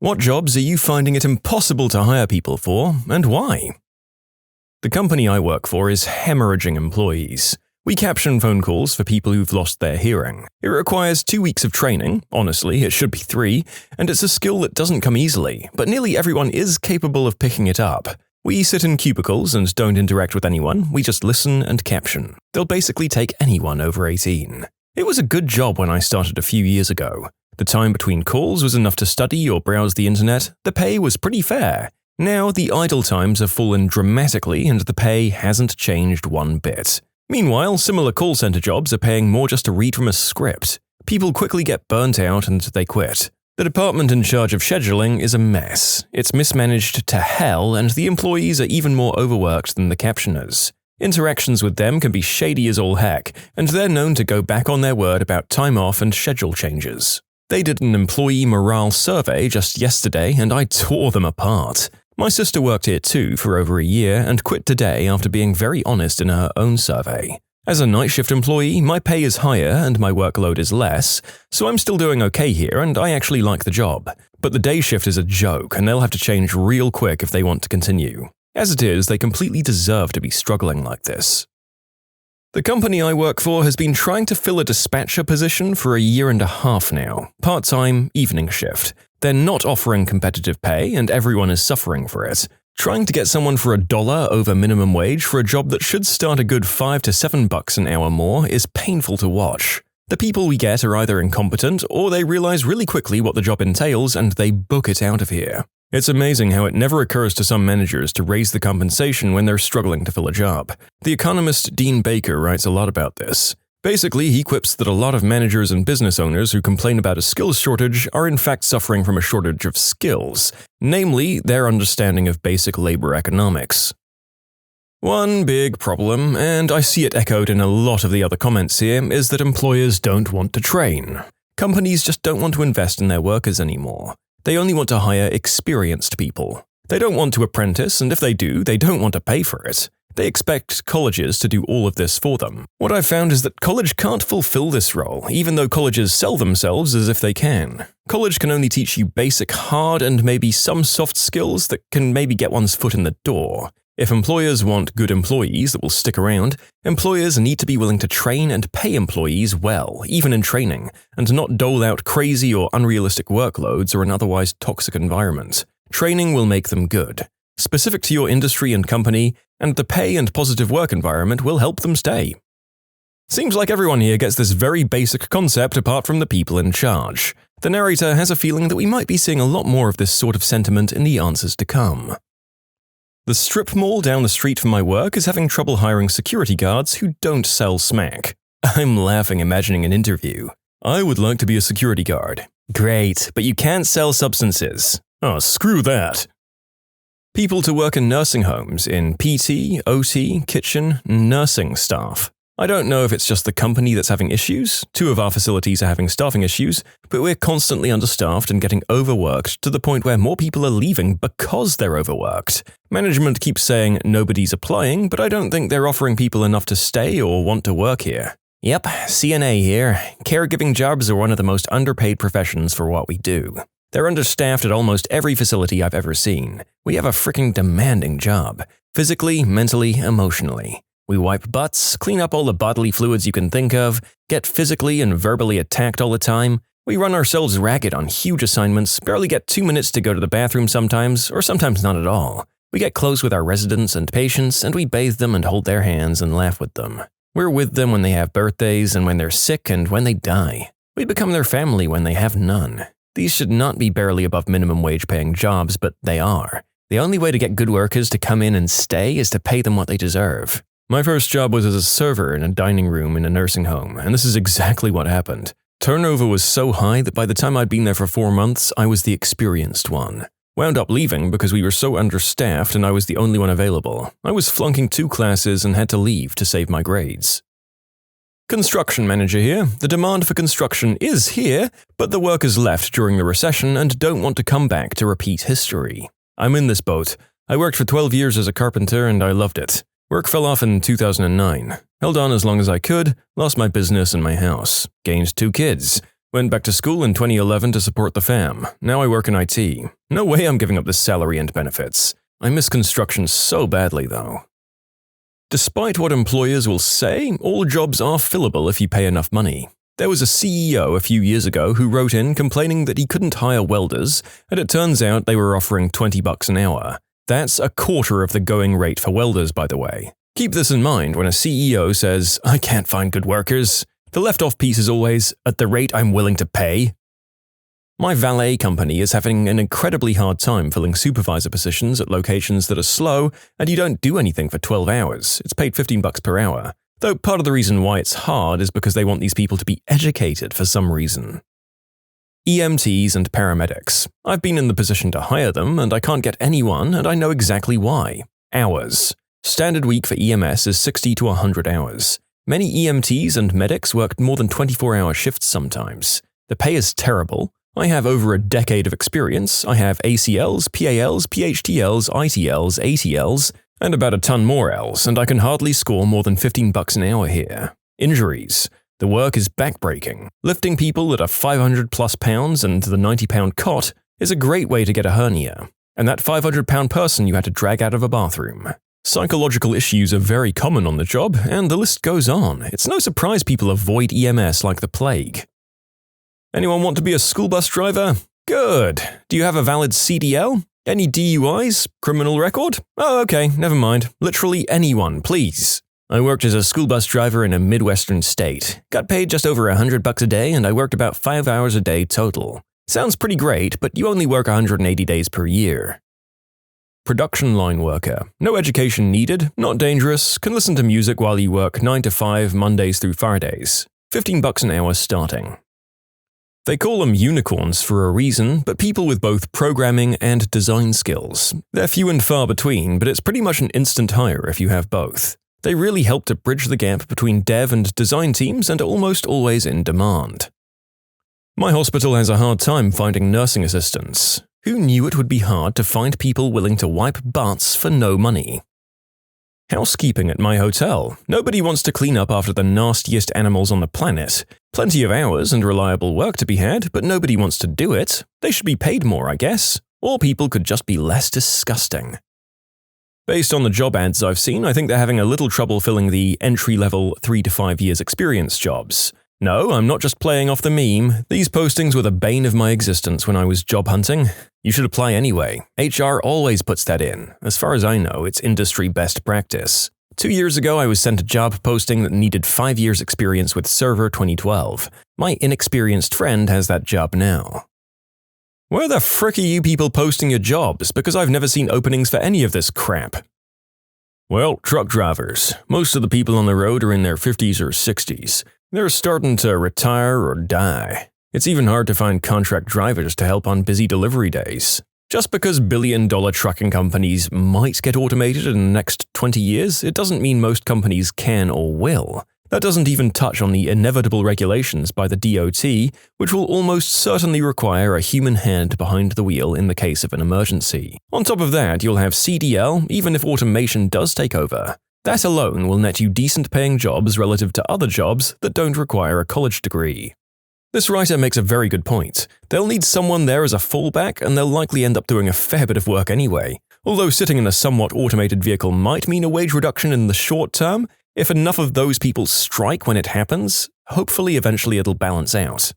What jobs are you finding it impossible to hire people for, and why? The company I work for is hemorrhaging employees. We caption phone calls for people who've lost their hearing. It requires 2 weeks of training, honestly, it should be 3, and it's a skill that doesn't come easily, but nearly everyone is capable of picking it up. We sit in cubicles and don't interact with anyone, we just listen and caption. They'll basically take anyone over 18. It was a good job when I started a few years ago. The time between calls was enough to study or browse the internet, the pay was pretty fair. Now the idle times have fallen dramatically and the pay hasn't changed one bit. Meanwhile, similar call center jobs are paying more just to read from a script. People quickly get burnt out and they quit. The department in charge of scheduling is a mess. It's mismanaged to hell and the employees are even more overworked than the captioners. Interactions with them can be shady as all heck, and they're known to go back on their word about time off and schedule changes. They did an employee morale survey just yesterday and I tore them apart. My sister worked here too for over a year and quit today after being very honest in her own survey. As a night shift employee, my pay is higher and my workload is less, so I'm still doing okay here and I actually like the job. But the day shift is a joke and they'll have to change real quick if they want to continue. As it is, they completely deserve to be struggling like this. The company I work for has been trying to fill a dispatcher position for a year and a half now, part-time, evening shift. They're not offering competitive pay and everyone is suffering for it. Trying to get someone for $1 over minimum wage for a job that should start a good $5 to $7 an hour more is painful to watch. The people we get are either incompetent or they realize really quickly what the job entails and they book it out of here. It's amazing how it never occurs to some managers to raise the compensation when they're struggling to fill a job. The economist Dean Baker writes a lot about this. Basically, he quips that a lot of managers and business owners who complain about a skills shortage are in fact suffering from a shortage of skills, namely their understanding of basic labor economics. One big problem, and I see it echoed in a lot of the other comments here, is that employers don't want to train. Companies just don't want to invest in their workers anymore. They only want to hire experienced people. They don't want to apprentice, and if they do, they don't want to pay for it. They expect colleges to do all of this for them. What I've found is that college can't fulfill this role, even though colleges sell themselves as if they can. College can only teach you basic hard and maybe some soft skills that can maybe get one's foot in the door. If employers want good employees that will stick around, employers need to be willing to train and pay employees well, even in training, and not dole out crazy or unrealistic workloads or an otherwise toxic environment. Training will make them good, specific to your industry and company, and the pay and positive work environment will help them stay. Seems like everyone here gets this very basic concept apart from the people in charge. The narrator has a feeling that we might be seeing a lot more of this sort of sentiment in the answers to come. The strip mall down the street from my work is having trouble hiring security guards who don't sell smack. I'm laughing imagining an interview. I would like to be a security guard. Great, but you can't sell substances. Oh, screw that. People to work in nursing homes in PT, OT, kitchen, nursing staff. I don't know if it's just the company that's having issues, 2 of our facilities are having staffing issues, but we're constantly understaffed and getting overworked to the point where more people are leaving because they're overworked. Management keeps saying nobody's applying, but I don't think they're offering people enough to stay or want to work here. Yep, CNA here. Caregiving jobs are one of the most underpaid professions for what we do. They're understaffed at almost every facility I've ever seen. We have a freaking demanding job. Physically, mentally, emotionally. We wipe butts, clean up all the bodily fluids you can think of, get physically and verbally attacked all the time. We run ourselves ragged on huge assignments, barely get 2 minutes to go to the bathroom sometimes, or sometimes not at all. We get close with our residents and patients, and we bathe them and hold their hands and laugh with them. We're with them when they have birthdays and when they're sick and when they die. We become their family when they have none. These should not be barely above minimum wage paying jobs, but they are. The only way to get good workers to come in and stay is to pay them what they deserve. My first job was as a server in a dining room in a nursing home, and this is exactly what happened. Turnover was so high that by the time I'd been there for 4 months, I was the experienced one. Wound up leaving because we were so understaffed and I was the only one available. I was flunking 2 classes and had to leave to save my grades. Construction manager here. The demand for construction is here, but the workers left during the recession and don't want to come back to repeat history. I'm in this boat. I worked for 12 years as a carpenter and I loved it. Work fell off in 2009. Held on as long as I could, lost my business and my house, gained 2 kids. Went back to school in 2011 to support the fam. Now I work in IT. No way I'm giving up this salary and benefits. I miss construction so badly, though. Despite what employers will say, all jobs are fillable if you pay enough money. There was a CEO a few years ago who wrote in complaining that he couldn't hire welders, and it turns out they were offering $20 an hour. That's a quarter of the going rate for welders, by the way. Keep this in mind when a CEO says, "I can't find good workers." The left-off piece is always, "at the rate I'm willing to pay." My valet company is having an incredibly hard time filling supervisor positions at locations that are slow, and you don't do anything for 12 hours. It's paid $15 per hour. Though part of the reason why it's hard is because they want these people to be educated for some reason. EMTs and paramedics. I've been in the position to hire them, and I can't get anyone, and I know exactly why. Hours. Standard week for EMS is 60 to 100 hours. Many EMTs and medics work more than 24-hour shifts sometimes. The pay is terrible. I have over a decade of experience. I have ACLs, PALs, PHTLs, ITLs, ATLs, and about a ton more Ls, and I can hardly score more than $15 an hour here. Injuries. The work is backbreaking. Lifting people that are 500 plus pounds and the 90-pound cot is a great way to get a hernia. And that 500-pound person you had to drag out of a bathroom. Psychological issues are very common on the job, and the list goes on. It's no surprise people avoid EMS like the plague. Anyone want to be a school bus driver? Good. Do you have a valid CDL? Any DUIs? Criminal record? Oh, okay, never mind. Literally anyone, please. I worked as a school bus driver in a Midwestern state. Got paid just over $100 a day, and I worked about 5 hours a day total. Sounds pretty great, but you only work 180 days per year. Production line worker. No education needed, not dangerous, can listen to music while you work 9 to 5 Mondays through Fridays. $15 an hour starting. They call them unicorns for a reason, but people with both programming and design skills. They're few and far between, but it's pretty much an instant hire if you have both. They really help to bridge the gap between dev and design teams and are almost always in demand. My hospital has a hard time finding nursing assistants. Who knew it would be hard to find people willing to wipe butts for no money? Housekeeping at my hotel. Nobody wants to clean up after the nastiest animals on the planet. Plenty of hours and reliable work to be had, but nobody wants to do it. They should be paid more, I guess. Or people could just be less disgusting. Based on the job ads I've seen, I think they're having a little trouble filling the entry-level 3 to 5 years experience jobs. No, I'm not just playing off the meme. These postings were the bane of my existence when I was job hunting. You should apply anyway. HR always puts that in. As far as I know, it's industry best practice. 2 years ago, I was sent a job posting that needed 5 years experience with Server 2012. My inexperienced friend has that job now. Where the frick are you people posting your jobs? Because I've never seen openings for any of this crap. Well, truck drivers. Most of the people on the road are in their 50s or 60s. They're starting to retire or die. It's even hard to find contract drivers to help on busy delivery days. Just because billion-dollar trucking companies might get automated in the next 20 years, it doesn't mean most companies can or will. That doesn't even touch on the inevitable regulations by the DOT, which will almost certainly require a human hand behind the wheel in the case of an emergency. On top of that, you'll have CDL, even if automation does take over. That alone will net you decent-paying jobs relative to other jobs that don't require a college degree. This writer makes a very good point. They'll need someone there as a fallback, and they'll likely end up doing a fair bit of work anyway. Although sitting in a somewhat automated vehicle might mean a wage reduction in the short term, if enough of those people strike when it happens, hopefully eventually it'll balance out.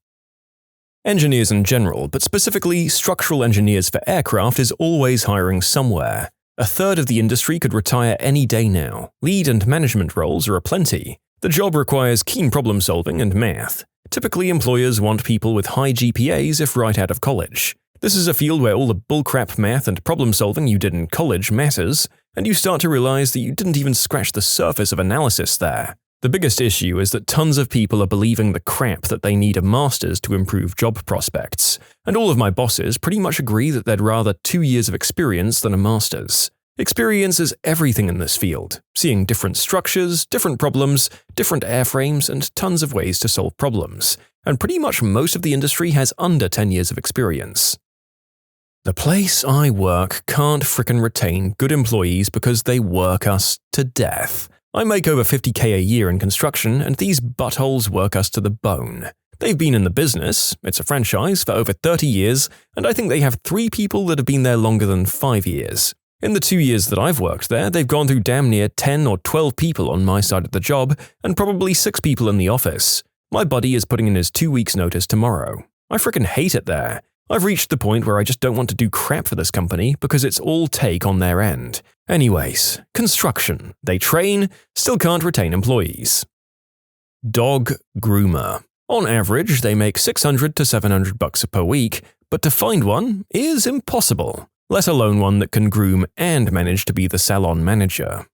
Engineers in general, but specifically structural engineers for aircraft, is always hiring somewhere. A third of the industry could retire any day now. Lead and management roles are aplenty. The job requires keen problem solving and math. Typically, employers want people with high GPAs if right out of college. This is a field where all the bullcrap math and problem solving you did in college matters, and you start to realize that you didn't even scratch the surface of analysis there. The biggest issue is that tons of people are believing the crap that they need a master's to improve job prospects, and all of my bosses pretty much agree that they'd rather 2 years of experience than a master's. Experience is everything in this field, seeing different structures, different problems, different airframes, and tons of ways to solve problems, and pretty much most of the industry has under 10 years of experience. The place I work can't frickin' retain good employees because they work us to death. I make over $50K a year in construction, and these buttholes work us to the bone. They've been in the business, it's a franchise, for over 30 years, and I think they have 3 people that have been there longer than 5 years. In the 2 years that I've worked there, they've gone through damn near 10 or 12 people on my side of the job, and probably 6 people in the office. My buddy is putting in his 2 weeks' notice tomorrow. I frickin' hate it there. I've reached the point where I just don't want to do crap for this company because it's all take on their end. Anyways, construction. They train, still can't retain employees. Dog groomer. On average, they make $600 to $700 per week, but to find one is impossible, let alone one that can groom and manage to be the salon manager.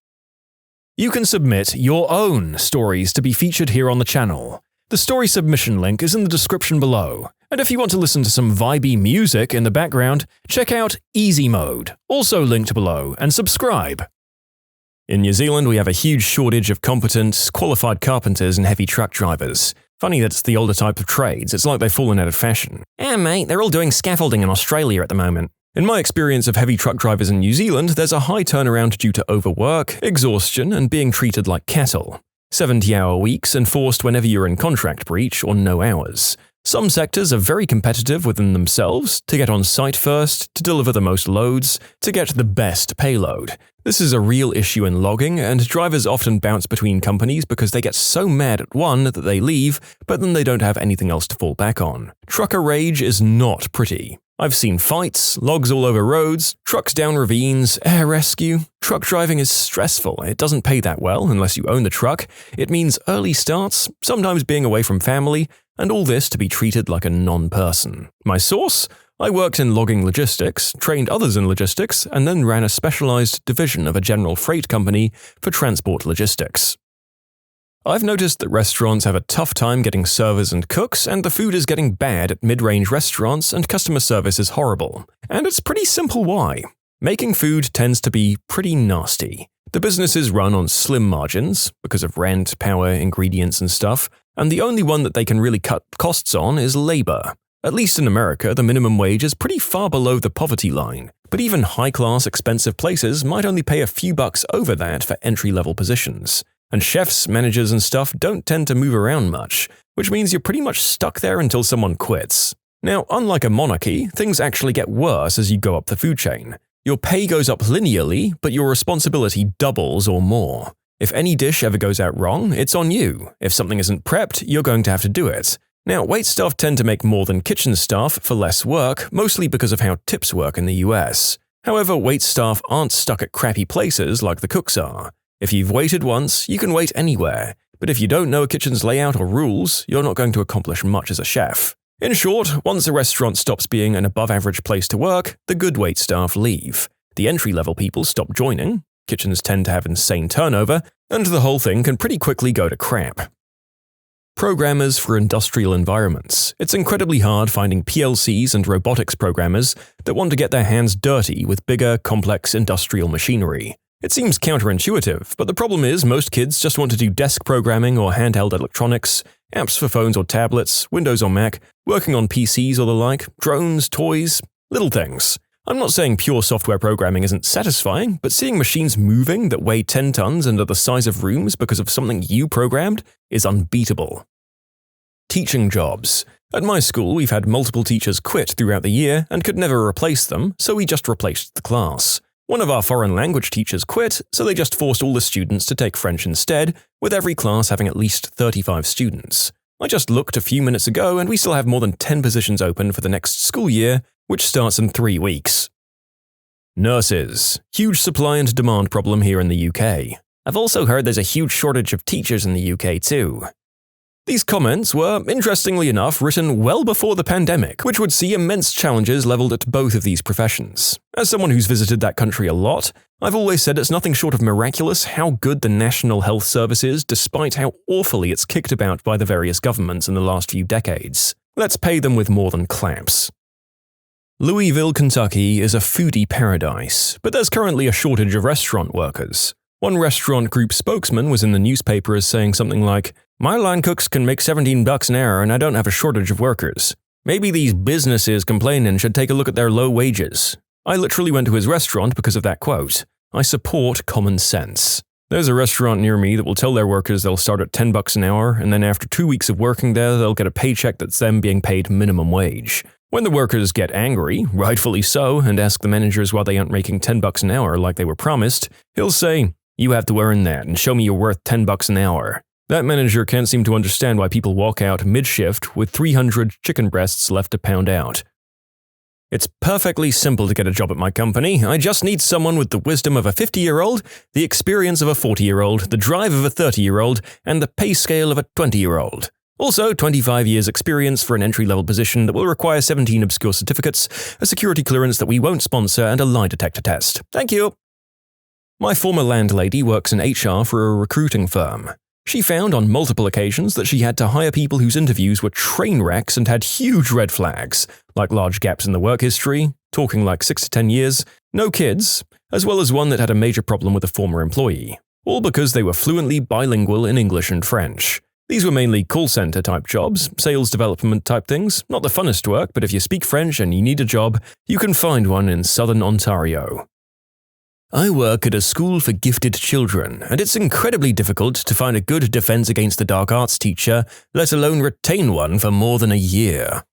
You can submit your own stories to be featured here on the channel. The story submission link is in the description below, and if you want to listen to some vibey music in the background, check out easymode, also linked below, and subscribe. In New Zealand, we have a huge shortage of competent, qualified carpenters and heavy truck drivers. Funny that it's the older type of trades, it's like they've fallen out of fashion. Mate, they're all doing scaffolding in Australia at the moment. In my experience of heavy truck drivers in New Zealand, there's a high turnaround due to overwork, exhaustion, and being treated like cattle. 70-hour weeks enforced whenever you're in contract breach or no hours. Some sectors are very competitive within themselves to get on site first, to deliver the most loads, to get the best payload. This is a real issue in logging, and drivers often bounce between companies because they get so mad at one that they leave, but then they don't have anything else to fall back on. Trucker rage is not pretty. I've seen fights, logs all over roads, trucks down ravines, air rescue. Truck driving is stressful. It doesn't pay that well unless you own the truck. It means early starts, sometimes being away from family, and all this to be treated like a non-person. My source? I worked in logging logistics, trained others in logistics, and then ran a specialized division of a general freight company for transport logistics. I've noticed that restaurants have a tough time getting servers and cooks, and the food is getting bad at mid-range restaurants and customer service is horrible. And it's pretty simple why. Making food tends to be pretty nasty. The business is run on slim margins, because of rent, power, ingredients and stuff, and the only one that they can really cut costs on is labor. At least in America, the minimum wage is pretty far below the poverty line, but even high-class expensive places might only pay a few bucks over that for entry-level positions. And chefs, managers, and stuff don't tend to move around much, which means you're pretty much stuck there until someone quits. Now, unlike a monarchy, things actually get worse as you go up the food chain. Your pay goes up linearly, but your responsibility doubles or more. If any dish ever goes out wrong, it's on you. If something isn't prepped, you're going to have to do it. Now, waitstaff tend to make more than kitchen staff for less work, mostly because of how tips work in the US. However, waitstaff aren't stuck at crappy places like the cooks are. If you've waited once, you can wait anywhere, but if you don't know a kitchen's layout or rules, you're not going to accomplish much as a chef. In short, once a restaurant stops being an above-average place to work, the good waitstaff leave. The entry-level people stop joining, kitchens tend to have insane turnover, and the whole thing can pretty quickly go to crap. Programmers for industrial environments. It's incredibly hard finding PLCs and robotics programmers that want to get their hands dirty with bigger, complex industrial machinery. It seems counterintuitive, but the problem is most kids just want to do desk programming or handheld electronics, apps for phones or tablets, Windows or Mac, working on PCs or the like, drones, toys, little things. I'm not saying pure software programming isn't satisfying, but seeing machines moving that weigh 10 tons and are the size of rooms because of something you programmed is unbeatable. Teaching jobs. At my school, we've had multiple teachers quit throughout the year and could never replace them, so we just replaced the class. One of our foreign language teachers quit, so they just forced all the students to take French instead, with every class having at least 35 students. I just looked a few minutes ago and we still have more than 10 positions open for the next school year, which starts in 3 weeks. Nurses. Huge supply and demand problem here in the UK. I've also heard there's a huge shortage of teachers in the UK too. These comments were, interestingly enough, written well before the pandemic, which would see immense challenges leveled at both of these professions. As someone who's visited that country a lot, I've always said it's nothing short of miraculous how good the National Health Service is despite how awfully it's kicked about by the various governments in the last few decades. Let's pay them with more than claps. Louisville, Kentucky is a foodie paradise, but there's currently a shortage of restaurant workers. One restaurant group spokesman was in the newspaper as saying something like, "My line cooks can make $17 an hour and I don't have a shortage of workers. Maybe these businesses complaining should take a look at their low wages." I literally went to his restaurant because of that quote. I support common sense. There's a restaurant near me that will tell their workers they'll start at $10 an hour, and then after 2 weeks of working there, they'll get a paycheck that's them being paid minimum wage. When the workers get angry, rightfully so, and ask the managers why they aren't making $10 an hour like they were promised, he'll say, "You have to earn that and show me you're worth $10 an hour." That manager can't seem to understand why people walk out mid-shift with 300 chicken breasts left to pound out. It's perfectly simple to get a job at my company. I just need someone with the wisdom of a 50-year-old, the experience of a 40-year-old, the drive of a 30-year-old, and the pay scale of a 20-year-old. Also, 25 years experience for an entry-level position that will require 17 obscure certificates, a security clearance that we won't sponsor, and a lie detector test. Thank you. My former landlady works in HR for a recruiting firm. She found on multiple occasions that she had to hire people whose interviews were train wrecks and had huge red flags, like large gaps in the work history, talking like 6 to 10 years, no kids, as well as one that had a major problem with a former employee, all because they were fluently bilingual in English and French. These were mainly call center type jobs, sales development type things, not the funnest work, but if you speak French and you need a job, you can find one in southern Ontario. I work at a school for gifted children, and it's incredibly difficult to find a good defense against the dark arts teacher, let alone retain one for more than a year.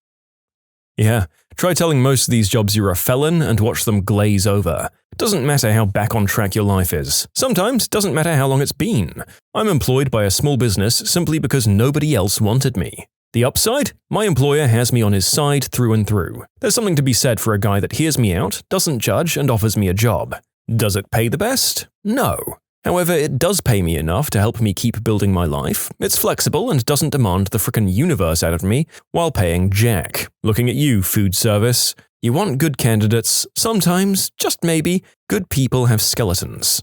Yeah, try telling most of these jobs you're a felon and watch them glaze over. It doesn't matter how back on track your life is. Sometimes it doesn't matter how long it's been. I'm employed by a small business simply because nobody else wanted me. The upside? My employer has me on his side through and through. There's something to be said for a guy that hears me out, doesn't judge, and offers me a job. Does it pay the best? No. However, it does pay me enough to help me keep building my life. It's flexible and doesn't demand the frickin' universe out of me while paying jack. Looking at you, food service. You want good candidates. Sometimes, just maybe, good people have skeletons.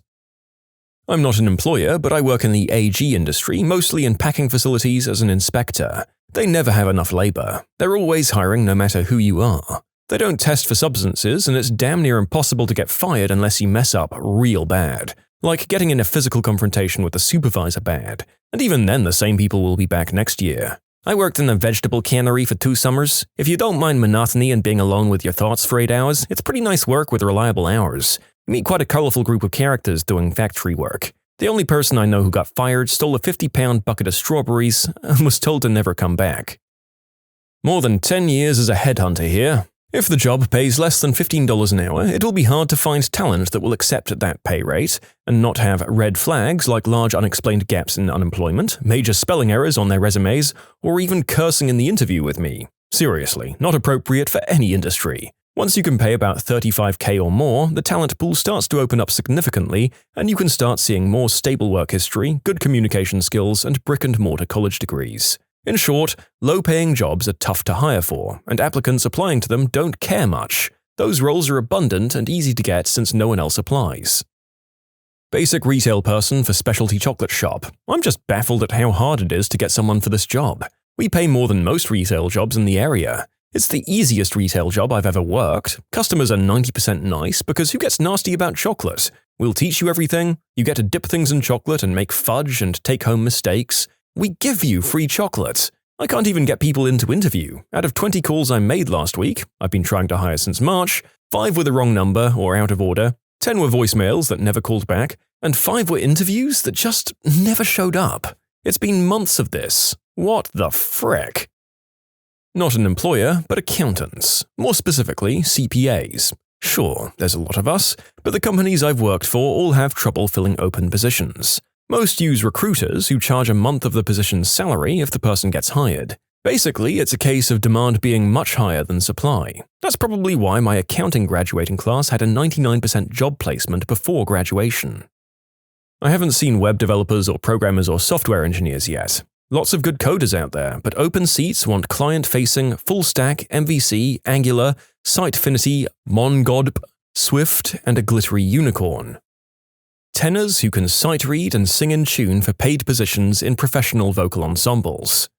I'm not an employer, but I work in the AG industry, mostly in packing facilities as an inspector. They never have enough labor. They're always hiring no matter who you are. They don't test for substances, and it's damn near impossible to get fired unless you mess up real bad. Like getting in a physical confrontation with the supervisor bad. And even then the same people will be back next year. I worked in a vegetable cannery for 2 summers. If you don't mind monotony and being alone with your thoughts for 8 hours, it's pretty nice work with reliable hours. You meet quite a colorful group of characters doing factory work. The only person I know who got fired stole a 50-pound bucket of strawberries and was told to never come back. More than 10 years as a headhunter here. If the job pays less than $15 an hour, it will be hard to find talent that will accept that pay rate and not have red flags like large unexplained gaps in unemployment, major spelling errors on their resumes, or even cursing in the interview with me. Seriously, not appropriate for any industry. Once you can pay about $35K or more, the talent pool starts to open up significantly, and you can start seeing more stable work history, good communication skills, and brick-and-mortar college degrees. In short, low-paying jobs are tough to hire for, and applicants applying to them don't care much. Those roles are abundant and easy to get since no one else applies. Basic retail person for specialty chocolate shop. I'm just baffled at how hard it is to get someone for this job. We pay more than most retail jobs in the area. It's the easiest retail job I've ever worked. Customers are 90% nice because who gets nasty about chocolate? We'll teach you everything. You get to dip things in chocolate and make fudge and take home mistakes. We give you free chocolate. I can't even get people in to interview. Out of 20 calls I made last week, I've been trying to hire since March, 5 were the wrong number or out of order, 10 were voicemails that never called back, and 5 were interviews that just never showed up. It's been months of this. What the frick? Not an employer, but accountants. More specifically, CPAs. Sure, there's a lot of us, but the companies I've worked for all have trouble filling open positions. Most use recruiters who charge a month of the position's salary if the person gets hired. Basically, it's a case of demand being much higher than supply. That's probably why my accounting graduating class had a 99% job placement before graduation. I haven't seen web developers or programmers or software engineers yet. Lots of good coders out there, but open seats want client-facing, full-stack, MVC, Angular, Sitefinity, MonGodb, Swift, and a glittery unicorn. Tenors who can sight read and sing in tune for paid positions in professional vocal ensembles.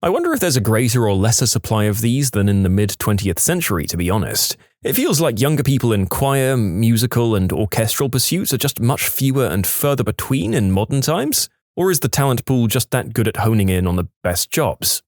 I wonder if there's a greater or lesser supply of these than in the mid-20th century, to be honest. It feels like younger people in choir, musical, and orchestral pursuits are just much fewer and further between in modern times? Or is the talent pool just that good at honing in on the best jobs?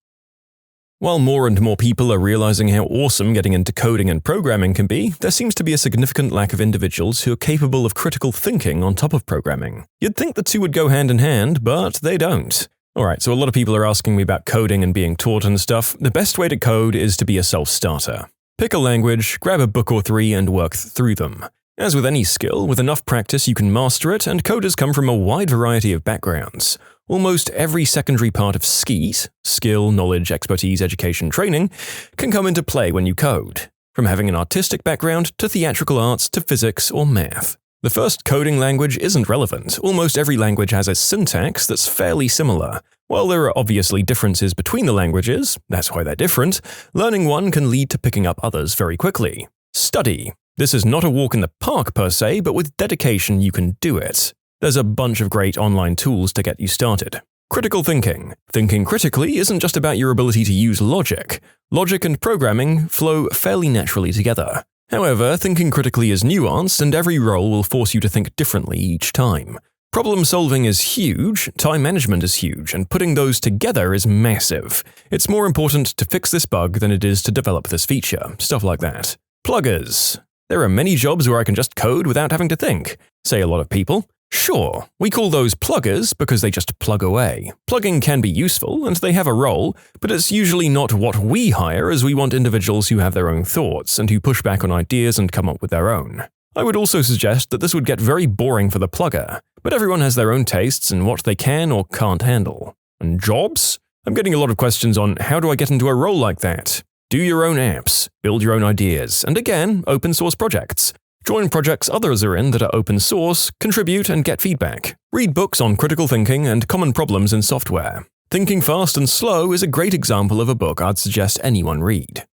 While more and more people are realizing how awesome getting into coding and programming can be, there seems to be a significant lack of individuals who are capable of critical thinking on top of programming. You'd think the two would go hand in hand, but they don't. Alright, so a lot of people are asking me about coding and being taught and stuff. The best way to code is to be a self-starter. Pick a language, grab a book or three, and work through them. As with any skill, with enough practice you can master it, and coders come from a wide variety of backgrounds. Almost every secondary part of SKEET, skill, knowledge, expertise, education, training, can come into play when you code. From having an artistic background, to theatrical arts, to physics or math. The first coding language isn't relevant. Almost every language has a syntax that's fairly similar. While there are obviously differences between the languages, that's why they're different, learning one can lead to picking up others very quickly. Study. This is not a walk in the park per se, but with dedication you can do it. There's a bunch of great online tools to get you started. Critical thinking. Thinking critically isn't just about your ability to use logic. Logic and programming flow fairly naturally together. However, thinking critically is nuanced, and every role will force you to think differently each time. Problem solving is huge, time management is huge, and putting those together is massive. It's more important to fix this bug than it is to develop this feature, stuff like that. Pluggers. There are many jobs where I can just code without having to think, say a lot of people. Sure, we call those pluggers because they just plug away. Plugging can be useful, and they have a role, but it's usually not what we hire, as we want individuals who have their own thoughts and who push back on ideas and come up with their own. I would also suggest that this would get very boring for the plugger, but everyone has their own tastes and what they can or can't handle. And jobs? I'm getting a lot of questions on how do I get into a role like that? Do your own apps, build your own ideas, and again, open source projects. Join projects others are in that are open source, contribute and get feedback. Read books on critical thinking and common problems in software. Thinking Fast and Slow is a great example of a book I'd suggest anyone read.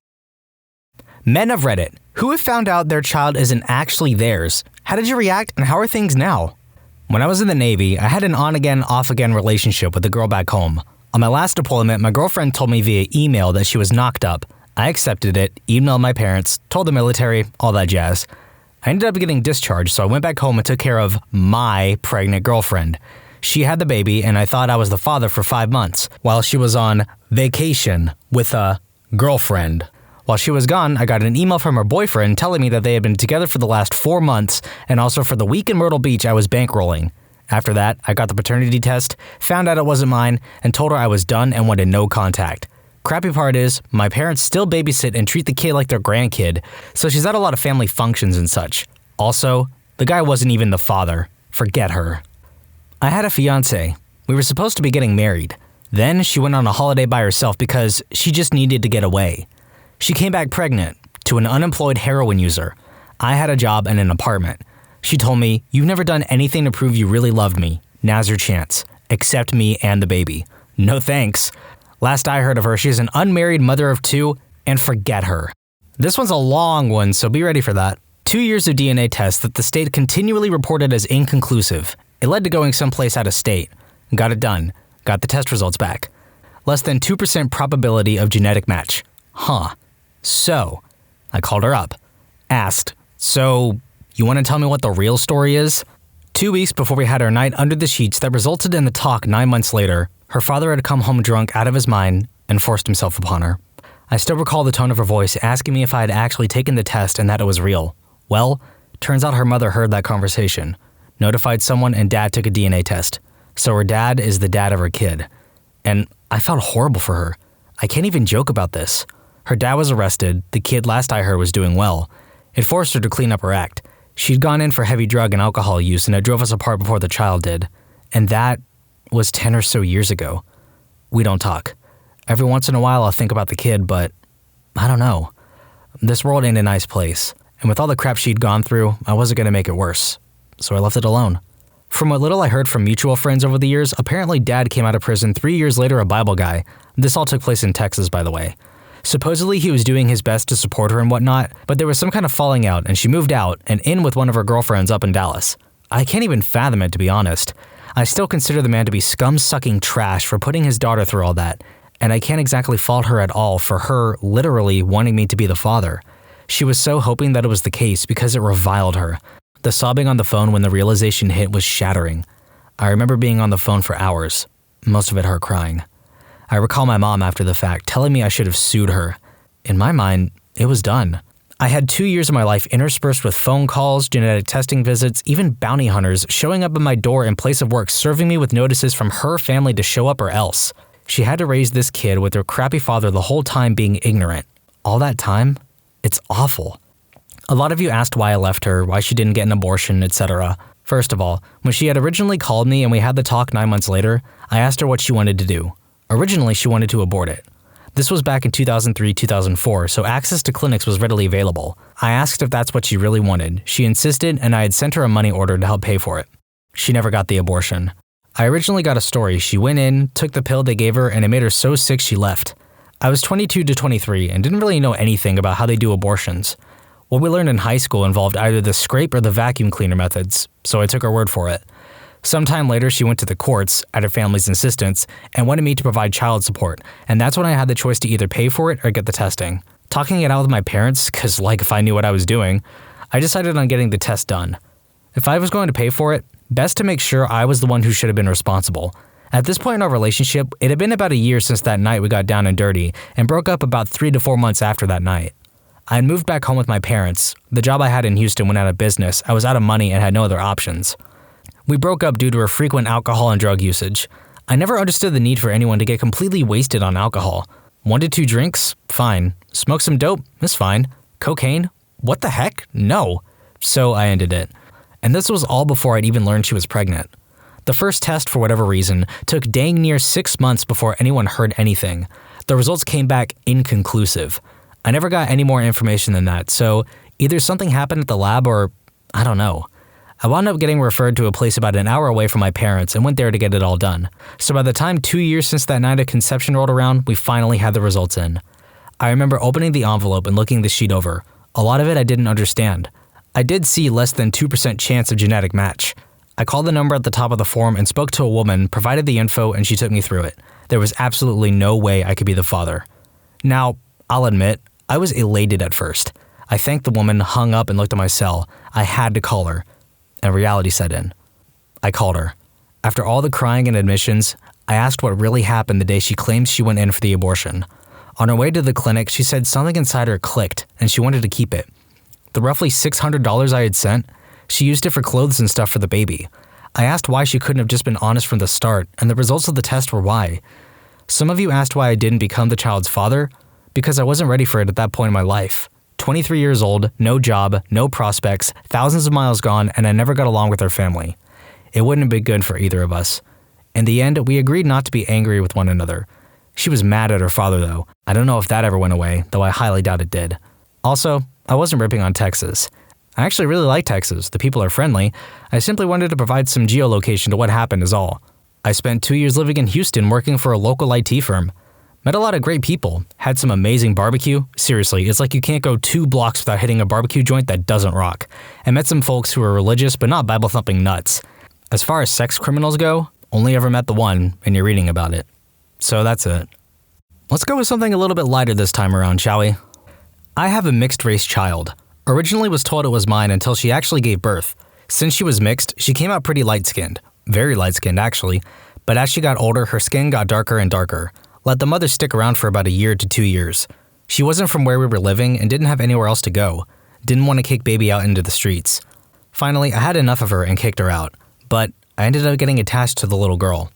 Men of Reddit, who have found out their child isn't actually theirs. How did you react and how are things now? When I was in the Navy, I had an on-again, off-again relationship with a girl back home. On my last deployment, my girlfriend told me via email that she was knocked up. I accepted it, emailed my parents, told the military, all that jazz. I ended up getting discharged, so I went back home and took care of my pregnant girlfriend. She had the baby, and I thought I was the father for 5 months, while she was on vacation with a girlfriend. While she was gone, I got an email from her boyfriend telling me that they had been together for the last 4 months, and also for the week in Myrtle Beach I was bankrolling. After that, I got the paternity test, found out it wasn't mine, and told her I was done and wanted no contact. Crappy part is, my parents still babysit and treat the kid like their grandkid, so she's at a lot of family functions and such. Also, the guy wasn't even the father. Forget her. I had a fiancé. We were supposed to be getting married. Then she went on a holiday by herself because she just needed to get away. She came back pregnant to an unemployed heroin user. I had a job and an apartment. She told me, "You've never done anything to prove you really loved me. Now's your chance. Accept me and the baby." No thanks. Last I heard of her, she's an unmarried mother of 2, and forget her. This one's a long one, so be ready for that. 2 years of DNA tests that the state continually reported as inconclusive. It led to going someplace out of state. Got it done. Got the test results back. Less than 2% probability of genetic match. Huh. So, I called her up. Asked, "So, you want to tell me what the real story is?" 2 weeks before we had our night under the sheets that resulted in the talk 9 months later, her father had come home drunk out of his mind and forced himself upon her. I still recall the tone of her voice asking me if I had actually taken the test and that it was real. Well, turns out her mother heard that conversation, notified someone, and dad took a DNA test. So her dad is the dad of her kid. And I felt horrible for her. I can't even joke about this. Her dad was arrested. The kid, last I heard, was doing well. It forced her to clean up her act. She'd gone in for heavy drug and alcohol use, and it drove us apart before the child did. And that was 10 or so years ago. We don't talk. Every once in a while I'll think about the kid, but I don't know. This world ain't a nice place, and with all the crap she'd gone through, I wasn't going to make it worse. So I left it alone. From what little I heard from mutual friends over the years, apparently dad came out of prison 3 years later a Bible guy. This all took place in Texas, by the way. Supposedly he was doing his best to support her and whatnot, but there was some kind of falling out and she moved out and in with one of her girlfriends up in Dallas. I can't even fathom it, to be honest. I still consider the man to be scum-sucking trash for putting his daughter through all that, and I can't exactly fault her at all for her literally wanting me to be the father. She was so hoping that it was the case because it reviled her. The sobbing on the phone when the realization hit was shattering. I remember being on the phone for hours, most of it her crying. I recall my mom after the fact telling me I should have sued her. In my mind, it was done. I had 2 years of my life interspersed with phone calls, genetic testing visits, even bounty hunters showing up at my door in place of work serving me with notices from her family to show up or else. She had to raise this kid with her crappy father the whole time being ignorant. All that time? It's awful. A lot of you asked why I left her, why she didn't get an abortion, etc. First of all, when she had originally called me and we had the talk 9 months later, I asked her what she wanted to do. Originally, she wanted to abort it. This was back in 2003-2004, so access to clinics was readily available. I asked if that's what she really wanted. She insisted, and I had sent her a money order to help pay for it. She never got the abortion. I originally got a story. She went in, took the pill they gave her, and it made her so sick she left. I was 22 to 23 and didn't really know anything about how they do abortions. What we learned in high school involved either the scrape or the vacuum cleaner methods, so I took her word for it. Sometime later, she went to the courts, at her family's insistence, and wanted me to provide child support, and that's when I had the choice to either pay for it or get the testing. Talking it out with my parents, because if I knew what I was doing, I decided on getting the test done. If I was going to pay for it, best to make sure I was the one who should have been responsible. At this point in our relationship, it had been about a year since that night we got down and dirty, and broke up about 3 to 4 months after that night. I had moved back home with my parents. The job I had in Houston went out of business, I was out of money and had no other options. We broke up due to her frequent alcohol and drug usage. I never understood the need for anyone to get completely wasted on alcohol. 1 to 2 drinks? Fine. Smoke some dope? That's fine. Cocaine? What the heck? No. So I ended it. And this was all before I'd even learned she was pregnant. The first test, for whatever reason, took dang near 6 months before anyone heard anything. The results came back inconclusive. I never got any more information than that, so either something happened at the lab or I don't know. I wound up getting referred to a place about an hour away from my parents and went there to get it all done. So by the time 2 years since that night of conception rolled around, we finally had the results in. I remember opening the envelope and looking the sheet over. A lot of it I didn't understand. I did see less than 2% chance of genetic match. I called the number at the top of the form and spoke to a woman, provided the info, and she took me through it. There was absolutely no way I could be the father. Now, I'll admit, I was elated at first. I thanked the woman, hung up, and looked at my cell. I had to call her. And reality set in. I called her. After all the crying and admissions, I asked what really happened the day she claimed she went in for the abortion. On her way to the clinic, she said something inside her clicked, and she wanted to keep it. The roughly $600 I had sent, she used it for clothes and stuff for the baby. I asked why she couldn't have just been honest from the start, and the results of the test were why. Some of you asked why I didn't become the child's father, because I wasn't ready for it at that point in my life. 23 years old, no job, no prospects, thousands of miles gone, and I never got along with her family. It wouldn't have been good for either of us. In the end, we agreed not to be angry with one another. She was mad at her father though. I don't know if that ever went away, though I highly doubt it did. Also, I wasn't ripping on Texas. I actually really like Texas. The people are friendly. I simply wanted to provide some geolocation to what happened is all. I spent 2 years living in Houston working for a local IT firm. Met a lot of great people, had some amazing barbecue. Seriously, it's like you can't go 2 blocks without hitting a barbecue joint that doesn't rock. And met some folks who were religious but not Bible-thumping nuts. As far as sex criminals go, only ever met the one, and you're reading about it. So that's it. Let's go with something a little bit lighter this time around, shall we? I have a mixed-race child. Originally was told it was mine until she actually gave birth. Since she was mixed, she came out pretty light-skinned. Very light-skinned, actually. But as she got older, her skin got darker and darker. Let the mother stick around for about 1 year to 2 years. She wasn't from where we were living and didn't have anywhere else to go. Didn't want to kick baby out into the streets. Finally, I had enough of her and kicked her out. But I ended up getting attached to the little girl.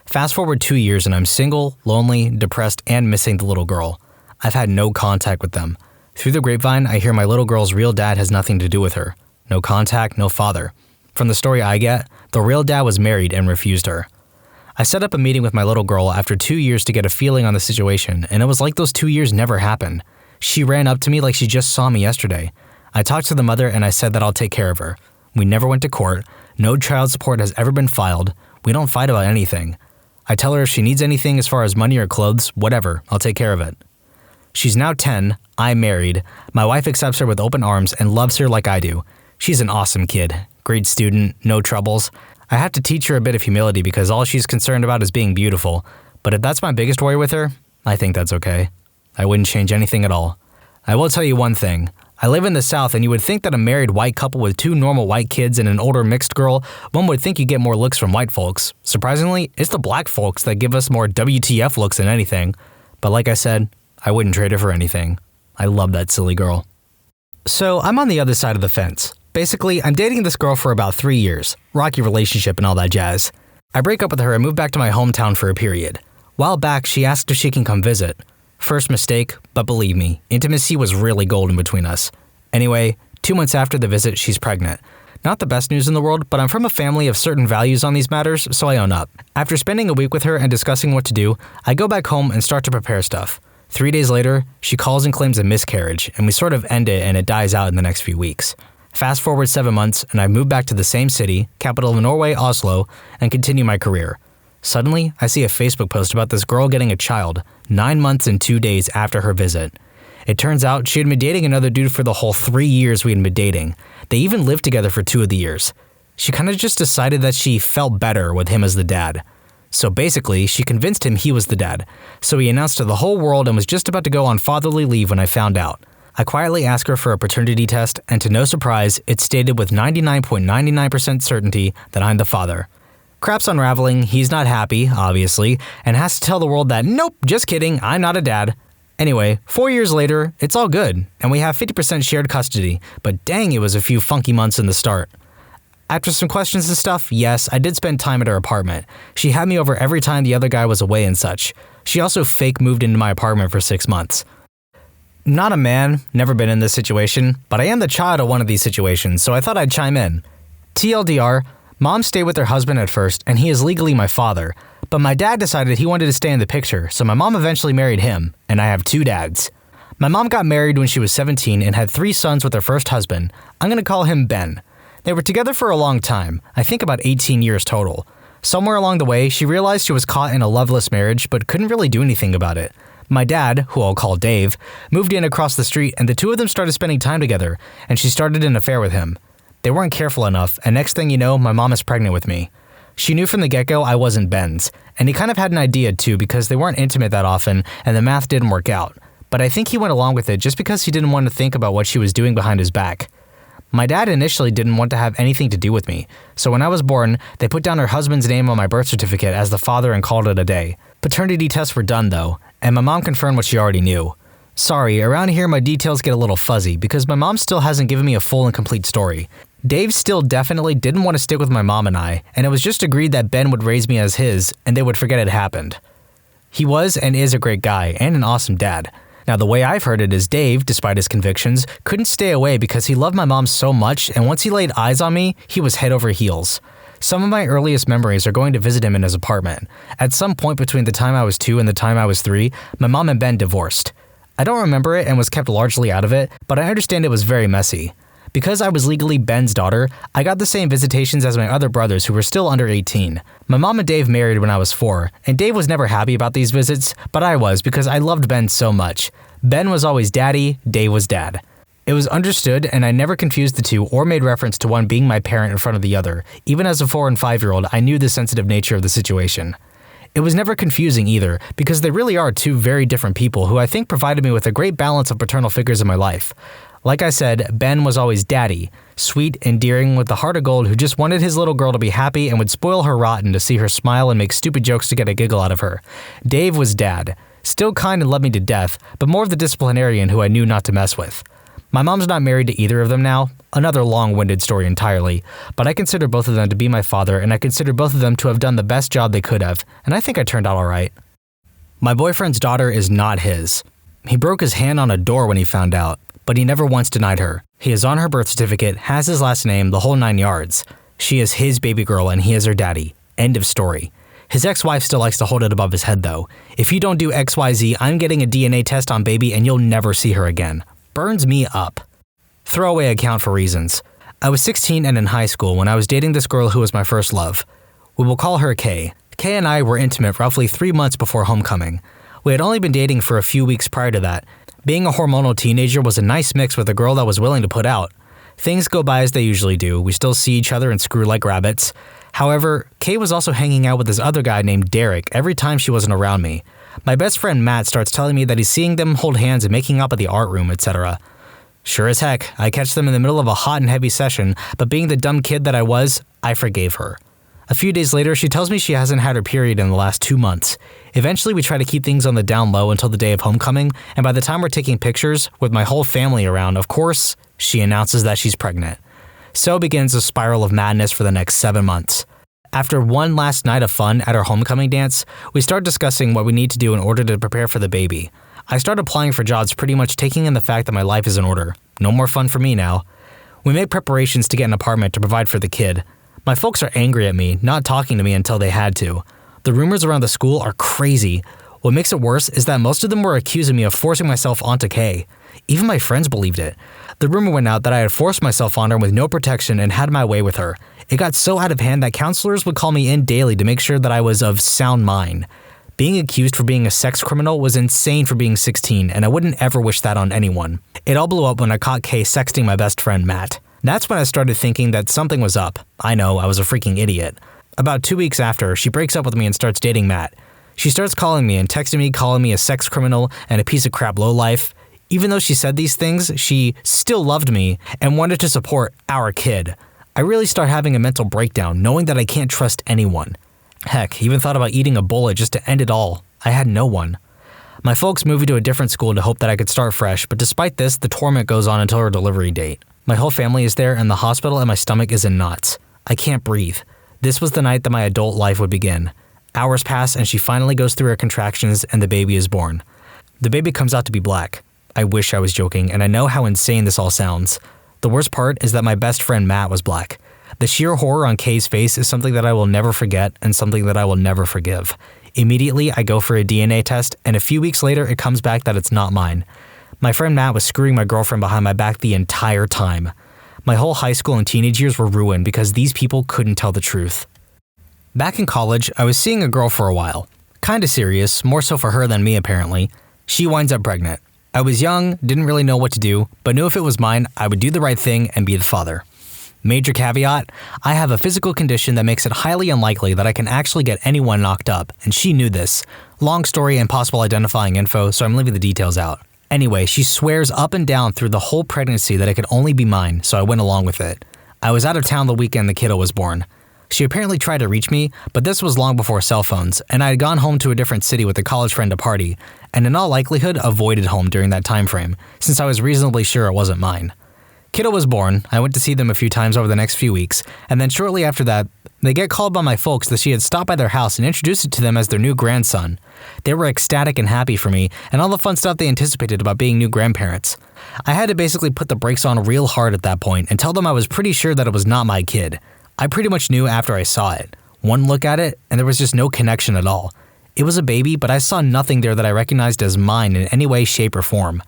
Fast forward 2 years and I'm single, lonely, depressed, and missing the little girl. I've had no contact with them. Through the grapevine, I hear my little girl's real dad has nothing to do with her. No contact, no father. From the story I get, the real dad was married and refused her. I set up a meeting with my little girl after 2 years to get a feeling on the situation, and it was like those 2 years never happened. She ran up to me like she just saw me yesterday. I talked to the mother and I said that I'll take care of her. We never went to court. No child support has ever been filed. We don't fight about anything. I tell her if she needs anything as far as money or clothes, whatever, I'll take care of it. She's now 10, I'm married. My wife accepts her with open arms and loves her like I do. She's an awesome kid. Great student, no troubles. I have to teach her a bit of humility because all she's concerned about is being beautiful. But if that's my biggest worry with her, I think that's okay. I wouldn't change anything at all. I will tell you one thing. I live in the South, and you would think that a married white couple with 2 normal white kids and an older mixed girl, one would think you get more looks from white folks. Surprisingly, it's the black folks that give us more WTF looks than anything. But like I said, I wouldn't trade her for anything. I love that silly girl. So I'm on the other side of the fence. Basically, I'm dating this girl for about 3 years. Rocky relationship and all that jazz. I break up with her and move back to my hometown for a period. While back, she asked if she can come visit. First mistake, but believe me, intimacy was really golden between us. Anyway, 2 months after the visit, she's pregnant. Not the best news in the world, but I'm from a family of certain values on these matters, so I own up. After spending a week with her and discussing what to do, I go back home and start to prepare stuff. 3 days later, she calls and claims a miscarriage, and we sort of end it and it dies out in the next few weeks. Fast forward 7 months, and I move back to the same city, capital of Norway, Oslo, and continue my career. Suddenly, I see a Facebook post about this girl getting a child, 9 months and 2 days after her visit. It turns out she had been dating another dude for the whole 3 years we had been dating. They even lived together for 2 of the years. She kind of just decided that she felt better with him as the dad. So basically, she convinced him he was the dad. So he announced to the whole world and was just about to go on fatherly leave when I found out. I quietly asked her for a paternity test, and to no surprise, it stated with 99.99% certainty that I'm the father. Crap's unraveling, he's not happy, obviously, and has to tell the world that nope, just kidding, I'm not a dad. Anyway, 4 years later, it's all good, and we have 50% shared custody, but dang, it was a few funky months in the start. After some questions and stuff, yes, I did spend time at her apartment. She had me over every time the other guy was away and such. She also fake moved into my apartment for 6 months. Not a man, never been in this situation, but I am the child of one of these situations, so I thought I'd chime in. TLDR, Mom stayed with her husband at first, and he is legally my father. But my dad decided he wanted to stay in the picture, so my mom eventually married him, and I have 2 dads. My mom got married when she was 17 and had 3 sons with her first husband. I'm gonna call him Ben. They were together for a long time, I think about 18 years total. Somewhere along the way, she realized she was caught in a loveless marriage, but couldn't really do anything about it. My dad, who I'll call Dave, moved in across the street, and the 2 of them started spending time together, and she started an affair with him. They weren't careful enough, and next thing you know, my mom is pregnant with me. She knew from the get-go I wasn't Ben's, and he kind of had an idea too because they weren't intimate that often and the math didn't work out. But I think he went along with it just because he didn't want to think about what she was doing behind his back. My dad initially didn't want to have anything to do with me, so when I was born, they put down her husband's name on my birth certificate as the father and called it a day. Paternity tests were done though, and my mom confirmed what she already knew. Sorry, around here my details get a little fuzzy because my mom still hasn't given me a full and complete story. Dave still definitely didn't want to stick with my mom and I, and it was just agreed that Ben would raise me as his, and they would forget it happened. He was and is a great guy, and an awesome dad. Now the way I've heard it is Dave, despite his convictions, couldn't stay away because he loved my mom so much, and once he laid eyes on me, he was head over heels. Some of my earliest memories are going to visit him in his apartment. At some point between the time I was 2 and the time I was 3, my mom and Ben divorced. I don't remember it and was kept largely out of it, but I understand it was very messy. Because I was legally Ben's daughter, I got the same visitations as my other brothers who were still under 18. My mom and Dave married when I was 4, and Dave was never happy about these visits, but I was because I loved Ben so much. Ben was always daddy, Dave was dad. It was understood, and I never confused the two or made reference to one being my parent in front of the other. Even as a 4- and 5-year-old, I knew the sensitive nature of the situation. It was never confusing either, because they really are 2 very different people who I think provided me with a great balance of paternal figures in my life. Like I said, Ben was always daddy, sweet, endearing, with the heart of gold who just wanted his little girl to be happy and would spoil her rotten to see her smile and make stupid jokes to get a giggle out of her. Dave was dad, still kind and loved me to death, but more of the disciplinarian who I knew not to mess with. My mom's not married to either of them now, another long-winded story entirely, but I consider both of them to be my father, and I consider both of them to have done the best job they could have, and I think I turned out alright. My boyfriend's daughter is not his. He broke his hand on a door when he found out, but he never once denied her. He is on her birth certificate, has his last name, the whole 9 yards. She is his baby girl and he is her daddy. End of story. His ex-wife still likes to hold it above his head though. If you don't do XYZ, I'm getting a DNA test on baby and you'll never see her again. Burns me up. Throwaway account for reasons. I was 16 and in high school when I was dating this girl who was my first love. We will call her Kay. Kay and I were intimate roughly 3 months before homecoming. We had only been dating for a few weeks prior to that. Being a hormonal teenager was a nice mix with a girl that was willing to put out. Things go by as they usually do. We still see each other and screw like rabbits. However, Kay was also hanging out with this other guy named Derek every time she wasn't around me. My best friend Matt starts telling me that he's seeing them hold hands and making up at the art room, etc. Sure as heck, I catch them in the middle of a hot and heavy session, but being the dumb kid that I was, I forgave her. A few days later, she tells me she hasn't had her period in the last 2 months. Eventually, we try to keep things on the down low until the day of homecoming, and by the time we're taking pictures, with my whole family around, of course, she announces that she's pregnant. So begins a spiral of madness for the next 7 months. After one last night of fun at our homecoming dance, we start discussing what we need to do in order to prepare for the baby. I start applying for jobs, pretty much taking in the fact that my life is in order. No more fun for me now. We make preparations to get an apartment to provide for the kid. My folks are angry at me, not talking to me until they had to. The rumors around the school are crazy. What makes it worse is that most of them were accusing me of forcing myself onto Kay. Even my friends believed it. The rumor went out that I had forced myself on her with no protection and had my way with her. It got so out of hand that counselors would call me in daily to make sure that I was of sound mind. Being accused for being a sex criminal was insane for being 16, and I wouldn't ever wish that on anyone. It all blew up when I caught Kay sexting my best friend, Matt. That's when I started thinking that something was up. I know, I was a freaking idiot. About 2 weeks after, she breaks up with me and starts dating Matt. She starts calling me and texting me, calling me a sex criminal and a piece of crap lowlife. Even though she said these things, she still loved me and wanted to support our kid. I really start having a mental breakdown, knowing that I can't trust anyone. Heck, even thought about eating a bullet just to end it all. I had no one. My folks moved me to a different school to hope that I could start fresh, but despite this, the torment goes on until her delivery date. My whole family is there in the hospital and my stomach is in knots. I can't breathe. This was the night that my adult life would begin. Hours pass and she finally goes through her contractions and the baby is born. The baby comes out to be black. I wish I was joking, and I know how insane this all sounds. The worst part is that my best friend Matt was black. The sheer horror on Kay's face is something that I will never forget and something that I will never forgive. Immediately, I go for a DNA test, and a few weeks later, it comes back that it's not mine. My friend Matt was screwing my girlfriend behind my back the entire time. My whole high school and teenage years were ruined because these people couldn't tell the truth. Back in college, I was seeing a girl for a while. Kinda serious, more so for her than me apparently. She winds up pregnant. I was young, didn't really know what to do, but knew if it was mine, I would do the right thing and be the father. Major caveat, I have a physical condition that makes it highly unlikely that I can actually get anyone knocked up, and she knew this. Long story and possible identifying info, so I'm leaving the details out. Anyway, she swears up and down through the whole pregnancy that it could only be mine, so I went along with it. I was out of town the weekend the kiddo was born. She apparently tried to reach me, but this was long before cell phones, and I had gone home to a different city with a college friend to party, and in all likelihood avoided home during that time frame, since I was reasonably sure it wasn't mine. Kiddo was born, I went to see them a few times over the next few weeks, and then shortly after that, they get called by my folks that she had stopped by their house and introduced it to them as their new grandson. They were ecstatic and happy for me, and all the fun stuff they anticipated about being new grandparents. I had to basically put the brakes on real hard at that point and tell them I was pretty sure that it was not my kid. I pretty much knew after I saw it. One look at it, and there was just no connection at all. It was a baby, but I saw nothing there that I recognized as mine in any way, shape, or form.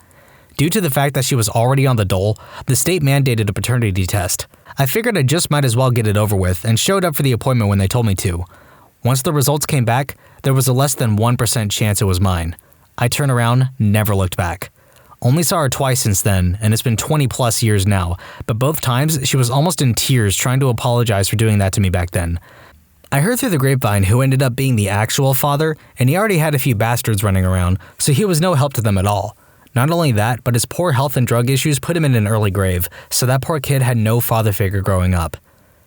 Due to the fact that she was already on the dole, the state mandated a paternity test. I figured I just might as well get it over with and showed up for the appointment when they told me to. Once the results came back, there was a less than 1% chance it was mine. I turned around, never looked back. Only saw her twice since then, and it's been 20 plus years now, but both times she was almost in tears trying to apologize for doing that to me back then. I heard through the grapevine who ended up being the actual father, and he already had a few bastards running around, so he was no help to them at all. Not only that, but his poor health and drug issues put him in an early grave, so that poor kid had no father figure growing up.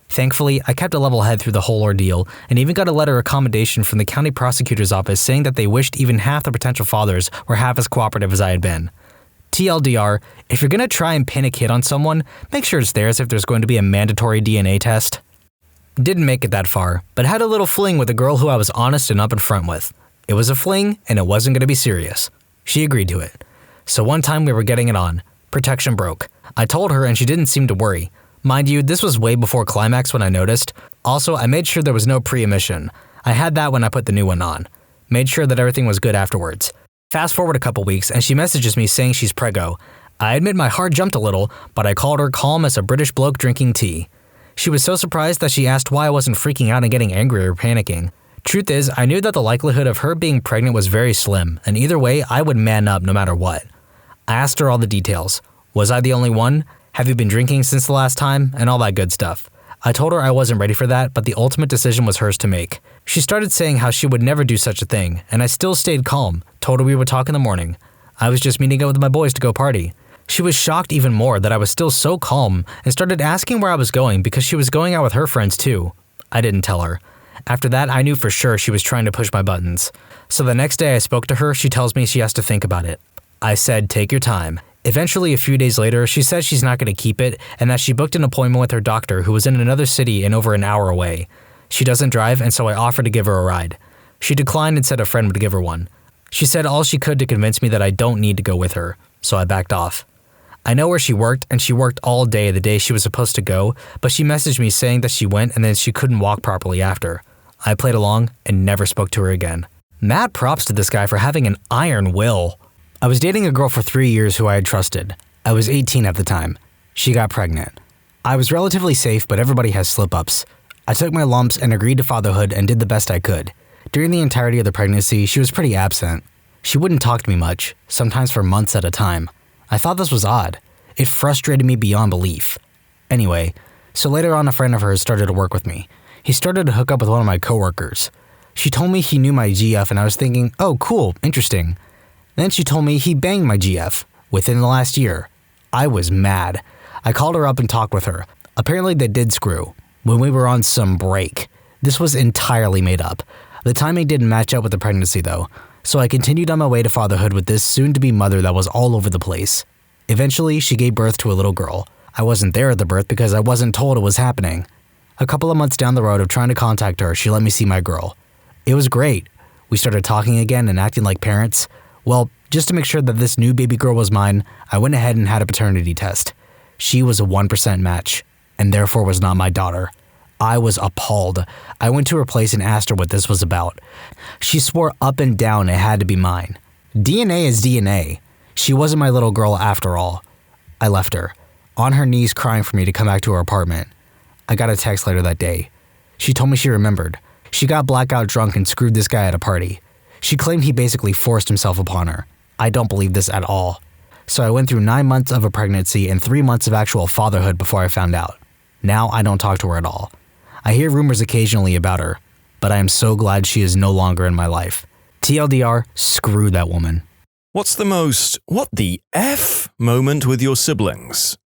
Thankfully, I kept a level head through the whole ordeal, and even got a letter of commendation from the county prosecutor's office saying that they wished even half the potential fathers were half as cooperative as I had been. TLDR, if you're gonna try and pin a kid on someone, make sure it's theirs if there's going to be a mandatory DNA test. Didn't make it that far, but had a little fling with a girl who I was honest and up in front with. It was a fling, and it wasn't gonna be serious. She agreed to it. So one time we were getting it on. Protection broke. I told her and she didn't seem to worry. Mind you, this was way before climax when I noticed. Also, I made sure there was no pre-emission. I had that when I put the new one on. Made sure that everything was good afterwards. Fast forward a couple weeks and she messages me saying she's preggo. I admit my heart jumped a little, but I called her calm as a British bloke drinking tea. She was so surprised that she asked why I wasn't freaking out and getting angry or panicking. Truth is, I knew that the likelihood of her being pregnant was very slim, and either way, I would man up no matter what. I asked her all the details. Was I the only one? Have you been drinking since the last time? And all that good stuff. I told her I wasn't ready for that, but the ultimate decision was hers to make. She started saying how she would never do such a thing, and I still stayed calm, told her we would talk in the morning. I was just meeting up with my boys to go party. She was shocked even more that I was still so calm and started asking where I was going because she was going out with her friends too. I didn't tell her. After that, I knew for sure she was trying to push my buttons. So the next day I spoke to her, she tells me she has to think about it. I said, take your time. Eventually, a few days later, she says she's not going to keep it and that she booked an appointment with her doctor who was in another city and over an hour away. She doesn't drive, and so I offered to give her a ride. She declined and said a friend would give her one. She said all she could to convince me that I don't need to go with her, so I backed off. I know where she worked, and she worked all day the day she was supposed to go, but she messaged me saying that she went and then she couldn't walk properly after. I played along and never spoke to her again. Mad props to this guy for having an iron will. I was dating a girl for 3 years who I had trusted. I was 18 at the time. She got pregnant. I was relatively safe, but everybody has slip-ups. I took my lumps and agreed to fatherhood and did the best I could. During the entirety of the pregnancy, she was pretty absent. She wouldn't talk to me much, sometimes for months at a time. I thought this was odd. It frustrated me beyond belief. Anyway, so later on a friend of hers started to work with me. He started to hook up with one of my coworkers. She told me he knew my GF and I was thinking, oh cool, interesting. Then she told me he banged my GF within the last year. I was mad. I called her up and talked with her. Apparently they did screw, when we were on some break. This was entirely made up. The timing didn't match up with the pregnancy though, so I continued on my way to fatherhood with this soon-to-be mother that was all over the place. Eventually, she gave birth to a little girl. I wasn't there at the birth because I wasn't told it was happening. A couple of months down the road of trying to contact her, she let me see my girl. It was great. We started talking again and acting like parents. Well, just to make sure that this new baby girl was mine, I went ahead and had a paternity test. She was a 1% match, and therefore was not my daughter. I was appalled. I went to her place and asked her what this was about. She swore up and down it had to be mine. DNA is DNA. She wasn't my little girl after all. I left her, on her knees crying for me to come back to her apartment. I got a text later that day. She told me she remembered. She got blackout drunk and screwed this guy at a party. She claimed he basically forced himself upon her. I don't believe this at all. So I went through 9 months of a pregnancy and 3 months of actual fatherhood before I found out. Now I don't talk to her at all. I hear rumors occasionally about her, but I am so glad she is no longer in my life. TLDR, screw that woman. What's the most, what the F moment with your siblings?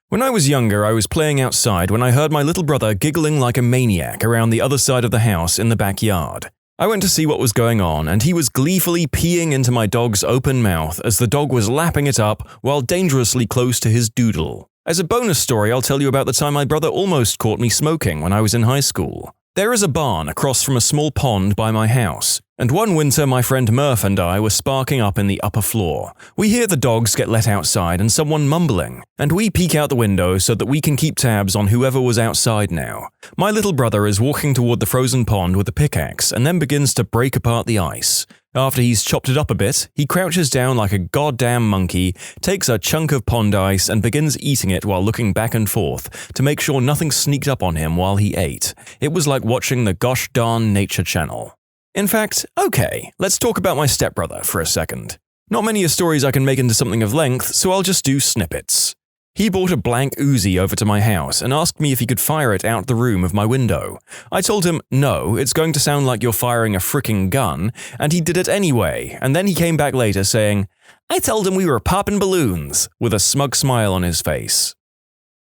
When I was younger, I was playing outside when I heard my little brother giggling like a maniac around the other side of the house in the backyard. I went to see what was going on, and he was gleefully peeing into my dog's open mouth as the dog was lapping it up while dangerously close to his doodle. As a bonus story, I'll tell you about the time my brother almost caught me smoking when I was in high school. There is a barn across from a small pond by my house, and one winter my friend Murph and I were sparking up in the upper floor. We hear the dogs get let outside and someone mumbling, and we peek out the window so that we can keep tabs on whoever was outside now. My little brother is walking toward the frozen pond with a pickaxe and then begins to break apart the ice. After he's chopped it up a bit, he crouches down like a goddamn monkey, takes a chunk of pond ice and begins eating it while looking back and forth to make sure nothing sneaked up on him while he ate. It was like watching the gosh darn Nature Channel. In fact, okay, let's talk about my stepbrother for a second. Not many stories I can make into something of length, so I'll just do snippets. He brought a blank Uzi over to my house and asked me if he could fire it out the room of my window. I told him, no, it's going to sound like you're firing a fricking gun, and he did it anyway, and then he came back later saying, I told him we were popping balloons, with a smug smile on his face.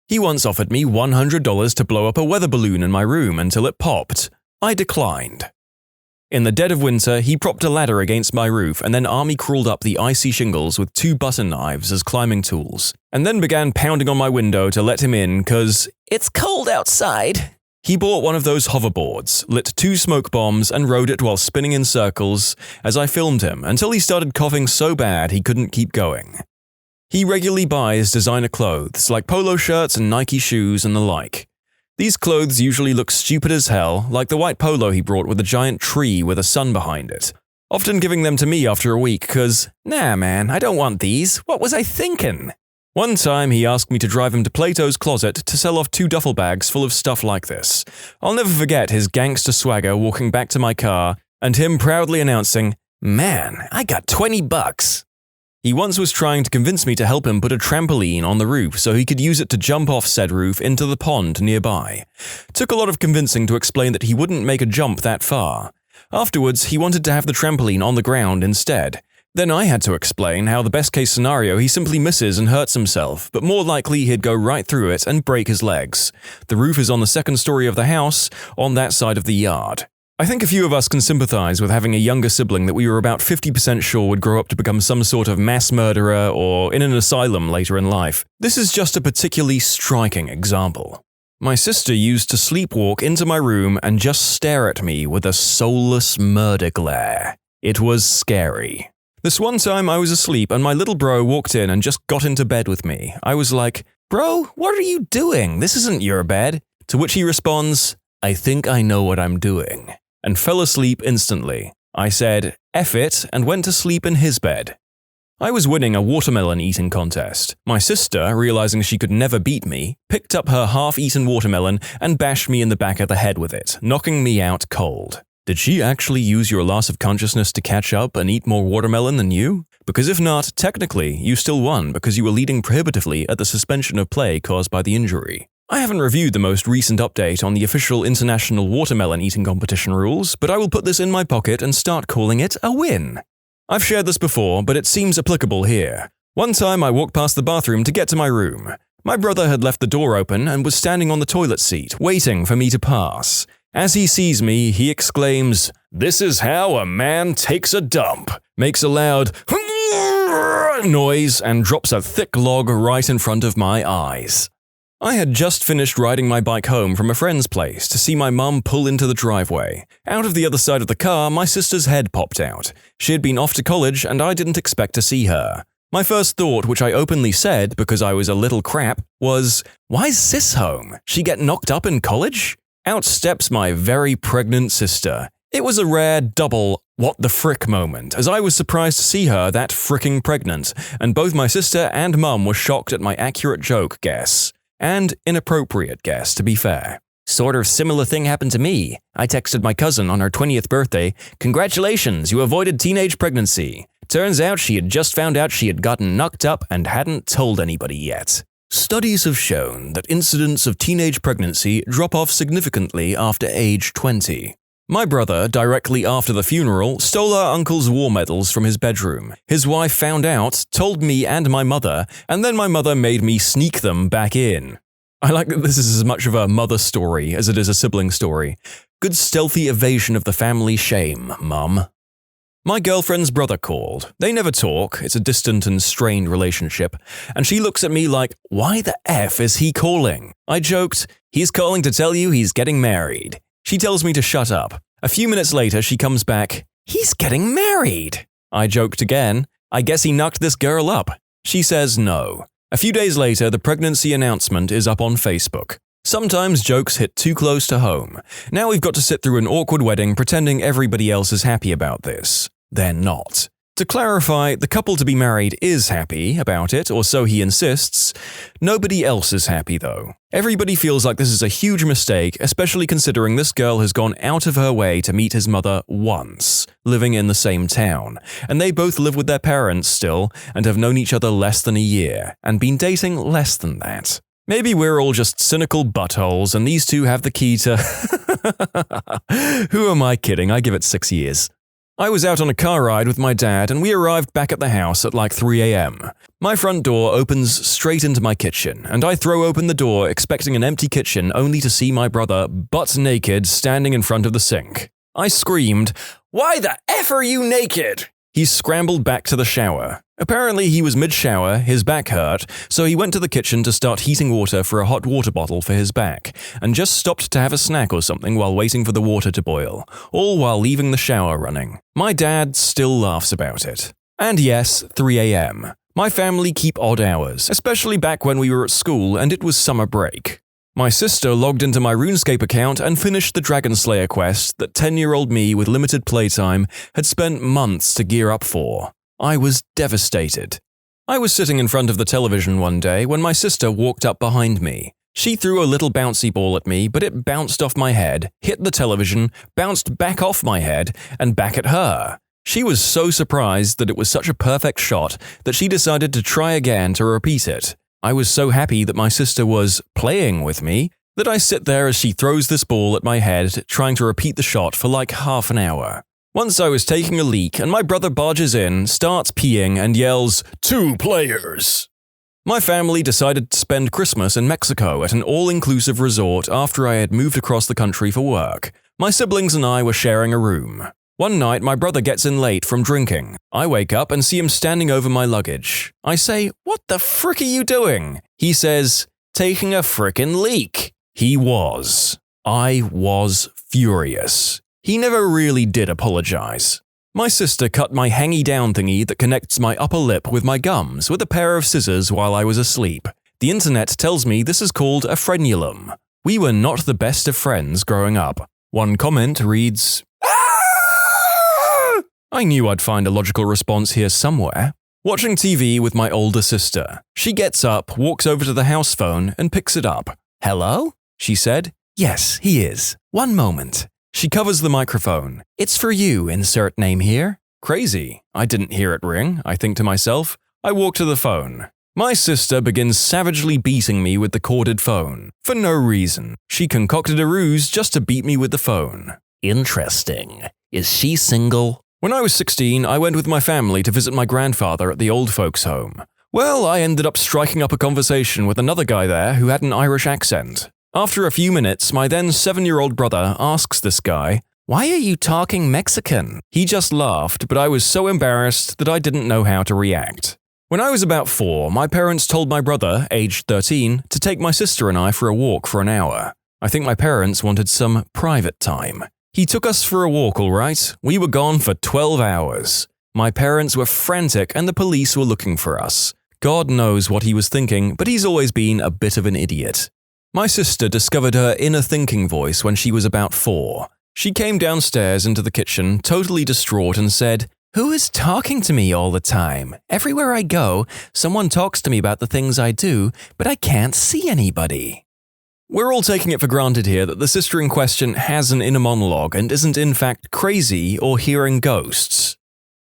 He once offered me $100 to blow up a weather balloon in my room until it popped. I declined. In the dead of winter, he propped a ladder against my roof and then army crawled up the icy shingles with 2 butter knives as climbing tools, and then began pounding on my window to let him in 'cause it's cold outside. He bought one of those hoverboards, lit 2 smoke bombs and rode it while spinning in circles as I filmed him until he started coughing so bad he couldn't keep going. He regularly buys designer clothes like polo shirts and Nike shoes and the like. These clothes usually look stupid as hell, like the white polo he brought with a giant tree with a sun behind it, often giving them to me after a week 'cause, nah man, I don't want these, what was I thinking? One time he asked me to drive him to Plato's Closet to sell off 2 duffel bags full of stuff like this. I'll never forget his gangster swagger walking back to my car and him proudly announcing, man, I got $20. He once was trying to convince me to help him put a trampoline on the roof so he could use it to jump off said roof into the pond nearby. Took a lot of convincing to explain that he wouldn't make a jump that far. Afterwards, he wanted to have the trampoline on the ground instead. Then I had to explain how the best case scenario he simply misses and hurts himself, but more likely he'd go right through it and break his legs. The roof is on the second story of the house, on that side of the yard. I think a few of us can sympathize with having a younger sibling that we were about 50% sure would grow up to become some sort of mass murderer or in an asylum later in life. This is just a particularly striking example. My sister used to sleepwalk into my room and just stare at me with a soulless murder glare. It was scary. This one time I was asleep and my little bro walked in and just got into bed with me. I was like, "Bro, what are you doing? This isn't your bed." To which he responds, "I think I know what I'm doing," and fell asleep instantly. I said, "F it," and went to sleep in his bed. I was winning a watermelon eating contest. My sister, realizing she could never beat me, picked up her half-eaten watermelon and bashed me in the back of the head with it, knocking me out cold. Did she actually use your loss of consciousness to catch up and eat more watermelon than you? Because if not, technically, you still won because you were leading prohibitively at the suspension of play caused by the injury. I haven't reviewed the most recent update on the official international watermelon eating competition rules, but I will put this in my pocket and start calling it a win. I've shared this before, but it seems applicable here. One time I walked past the bathroom to get to my room. My brother had left the door open and was standing on the toilet seat, waiting for me to pass. As he sees me, he exclaims, "This is how a man takes a dump," makes a loud noise, and drops a thick log right in front of my eyes. I had just finished riding my bike home from a friend's place to see my mum pull into the driveway. Out of the other side of the car, my sister's head popped out. She had been off to college and I didn't expect to see her. My first thought, which I openly said because I was a little crap, was, "Why's sis home? She get knocked up in college?" Out steps my very pregnant sister. It was a rare double what the frick moment, as I was surprised to see her that fricking pregnant, and both my sister and mum were shocked at my accurate joke guess. And inappropriate guess, to be fair. Sort of similar thing happened to me. I texted my cousin on her 20th birthday, "Congratulations, you avoided teenage pregnancy." Turns out she had just found out she had gotten knocked up and hadn't told anybody yet. Studies have shown that incidents of teenage pregnancy drop off significantly after age 20. My brother, directly after the funeral, stole our uncle's war medals from his bedroom. His wife found out, told me and my mother, and then my mother made me sneak them back in. I like that this is as much of a mother story as it is a sibling story. Good stealthy evasion of the family shame, Mum. My girlfriend's brother called. They never talk, it's a distant and strained relationship, and she looks at me like, "Why the F is he calling?" I joked, "He's calling to tell you he's getting married." She tells me to shut up. A few minutes later, she comes back, "He's getting married." I joked again, "I guess he knocked this girl up." She says no. A few days later, the pregnancy announcement is up on Facebook. Sometimes jokes hit too close to home. Now we've got to sit through an awkward wedding pretending everybody else is happy about this. They're not. To clarify, the couple to be married is happy about it, or so he insists. Nobody else is happy, though. Everybody feels like this is a huge mistake, especially considering this girl has gone out of her way to meet his mother once, living in the same town, and they both live with their parents still, and have known each other less than a year, and been dating less than that. Maybe we're all just cynical buttholes, and these two have the key to… Who am I kidding? I give it 6 years. I was out on a car ride with my dad and we arrived back at the house at like 3 a.m. My front door opens straight into my kitchen and I throw open the door expecting an empty kitchen only to see my brother butt naked standing in front of the sink. I screamed, "Why the F are you naked?" He scrambled back to the shower. Apparently he was mid-shower, his back hurt, so he went to the kitchen to start heating water for a hot water bottle for his back, and just stopped to have a snack or something while waiting for the water to boil, all while leaving the shower running. My dad still laughs about it. And yes, 3 a.m. My family keep odd hours, especially back when we were at school and it was summer break. My sister logged into my RuneScape account and finished the Dragon Slayer quest that 10-year-old me with limited playtime had spent months to gear up for. I was devastated. I was sitting in front of the television one day when my sister walked up behind me. She threw a little bouncy ball at me, but it bounced off my head, hit the television, bounced back off my head, and back at her. She was so surprised that it was such a perfect shot that she decided to try again to repeat it. I was so happy that my sister was playing with me that I sit there as she throws this ball at my head, trying to repeat the shot for like half an hour. Once I was taking a leak and my brother barges in, starts peeing and yells, "2 players!" My family decided to spend Christmas in Mexico at an all-inclusive resort after I had moved across the country for work. My siblings and I were sharing a room. One night, my brother gets in late from drinking. I wake up and see him standing over my luggage. I say, "What the frick are you doing?" He says, "Taking a frickin' leak." He was. I was furious. He never really did apologize. My sister cut my hangy-down thingy that connects my upper lip with my gums with a pair of scissors while I was asleep. The internet tells me this is called a frenulum. We were not the best of friends growing up. One comment reads, "Ah!" I knew I'd find a logical response here somewhere. Watching TV with my older sister. She gets up, walks over to the house phone, and picks it up. "Hello?" she said. "Yes, he is. One moment." She covers the microphone. "It's for you, insert name here." Crazy. I didn't hear it ring, I think to myself. I walk to the phone. My sister begins savagely beating me with the corded phone. For no reason. She concocted a ruse just to beat me with the phone. Interesting. Is she single? When I was 16, I went with my family to visit my grandfather at the old folks' home. Well, I ended up striking up a conversation with another guy there who had an Irish accent. After a few minutes, my then 7-year-old brother asks this guy, "Why are you talking Mexican?" He just laughed, but I was so embarrassed that I didn't know how to react. When I was about 4, my parents told my brother, aged 13, to take my sister and I for a walk for an hour. I think my parents wanted some private time. He took us for a walk, all right. We were gone for 12 hours. My parents were frantic and the police were looking for us. God knows what he was thinking, but he's always been a bit of an idiot. My sister discovered her inner thinking voice when she was about 4. She came downstairs into the kitchen, totally distraught, and said, "Who is talking to me all the time? Everywhere I go, someone talks to me about the things I do, but I can't see anybody." We're all taking it for granted here that the sister in question has an inner monologue and isn't in fact crazy or hearing ghosts.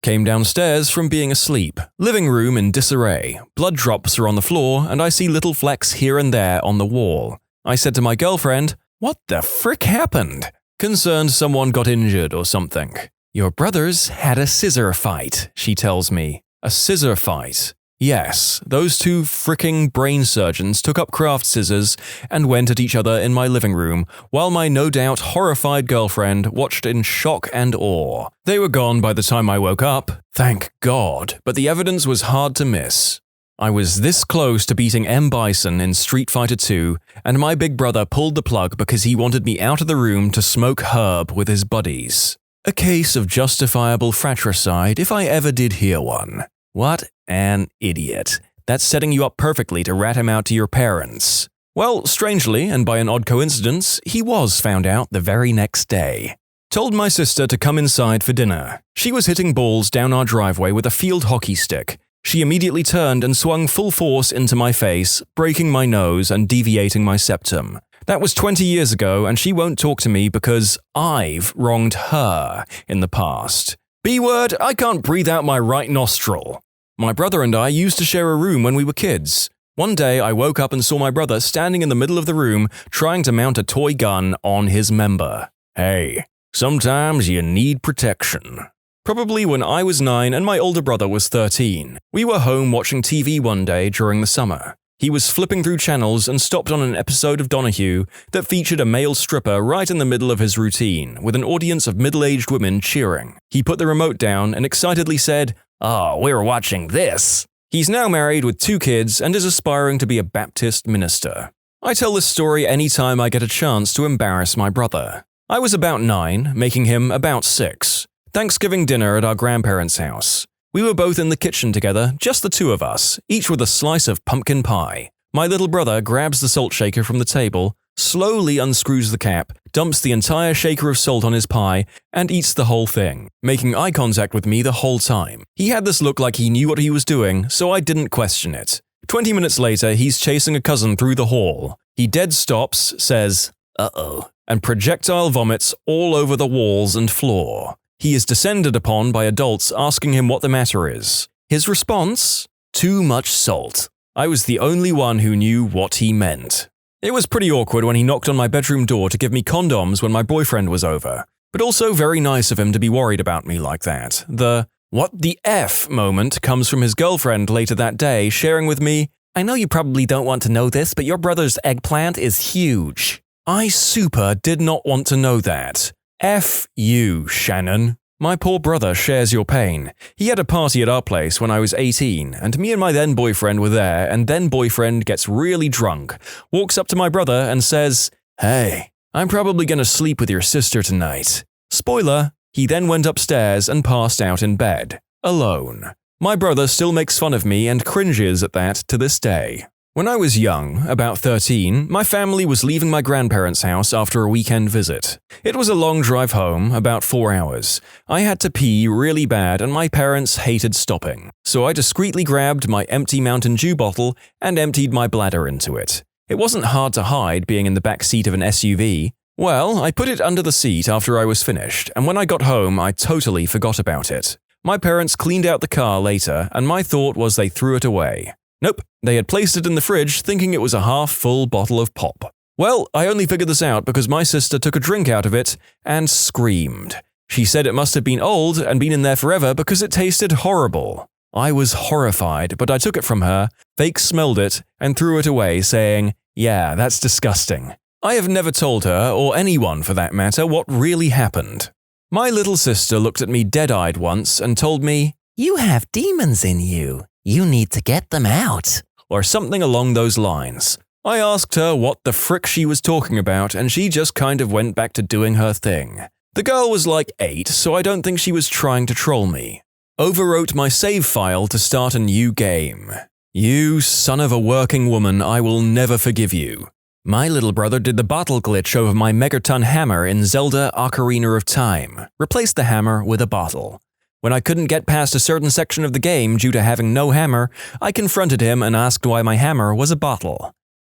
Came downstairs from being asleep. Living room in disarray. Blood drops are on the floor, and I see little flecks here and there on the wall. I said to my girlfriend, "What the frick happened?" Concerned someone got injured or something. "Your brothers had a scissor fight," she tells me. A scissor fight. Yes, those 2 fricking brain surgeons took up craft scissors and went at each other in my living room, while my no doubt horrified girlfriend watched in shock and awe. They were gone by the time I woke up, thank God, but the evidence was hard to miss. I was this close to beating M. Bison in Street Fighter 2, and my big brother pulled the plug because he wanted me out of the room to smoke herb with his buddies. A case of justifiable fratricide if I ever did hear one. What an idiot. That's setting you up perfectly to rat him out to your parents. Well, strangely, and by an odd coincidence, he was found out the very next day. Told my sister to come inside for dinner. She was hitting balls down our driveway with a field hockey stick. She immediately turned and swung full force into my face, breaking my nose and deviating my septum. That was 20 years ago, and she won't talk to me because I've wronged her in the past. B-word, I can't breathe out my right nostril. My brother and I used to share a room when we were kids. One day, I woke up and saw my brother standing in the middle of the room trying to mount a toy gun on his member. Hey, sometimes you need protection. Probably when I was 9 and my older brother was 13. We were home watching TV one day during the summer. He was flipping through channels and stopped on an episode of Donahue that featured a male stripper right in the middle of his routine, with an audience of middle-aged women cheering. He put the remote down and excitedly said, "Oh, we're watching this." He's now married with 2 kids and is aspiring to be a Baptist minister. I tell this story anytime I get a chance to embarrass my brother. I was about 9, making him about 6. Thanksgiving dinner at our grandparents' house. We were both in the kitchen together, just the 2 of us, each with a slice of pumpkin pie. My little brother grabs the salt shaker from the table, slowly unscrews the cap, dumps the entire shaker of salt on his pie, and eats the whole thing, making eye contact with me the whole time. He had this look like he knew what he was doing, so I didn't question it. 20 minutes later, he's chasing a cousin through the hall. He dead stops, says, "Uh-oh," and projectile vomits all over the walls and floor. He is descended upon by adults asking him what the matter is. His response? Too much salt. I was the only one who knew what he meant. It was pretty awkward when he knocked on my bedroom door to give me condoms when my boyfriend was over. but also very nice of him to be worried about me like that. The "what the F" moment comes from his girlfriend later that day, sharing with me, "I know you probably don't want to know this, but your brother's eggplant is huge." I super did not want to know that. F you, Shannon. My poor brother shares your pain. He had a party at our place when I was 18, and me and my then boyfriend were there, and then boyfriend gets really drunk, walks up to my brother and says, "Hey, I'm probably gonna sleep with your sister tonight." Spoiler, he then went upstairs and passed out in bed, alone. My brother still makes fun of me and cringes at that to this day. When I was young, about 13, my family was leaving my grandparents' house after a weekend visit. It was a long drive home, about 4 hours. I had to pee really bad and my parents hated stopping. So I discreetly grabbed my empty Mountain Dew bottle and emptied my bladder into it. It wasn't hard to hide being in the back seat of an SUV. Well, I put it under the seat after I was finished, and when I got home, I totally forgot about it. My parents cleaned out the car later, and my thought was they threw it away. Nope, they had placed it in the fridge thinking it was a half-full bottle of pop. Well, I only figured this out because my sister took a drink out of it and screamed. She said it must have been old and been in there forever because it tasted horrible. I was horrified, but I took it from her, fake smelled it, and threw it away, saying, "Yeah, that's disgusting." I have never told her, or anyone for that matter, what really happened. My little sister looked at me dead-eyed once and told me, "You have demons in you. You need to get them out," or something along those lines. I asked her what the frick she was talking about, and she just kind of went back to doing her thing. The girl was like 8, so I don't think she was trying to troll me. Overwrote my save file to start a new game. You son of a working woman, I will never forgive you. My little brother did the bottle glitch over my megaton hammer in Zelda Ocarina of Time. Replaced the hammer with a bottle. When I couldn't get past a certain section of the game due to having no hammer, I confronted him and asked why my hammer was a bottle.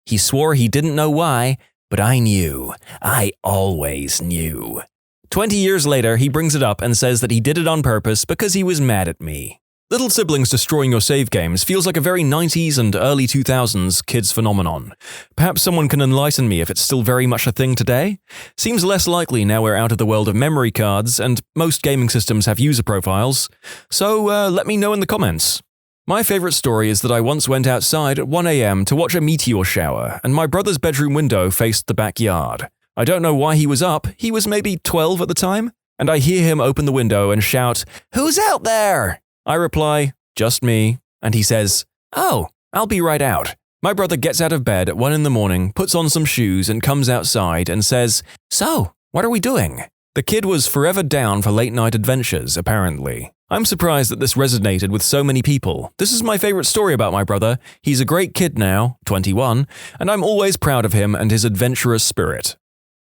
He swore he didn't know why, but I knew. I always knew. 20 years later, he brings it up and says that he did it on purpose because he was mad at me. Little siblings destroying your save games feels like a very 90s and early 2000s kids phenomenon. Perhaps someone can enlighten me if it's still very much a thing today? Seems less likely now we're out of the world of memory cards and most gaming systems have user profiles. So let me know in the comments. My favorite story is that I once went outside at 1 a.m. to watch a meteor shower and my brother's bedroom window faced the backyard. I don't know why he was up, he was maybe 12 at the time, and I hear him open the window and shout, "Who's out there?" I reply, "Just me," and he says, "Oh, I'll be right out." My brother gets out of bed at 1 in the morning, puts on some shoes and comes outside and says, "So, what are we doing?" The kid was forever down for late-night adventures, apparently. I'm surprised that this resonated with so many people. This is my favorite story about my brother. He's a great kid now, 21, and I'm always proud of him and his adventurous spirit.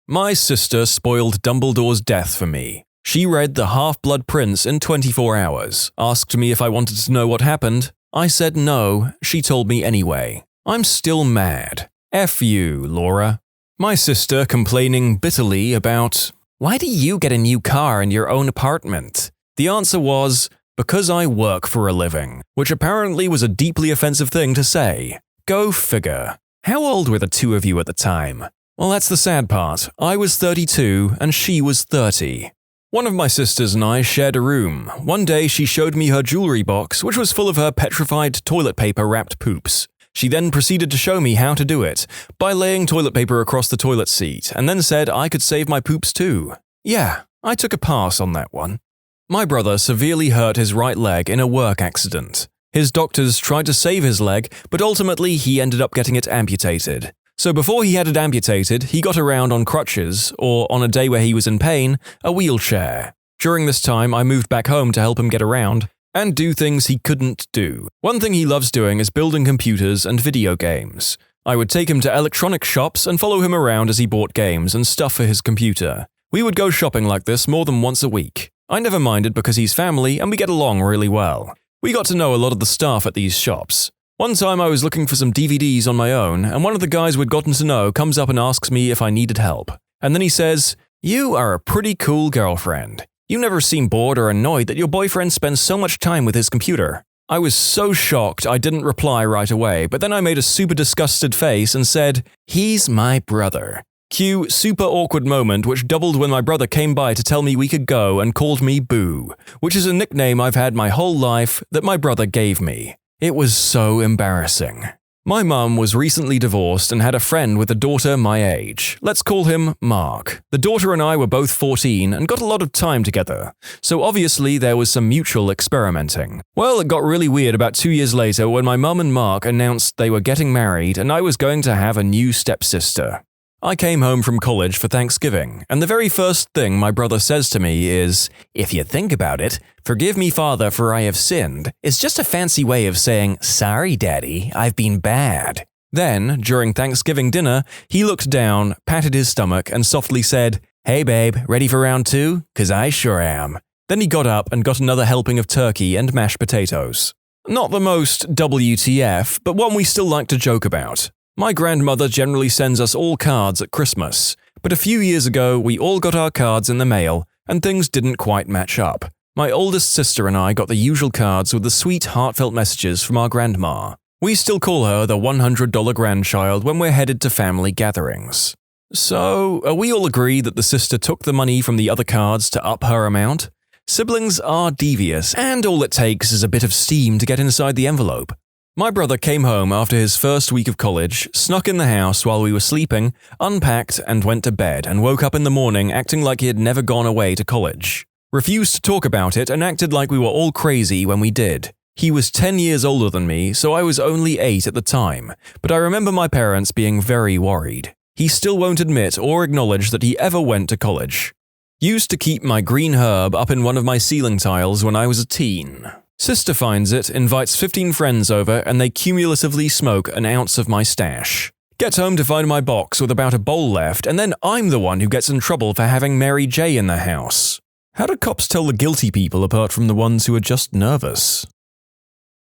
My sister spoiled Dumbledore's death for me. She read The Half-Blood Prince in 24 hours, asked me if I wanted to know what happened. I said no, she told me anyway. I'm still mad. F you, Laura. My sister complaining bitterly about, "Why do you get a new car in your own apartment?" The answer was, "Because I work for a living," which apparently was a deeply offensive thing to say. Go figure. How old were the two of you at the time? Well, that's the sad part. I was 32 and she was 30. One of my sisters and I shared a room. One day she showed me her jewelry box, which was full of her petrified toilet paper wrapped poops. She then proceeded to show me how to do it, by laying toilet paper across the toilet seat, and then said I could save my poops too. Yeah, I took a pass on that one. My brother severely hurt his right leg in a work accident. His doctors tried to save his leg, but ultimately he ended up getting it amputated. So before he had it amputated, he got around on crutches, or on a day where he was in pain, a wheelchair. During this time, I moved back home to help him get around and do things he couldn't do. One thing he loves doing is building computers and video games. I would take him to electronic shops and follow him around as he bought games and stuff for his computer. We would go shopping like this more than once a week. I never minded because he's family and we get along really well. We got to know a lot of the staff at these shops. One time I was looking for some DVDs on my own, and one of the guys we'd gotten to know comes up and asks me if I needed help. And then he says, "You are a pretty cool girlfriend. You never seem bored or annoyed that your boyfriend spends so much time with his computer." I was so shocked I didn't reply right away, but then I made a super disgusted face and said, "He's my brother. Cue super awkward moment which doubled when my brother came by to tell me we could go and called me Boo, which is a nickname I've had my whole life that my brother gave me. It was so embarrassing. My mum was recently divorced and had a friend with a daughter my age. Let's call him Mark. The daughter and I were both 14 and got a lot of time together, so obviously there was some mutual experimenting. Well, it got really weird about 2 years later when my mum and Mark announced they were getting married and I was going to have a new stepsister. I came home from college for Thanksgiving, and the very first thing my brother says to me is, "If you think about it, 'Forgive me, Father, for I have sinned' is just a fancy way of saying, 'Sorry, Daddy, I've been bad.'" Then, during Thanksgiving dinner, he looked down, patted his stomach, and softly said, "Hey babe, ready for round 2? 'Cause I sure am." Then he got up and got another helping of turkey and mashed potatoes. Not the most WTF, but one we still like to joke about. My grandmother generally sends us all cards at Christmas, but a few years ago we all got our cards in the mail and things didn't quite match up. My oldest sister and I got the usual cards with the sweet, heartfelt messages from our grandma. We still call her the $100 grandchild when we're headed to family gatherings. So, are we all agreed that the sister took the money from the other cards to up her amount? Siblings are devious, and all it takes is a bit of steam to get inside the envelope. My brother came home after his first week of college, snuck in the house while we were sleeping, unpacked and went to bed and woke up in the morning acting like he had never gone away to college. Refused to talk about it and acted like we were all crazy when we did. He was 10 years older than me, so I was only 8 at the time, but I remember my parents being very worried. He still won't admit or acknowledge that he ever went to college. Used to keep my green herb up in one of my ceiling tiles when I was a teen. Sister finds it, invites 15 friends over, and they cumulatively smoke an ounce of my stash. Get home to find my box with about a bowl left, and then I'm the one who gets in trouble for having Mary J in the house. How do cops tell the guilty people apart from the ones who are just nervous?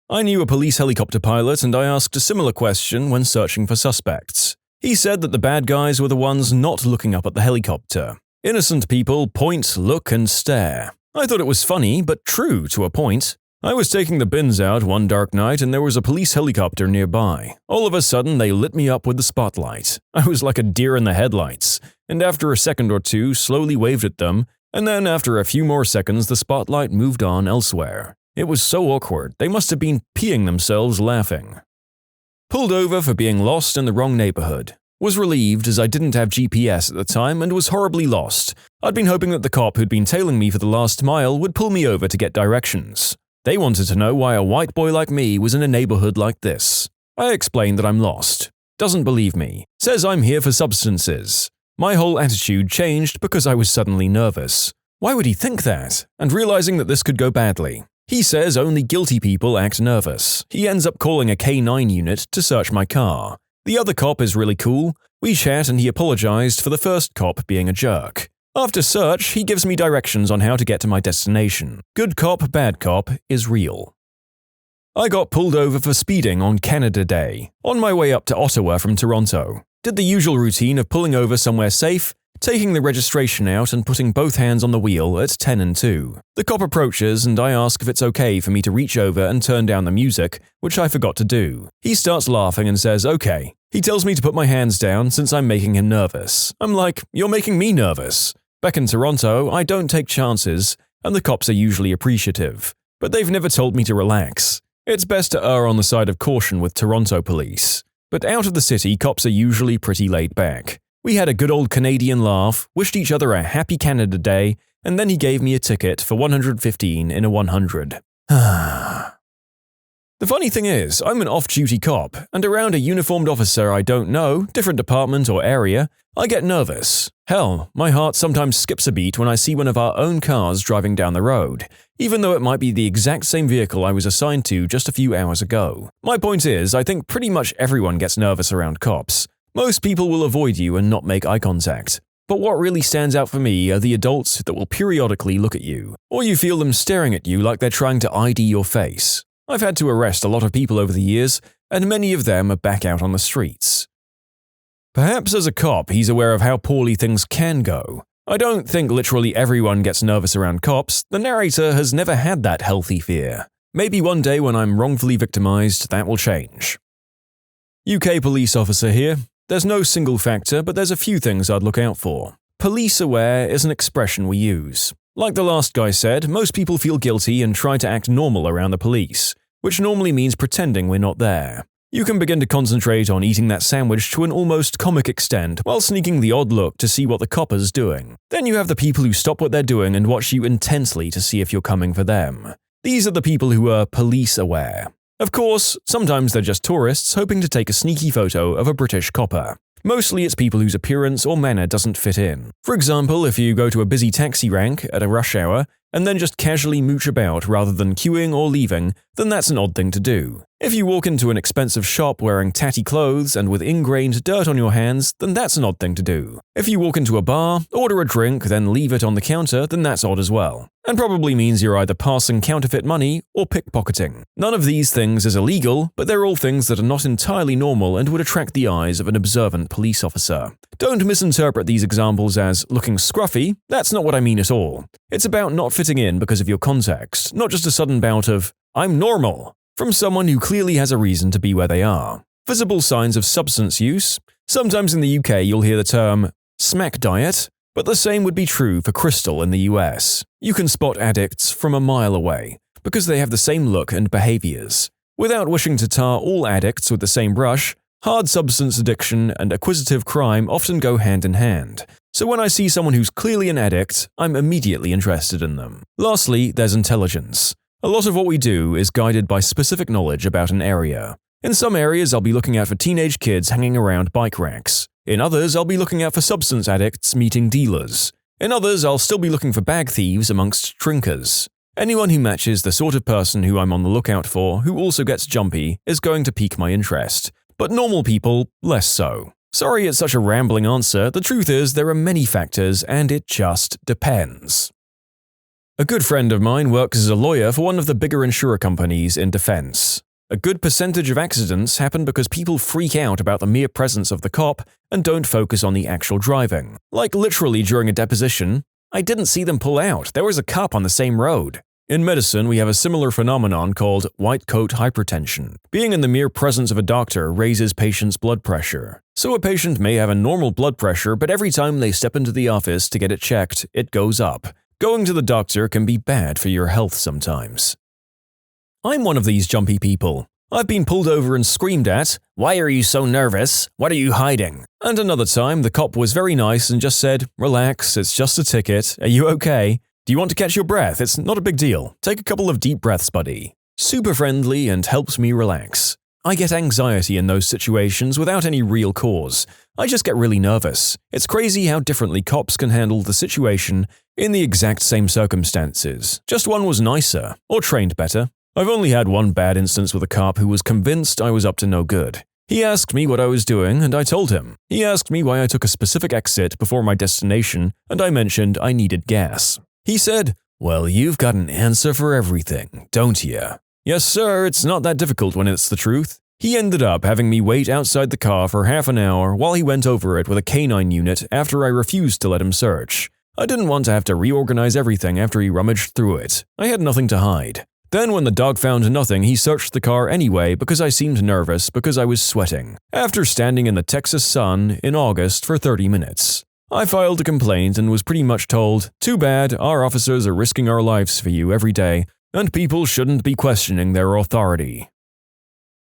I knew a police helicopter pilot, and I asked a similar question when searching for suspects. He said that the bad guys were the ones not looking up at the helicopter. Innocent people point, look, and stare. I thought it was funny, but true to a point. I was taking the bins out one dark night and there was a police helicopter nearby. All of a sudden, they lit me up with the spotlight. I was like a deer in the headlights, and after a second or two, slowly waved at them, and then after a few more seconds, the spotlight moved on elsewhere. It was so awkward, they must have been peeing themselves laughing. Pulled over for being lost in the wrong neighborhood. Was relieved as I didn't have GPS at the time and was horribly lost. I'd been hoping that the cop who'd been tailing me for the last mile would pull me over to get directions. They wanted to know why a white boy like me was in a neighborhood like this. I explained that I'm lost. Doesn't believe me. Says I'm here for substances. My whole attitude changed because I was suddenly nervous. Why would he think that? And realizing that this could go badly. He says only guilty people act nervous. He ends up calling a K9 unit to search my car. The other cop is really cool. We chat and he apologized for the first cop being a jerk. After search, he gives me directions on how to get to my destination. Good cop, bad cop is real. I got pulled over for speeding on Canada Day, on my way up to Ottawa from Toronto. Did the usual routine of pulling over somewhere safe, taking the registration out and putting both hands on the wheel at 10 and 2. The cop approaches and I ask if it's okay for me to reach over and turn down the music, which I forgot to do. He starts laughing and says okay. He tells me to put my hands down since I'm making him nervous. I'm like, you're making me nervous. Back in Toronto, I don't take chances, and the cops are usually appreciative. But they've never told me to relax. It's best to err on the side of caution with Toronto police. But out of the city, cops are usually pretty laid back. We had a good old Canadian laugh, wished each other a happy Canada Day, and then he gave me a ticket for 115 in a 100. The funny thing is, I'm an off-duty cop, and around a uniformed officer I don't know, different department or area, I get nervous. Hell, my heart sometimes skips a beat when I see one of our own cars driving down the road, even though it might be the exact same vehicle I was assigned to just a few hours ago. My point is, I think pretty much everyone gets nervous around cops. Most people will avoid you and not make eye contact. But what really stands out for me are the adults that will periodically look at you, or you feel them staring at you like they're trying to ID your face. I've had to arrest a lot of people over the years, and many of them are back out on the streets. Perhaps as a cop, he's aware of how poorly things can go. I don't think literally everyone gets nervous around cops. The narrator has never had that healthy fear. Maybe one day when I'm wrongfully victimized, that will change. UK police officer here. There's no single factor, but there's a few things I'd look out for. Police aware is an expression we use. Like the last guy said, most people feel guilty and try to act normal around the police, which normally means pretending we're not there. You can begin to concentrate on eating that sandwich to an almost comic extent while sneaking the odd look to see what the copper's doing. Then you have the people who stop what they're doing and watch you intensely to see if you're coming for them. These are the people who are police aware. Of course, sometimes they're just tourists hoping to take a sneaky photo of a British copper. Mostly it's people whose appearance or manner doesn't fit in. For example, if you go to a busy taxi rank at a rush hour and then just casually mooch about rather than queuing or leaving, then that's an odd thing to do. If you walk into an expensive shop wearing tatty clothes and with ingrained dirt on your hands, then that's an odd thing to do. If you walk into a bar, order a drink, then leave it on the counter, then that's odd as well. And probably means you're either passing counterfeit money or pickpocketing. None of these things is illegal, but they're all things that are not entirely normal and would attract the eyes of an observant police officer. Don't misinterpret these examples as looking scruffy. That's not what I mean at all. It's about not fitting in because of your context, not just a sudden bout of, "I'm normal," from someone who clearly has a reason to be where they are. Visible signs of substance use. Sometimes in the UK you'll hear the term smack diet, but the same would be true for crystal in the US. You can spot addicts from a mile away because they have the same look and behaviors. Without wishing to tar all addicts with the same brush, hard substance addiction and acquisitive crime often go hand in hand. So when I see someone who's clearly an addict, I'm immediately interested in them. Lastly, there's intelligence. A lot of what we do is guided by specific knowledge about an area. In some areas, I'll be looking out for teenage kids hanging around bike racks. In others, I'll be looking out for substance addicts meeting dealers. In others, I'll still be looking for bag thieves amongst drinkers. Anyone who matches the sort of person who I'm on the lookout for, who also gets jumpy, is going to pique my interest. But normal people, less so. Sorry it's such a rambling answer, the truth is there are many factors and it just depends. A good friend of mine works as a lawyer for one of the bigger insurer companies in defense. A good percentage of accidents happen because people freak out about the mere presence of the cop and don't focus on the actual driving. Like literally during a deposition, "I didn't see them pull out, there was a cop on the same road." In medicine, we have a similar phenomenon called white coat hypertension. Being in the mere presence of a doctor raises patients' blood pressure. So a patient may have a normal blood pressure, but every time they step into the office to get it checked, it goes up. Going to the doctor can be bad for your health sometimes. I'm one of these jumpy people. I've been pulled over and screamed at, "Why are you so nervous? What are you hiding?" And another time, the cop was very nice and just said, "Relax, it's just a ticket. Are you okay? Do you want to catch your breath? It's not a big deal. Take a couple of deep breaths, buddy." Super friendly and helps me relax. I get anxiety in those situations without any real cause. I just get really nervous. It's crazy how differently cops can handle the situation in the exact same circumstances. Just one was nicer, or trained better. I've only had one bad instance with a cop who was convinced I was up to no good. He asked me what I was doing, and I told him. He asked me why I took a specific exit before my destination, and I mentioned I needed gas. He said, "Well, you've got an answer for everything, don't you?" Yes, sir, it's not that difficult when it's the truth. He ended up having me wait outside the car for half an hour while he went over it with a canine unit after I refused to let him search. I didn't want to have to reorganize everything after he rummaged through it. I had nothing to hide. Then when the dog found nothing, he searched the car anyway because I seemed nervous because I was sweating, after standing in the Texas sun in August for 30 minutes. I filed a complaint and was pretty much told, "Too bad, our officers are risking our lives for you every day, and people shouldn't be questioning their authority."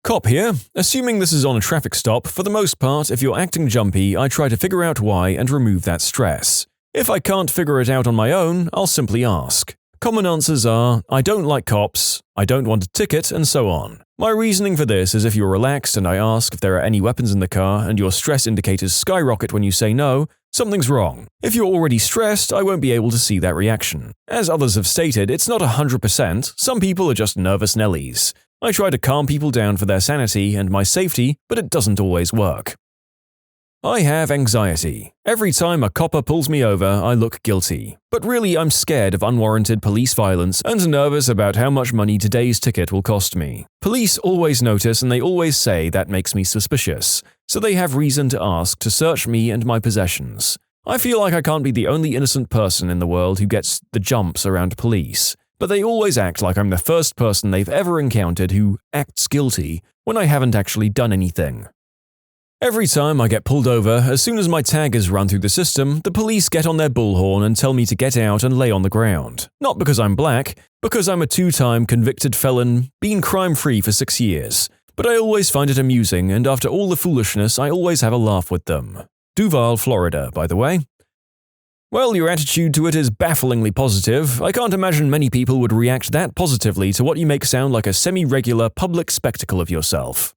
Cop here. Assuming this is on a traffic stop, for the most part, if you're acting jumpy, I try to figure out why and remove that stress. If I can't figure it out on my own, I'll simply ask. Common answers are, "I don't like cops," "I don't want a ticket," and so on. My reasoning for this is if you're relaxed and I ask if there are any weapons in the car and your stress indicators skyrocket when you say no, something's wrong. If you're already stressed, I won't be able to see that reaction. As others have stated, it's not 100%, some people are just nervous Nellies. I try to calm people down for their sanity and my safety, but it doesn't always work. I have anxiety. Every time a copper pulls me over, I look guilty. But really, I'm scared of unwarranted police violence and nervous about how much money today's ticket will cost me. Police always notice and they always say that makes me suspicious, so they have reason to ask to search me and my possessions. I feel like I can't be the only innocent person in the world who gets the jumps around police, but they always act like I'm the first person they've ever encountered who acts guilty when I haven't actually done anything. Every time I get pulled over, as soon as my tag is run through the system, the police get on their bullhorn and tell me to get out and lay on the ground. Not because I'm black, because I'm a 2-time convicted felon, been crime-free for 6 years. But I always find it amusing, and after all the foolishness, I always have a laugh with them. Duval, Florida, by the way. Well, your attitude to it is bafflingly positive. I can't imagine many people would react that positively to what you make sound like a semi-regular public spectacle of yourself.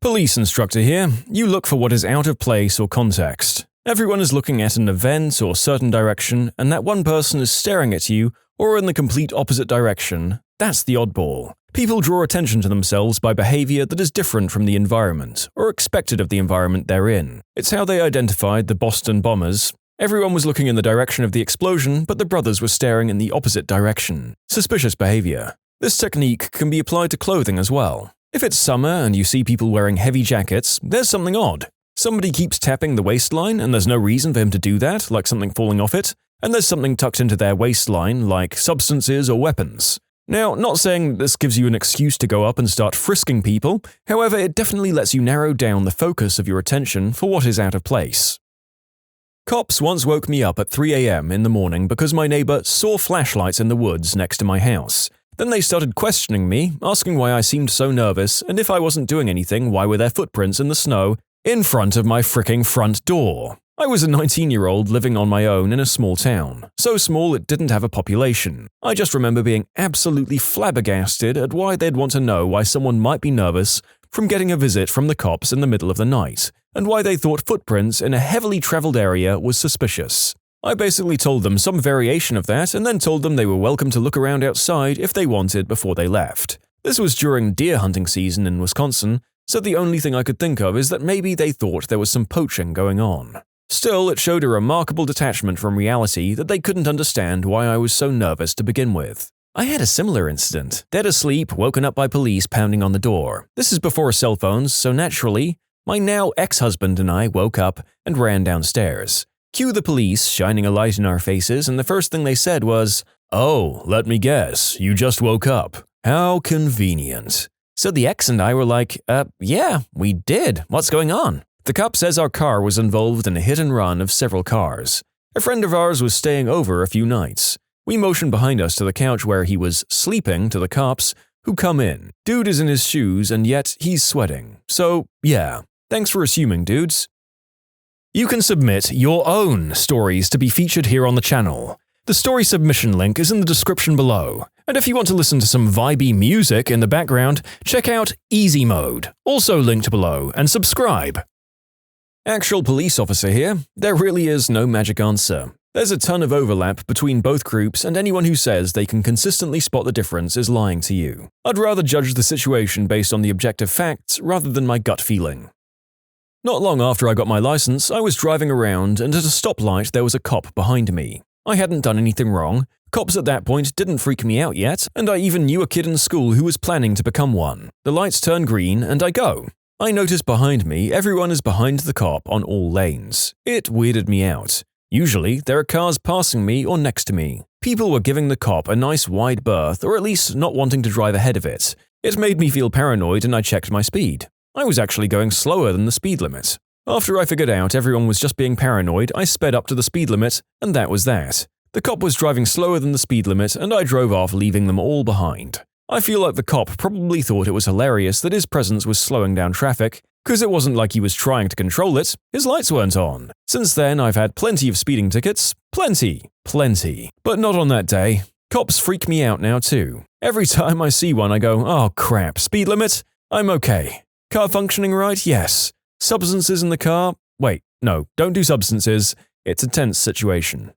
Police instructor here. You look for what is out of place or context. Everyone is looking at an event or certain direction, and that one person is staring at you or in the complete opposite direction. That's the oddball. People draw attention to themselves by behavior that is different from the environment, or expected of the environment they're in. It's how they identified the Boston bombers. Everyone was looking in the direction of the explosion, but the brothers were staring in the opposite direction. Suspicious behavior. This technique can be applied to clothing as well. If it's summer and you see people wearing heavy jackets, there's something odd. Somebody keeps tapping the waistline and there's no reason for him to do that, like something falling off it, and there's something tucked into their waistline, like substances or weapons. Now, not saying this gives you an excuse to go up and start frisking people, however, it definitely lets you narrow down the focus of your attention for what is out of place. Cops once woke me up at 3 a.m. in the morning because my neighbor saw flashlights in the woods next to my house. Then they started questioning me, asking why I seemed so nervous, and if I wasn't doing anything, why were there footprints in the snow in front of my fricking front door? I was a 19-year-old living on my own in a small town, so small it didn't have a population. I just remember being absolutely flabbergasted at why they'd want to know why someone might be nervous from getting a visit from the cops in the middle of the night, and why they thought footprints in a heavily traveled area was suspicious. I basically told them some variation of that and then told them they were welcome to look around outside if they wanted before they left. This was during deer hunting season in Wisconsin, so the only thing I could think of is that maybe they thought there was some poaching going on. Still, it showed a remarkable detachment from reality that they couldn't understand why I was so nervous to begin with. I had a similar incident. Dead asleep, woken up by police pounding on the door. This is before cell phones, so naturally, my now ex-husband and I woke up and ran downstairs. Cue the police shining a light in our faces, and the first thing they said was, "Oh, let me guess, you just woke up. How convenient." So the ex and I were like, yeah, we did. What's going on? The cop says our car was involved in a hit and run of several cars. A friend of ours was staying over a few nights. We motioned behind us to the couch where he was sleeping to the cops, who come in. Dude is in his shoes, and yet he's sweating. So, yeah, thanks for assuming, dudes. You can submit your own stories to be featured here on the channel. The story submission link is in the description below. And if you want to listen to some vibey music in the background, check out easymode, also linked below, and subscribe. Actual police officer here. There really is no magic answer. There's a ton of overlap between both groups, and anyone who says they can consistently spot the difference is lying to you. I'd rather judge the situation based on the objective facts rather than my gut feeling. Not long after I got my license, I was driving around, and at a stoplight there was a cop behind me. I hadn't done anything wrong. Cops at that point didn't freak me out yet, and I even knew a kid in school who was planning to become one. The lights turn green, and I go. I notice behind me everyone is behind the cop on all lanes. It weirded me out. Usually, there are cars passing me or next to me. People were giving the cop a nice wide berth, or at least not wanting to drive ahead of it. It made me feel paranoid, and I checked my speed. I was actually going slower than the speed limit. After I figured out everyone was just being paranoid, I sped up to the speed limit, and that was that. The cop was driving slower than the speed limit, and I drove off, leaving them all behind. I feel like the cop probably thought it was hilarious that his presence was slowing down traffic, because it wasn't like he was trying to control it, his lights weren't on. Since then, I've had plenty of speeding tickets. Plenty. But not on that day. Cops freak me out now too. Every time I see one, I go, oh crap, speed limit? I'm okay. Car functioning right? Yes. Substances in the car? Wait, no, don't do substances. It's a tense situation.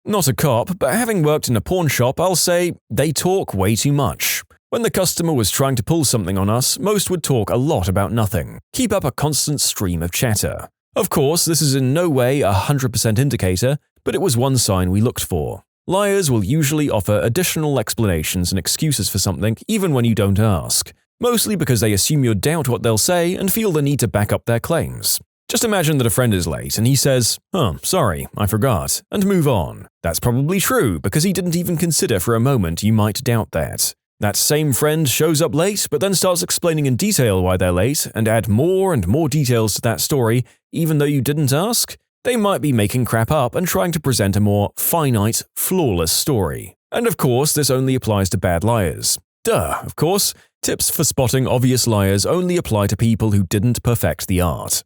Not a cop, but having worked in a pawn shop, I'll say they talk way too much. When the customer was trying to pull something on us, most would talk a lot about nothing. Keep up a constant stream of chatter. Of course, this is in no way a 100% indicator, but it was one sign we looked for. Liars will usually offer additional explanations and excuses for something even when you don't ask. Mostly because they assume you'll doubt what they'll say and feel the need to back up their claims. Just imagine that a friend is late and he says, "Oh, sorry, I forgot," and move on. That's probably true because he didn't even consider for a moment you might doubt that. That same friend shows up late, but then starts explaining in detail why they're late and add more and more details to that story, even though you didn't ask. They might be making crap up and trying to present a more finite, flawless story. And of course, this only applies to bad liars. Duh, of course. Tips for spotting obvious liars only apply to people who didn't perfect the art.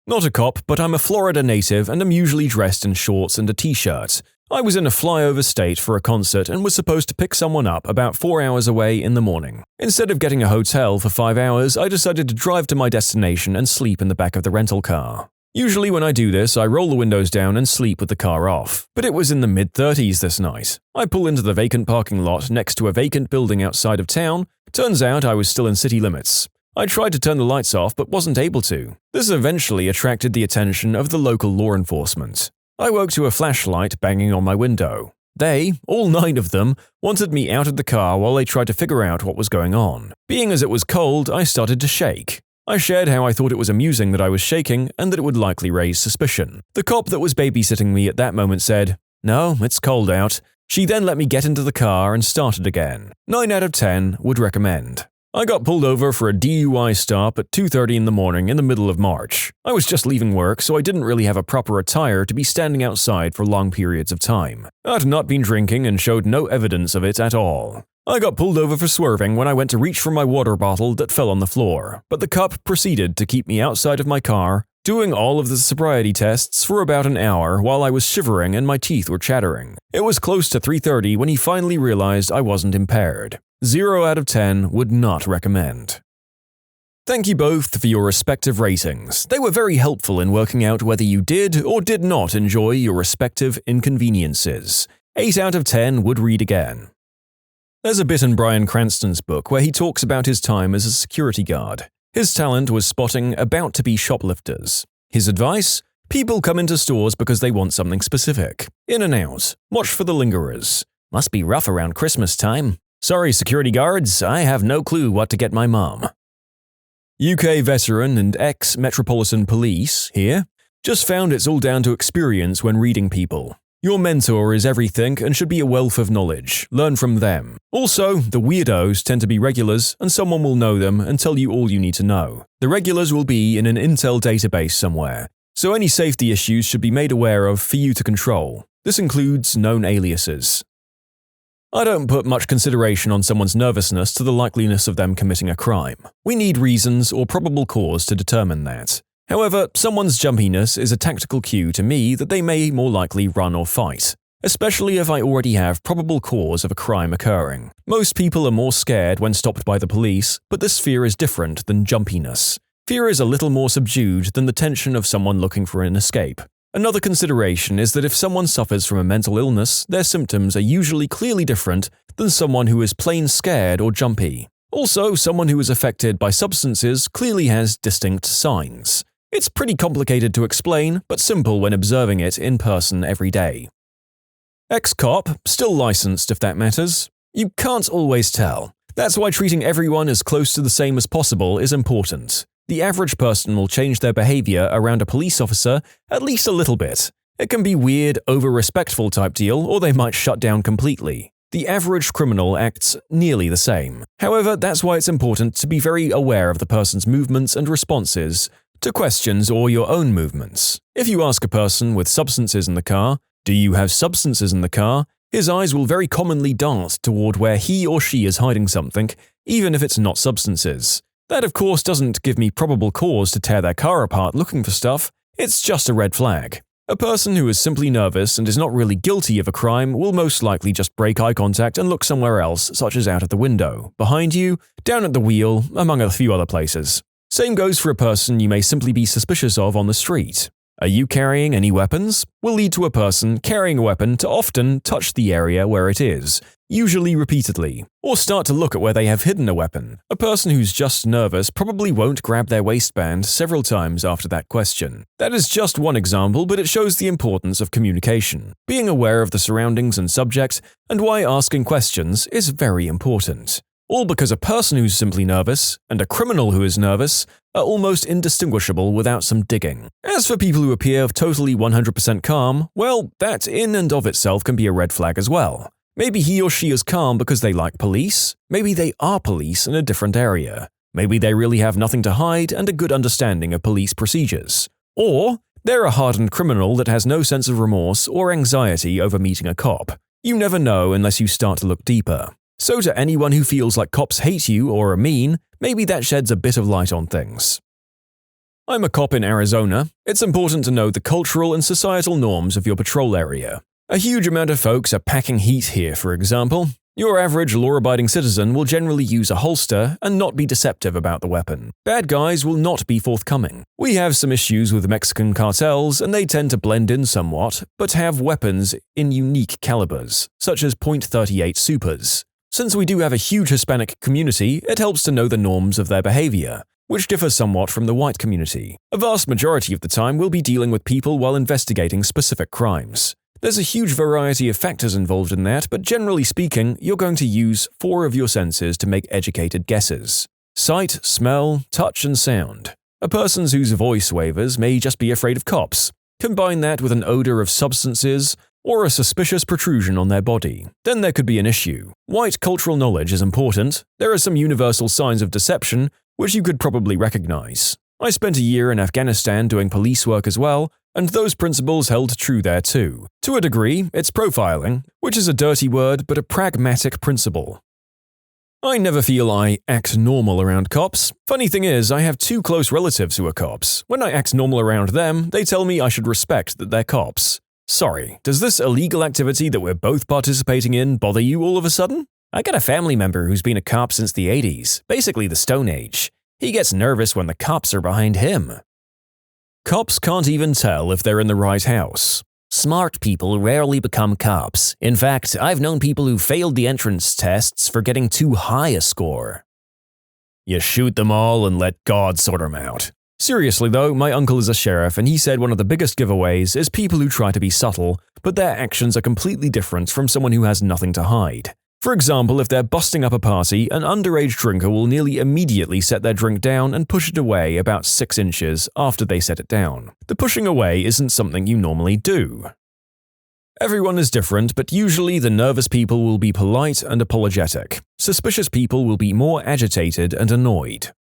Not a cop, but I'm a Florida native and am usually dressed in shorts and a t-shirt. I was in a flyover state for a concert and was supposed to pick someone up about 4 hours away in the morning. Instead of getting a hotel for 5 hours, I decided to drive to my destination and sleep in the back of the rental car. Usually when I do this, I roll the windows down and sleep with the car off, but it was in the mid-30s this night. I pull into the vacant parking lot next to a vacant building outside of town. Turns out I was still in city limits. I tried to turn the lights off but wasn't able to. This eventually attracted the attention of the local law enforcement. I woke to a flashlight banging on my window. They, all 9 of them, wanted me out of the car while they tried to figure out what was going on. Being as it was cold, I started to shake. I shared how I thought it was amusing that I was shaking and that it would likely raise suspicion. The cop that was babysitting me at that moment said, "No, it's cold out." She then let me get into the car and started again. 9 out of 10 would recommend. I got pulled over for a DUI stop at 2:30 in the morning in the middle of March. I was just leaving work, so I didn't really have a proper attire to be standing outside for long periods of time. I'd not been drinking and showed no evidence of it at all. I got pulled over for swerving when I went to reach for my water bottle that fell on the floor, but the cop proceeded to keep me outside of my car, doing all of the sobriety tests for about an hour while I was shivering and my teeth were chattering. It was close to 3:30 when he finally realized I wasn't impaired. 0 out of 10 would not recommend. Thank you both for your respective ratings. They were very helpful in working out whether you did or did not enjoy your respective inconveniences. 8 out of 10 would read again. There's a bit in Bryan Cranston's book where he talks about his time as a security guard. His talent was spotting about-to-be shoplifters. His advice? People come into stores because they want something specific. In and out. Watch for the lingerers. Must be rough around Christmas time. Sorry, security guards, I have no clue what to get my mom. UK veteran and ex-Metropolitan Police, here, just found it's all down to experience when reading people. Your mentor is everything and should be a wealth of knowledge. Learn from them. Also, the weirdos tend to be regulars and someone will know them and tell you all you need to know. The regulars will be in an intel database somewhere, so any safety issues should be made aware of for you to control. This includes known aliases. I don't put much consideration on someone's nervousness to the likeliness of them committing a crime. We need reasons or probable cause to determine that. However, someone's jumpiness is a tactical cue to me that they may more likely run or fight, especially if I already have probable cause of a crime occurring. Most people are more scared when stopped by the police, but this fear is different than jumpiness. Fear is a little more subdued than the tension of someone looking for an escape. Another consideration is that if someone suffers from a mental illness, their symptoms are usually clearly different than someone who is plain scared or jumpy. Also, someone who is affected by substances clearly has distinct signs. It's pretty complicated to explain, but simple when observing it in person every day. Ex-cop, still licensed if that matters. You can't always tell. That's why treating everyone as close to the same as possible is important. The average person will change their behavior around a police officer at least a little bit. It can be weird, over-respectful type deal, or they might shut down completely. The average criminal acts nearly the same. However, that's why it's important to be very aware of the person's movements and responses to questions or your own movements. If you ask a person with substances in the car, "Do you have substances in the car?" his eyes will very commonly dart toward where he or she is hiding something, even if it's not substances. That, of course, doesn't give me probable cause to tear their car apart looking for stuff. It's just a red flag. A person who is simply nervous and is not really guilty of a crime will most likely just break eye contact and look somewhere else, such as out of the window, behind you, down at the wheel, among a few other places. Same goes for a person you may simply be suspicious of on the street. Are you carrying any weapons? Will lead to a person carrying a weapon to often touch the area where it is, usually repeatedly, or start to look at where they have hidden a weapon. A person who's just nervous probably won't grab their waistband several times after that question. That is just one example, but it shows the importance of communication. Being aware of the surroundings and subject, and why asking questions is very important. All because a person who's simply nervous and a criminal who is nervous are almost indistinguishable without some digging. As for people who appear totally 100% calm, well, that in and of itself can be a red flag as well. Maybe he or she is calm because they like police. Maybe they are police in a different area. Maybe they really have nothing to hide and a good understanding of police procedures. Or they're a hardened criminal that has no sense of remorse or anxiety over meeting a cop. You never know unless you start to look deeper. So to anyone who feels like cops hate you or are mean, maybe that sheds a bit of light on things. I'm a cop in Arizona. It's important to know the cultural and societal norms of your patrol area. A huge amount of folks are packing heat here, for example. Your average law-abiding citizen will generally use a holster and not be deceptive about the weapon. Bad guys will not be forthcoming. We have some issues with Mexican cartels, and they tend to blend in somewhat, but have weapons in unique calibers, such as .38 Supers. Since we do have a huge Hispanic community, it helps to know the norms of their behavior, which differ somewhat from the white community. A vast majority of the time we'll be dealing with people while investigating specific crimes. There's a huge variety of factors involved in that, but generally speaking, you're going to use 4 of your senses to make educated guesses. Sight, smell, touch, and sound. A person whose voice wavers may just be afraid of cops. Combine that with an odor of substances or a suspicious protrusion on their body. Then there could be an issue. White cultural knowledge is important. There are some universal signs of deception, which you could probably recognize. I spent a year in Afghanistan doing police work as well, and those principles held true there too. To a degree, it's profiling, which is a dirty word but a pragmatic principle. I never feel I act normal around cops. Funny thing is, I have 2 close relatives who are cops. When I act normal around them, they tell me I should respect that they're cops. Sorry, does this illegal activity that we're both participating in bother you all of a sudden? I got a family member who's been a cop since the 80s, basically the Stone Age. He gets nervous when the cops are behind him. Cops can't even tell if they're in the right house. Smart people rarely become cops. In fact, I've known people who failed the entrance tests for getting too high a score. You shoot them all and let God sort them out. Seriously though, my uncle is a sheriff and he said one of the biggest giveaways is people who try to be subtle, but their actions are completely different from someone who has nothing to hide. For example, if they're busting up a party, an underage drinker will nearly immediately set their drink down and push it away about 6 inches after they set it down. The pushing away isn't something you normally do. Everyone is different, but usually the nervous people will be polite and apologetic. Suspicious people will be more agitated and annoyed.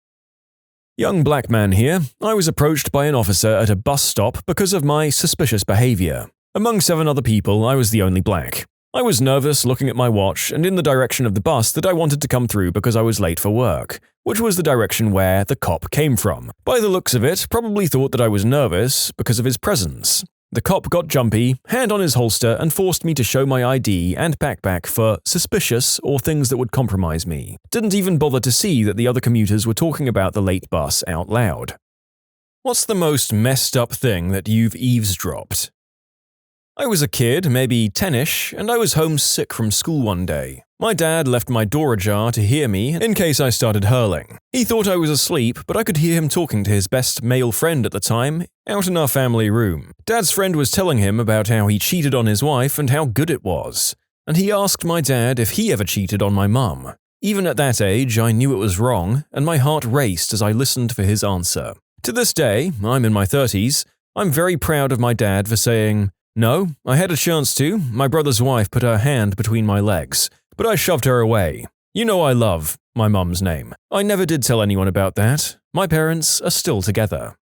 Young black man here. I was approached by an officer at a bus stop because of my suspicious behavior. Among 7 other people, I was the only black. I was nervous looking at my watch and in the direction of the bus that I wanted to come through because I was late for work, which was the direction where the cop came from. By the looks of it, probably thought that I was nervous because of his presence. The cop got jumpy, hand on his holster, and forced me to show my ID and backpack for suspicious or things that would compromise me. Didn't even bother to see that the other commuters were talking about the late bus out loud. What's the most messed up thing that you've eavesdropped? I was a kid, maybe 10-ish, and I was homesick from school one day. My dad left my door ajar to hear me in case I started hurling. He thought I was asleep, but I could hear him talking to his best male friend at the time, out in our family room. Dad's friend was telling him about how he cheated on his wife and how good it was. And he asked my dad if he ever cheated on my mum. Even at that age, I knew it was wrong, and my heart raced as I listened for his answer. To this day, I'm in my 30s, I'm very proud of my dad for saying, "No, I had a chance to. My brother's wife put her hand between my legs, but I shoved her away. You know I love my mum's name. I never did tell anyone about that. My parents are still together."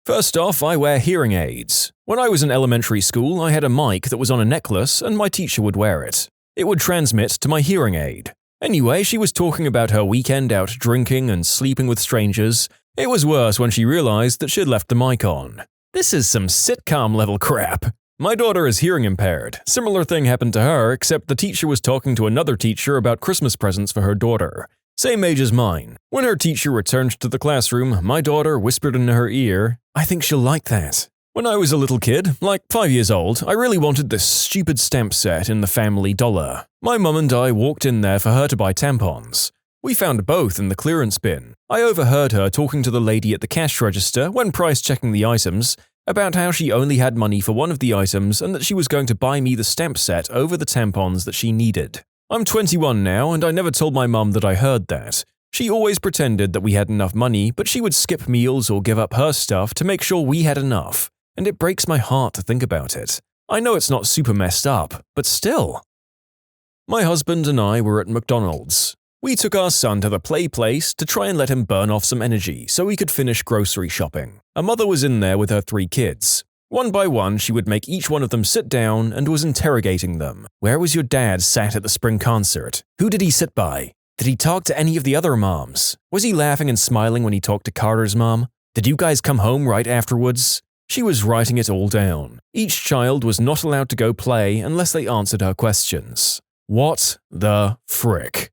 First off, I wear hearing aids. When I was in elementary school, I had a mic that was on a necklace and my teacher would wear it. It would transmit to my hearing aid. Anyway, she was talking about her weekend out drinking and sleeping with strangers. It was worse when she realized that she'd left the mic on. This is some sitcom level crap. My daughter is hearing impaired. Similar thing happened to her, except the teacher was talking to another teacher about Christmas presents for her daughter. Same age as mine. When her teacher returned to the classroom, my daughter whispered in her ear, "I think she'll like that." When I was a little kid, like 5 years old, I really wanted this stupid stamp set in the Family Dollar. My mum and I walked in there for her to buy tampons. We found both in the clearance bin. I overheard her talking to the lady at the cash register when price-checking the items about how she only had money for one of the items and that she was going to buy me the stamp set over the tampons that she needed. I'm 21 now and I never told my mum that I heard that. She always pretended that we had enough money, but she would skip meals or give up her stuff to make sure we had enough. And it breaks my heart to think about it. I know it's not super messed up, but still. My husband and I were at McDonald's. We took our son to the play place to try and let him burn off some energy so he could finish grocery shopping. A mother was in there with her 3 kids. One by one, she would make each one of them sit down and was interrogating them. Where was your dad sat at the spring concert? Who did he sit by? Did he talk to any of the other moms? Was he laughing and smiling when he talked to Carter's mom? Did you guys come home right afterwards? She was writing it all down. Each child was not allowed to go play unless they answered her questions. What the frick?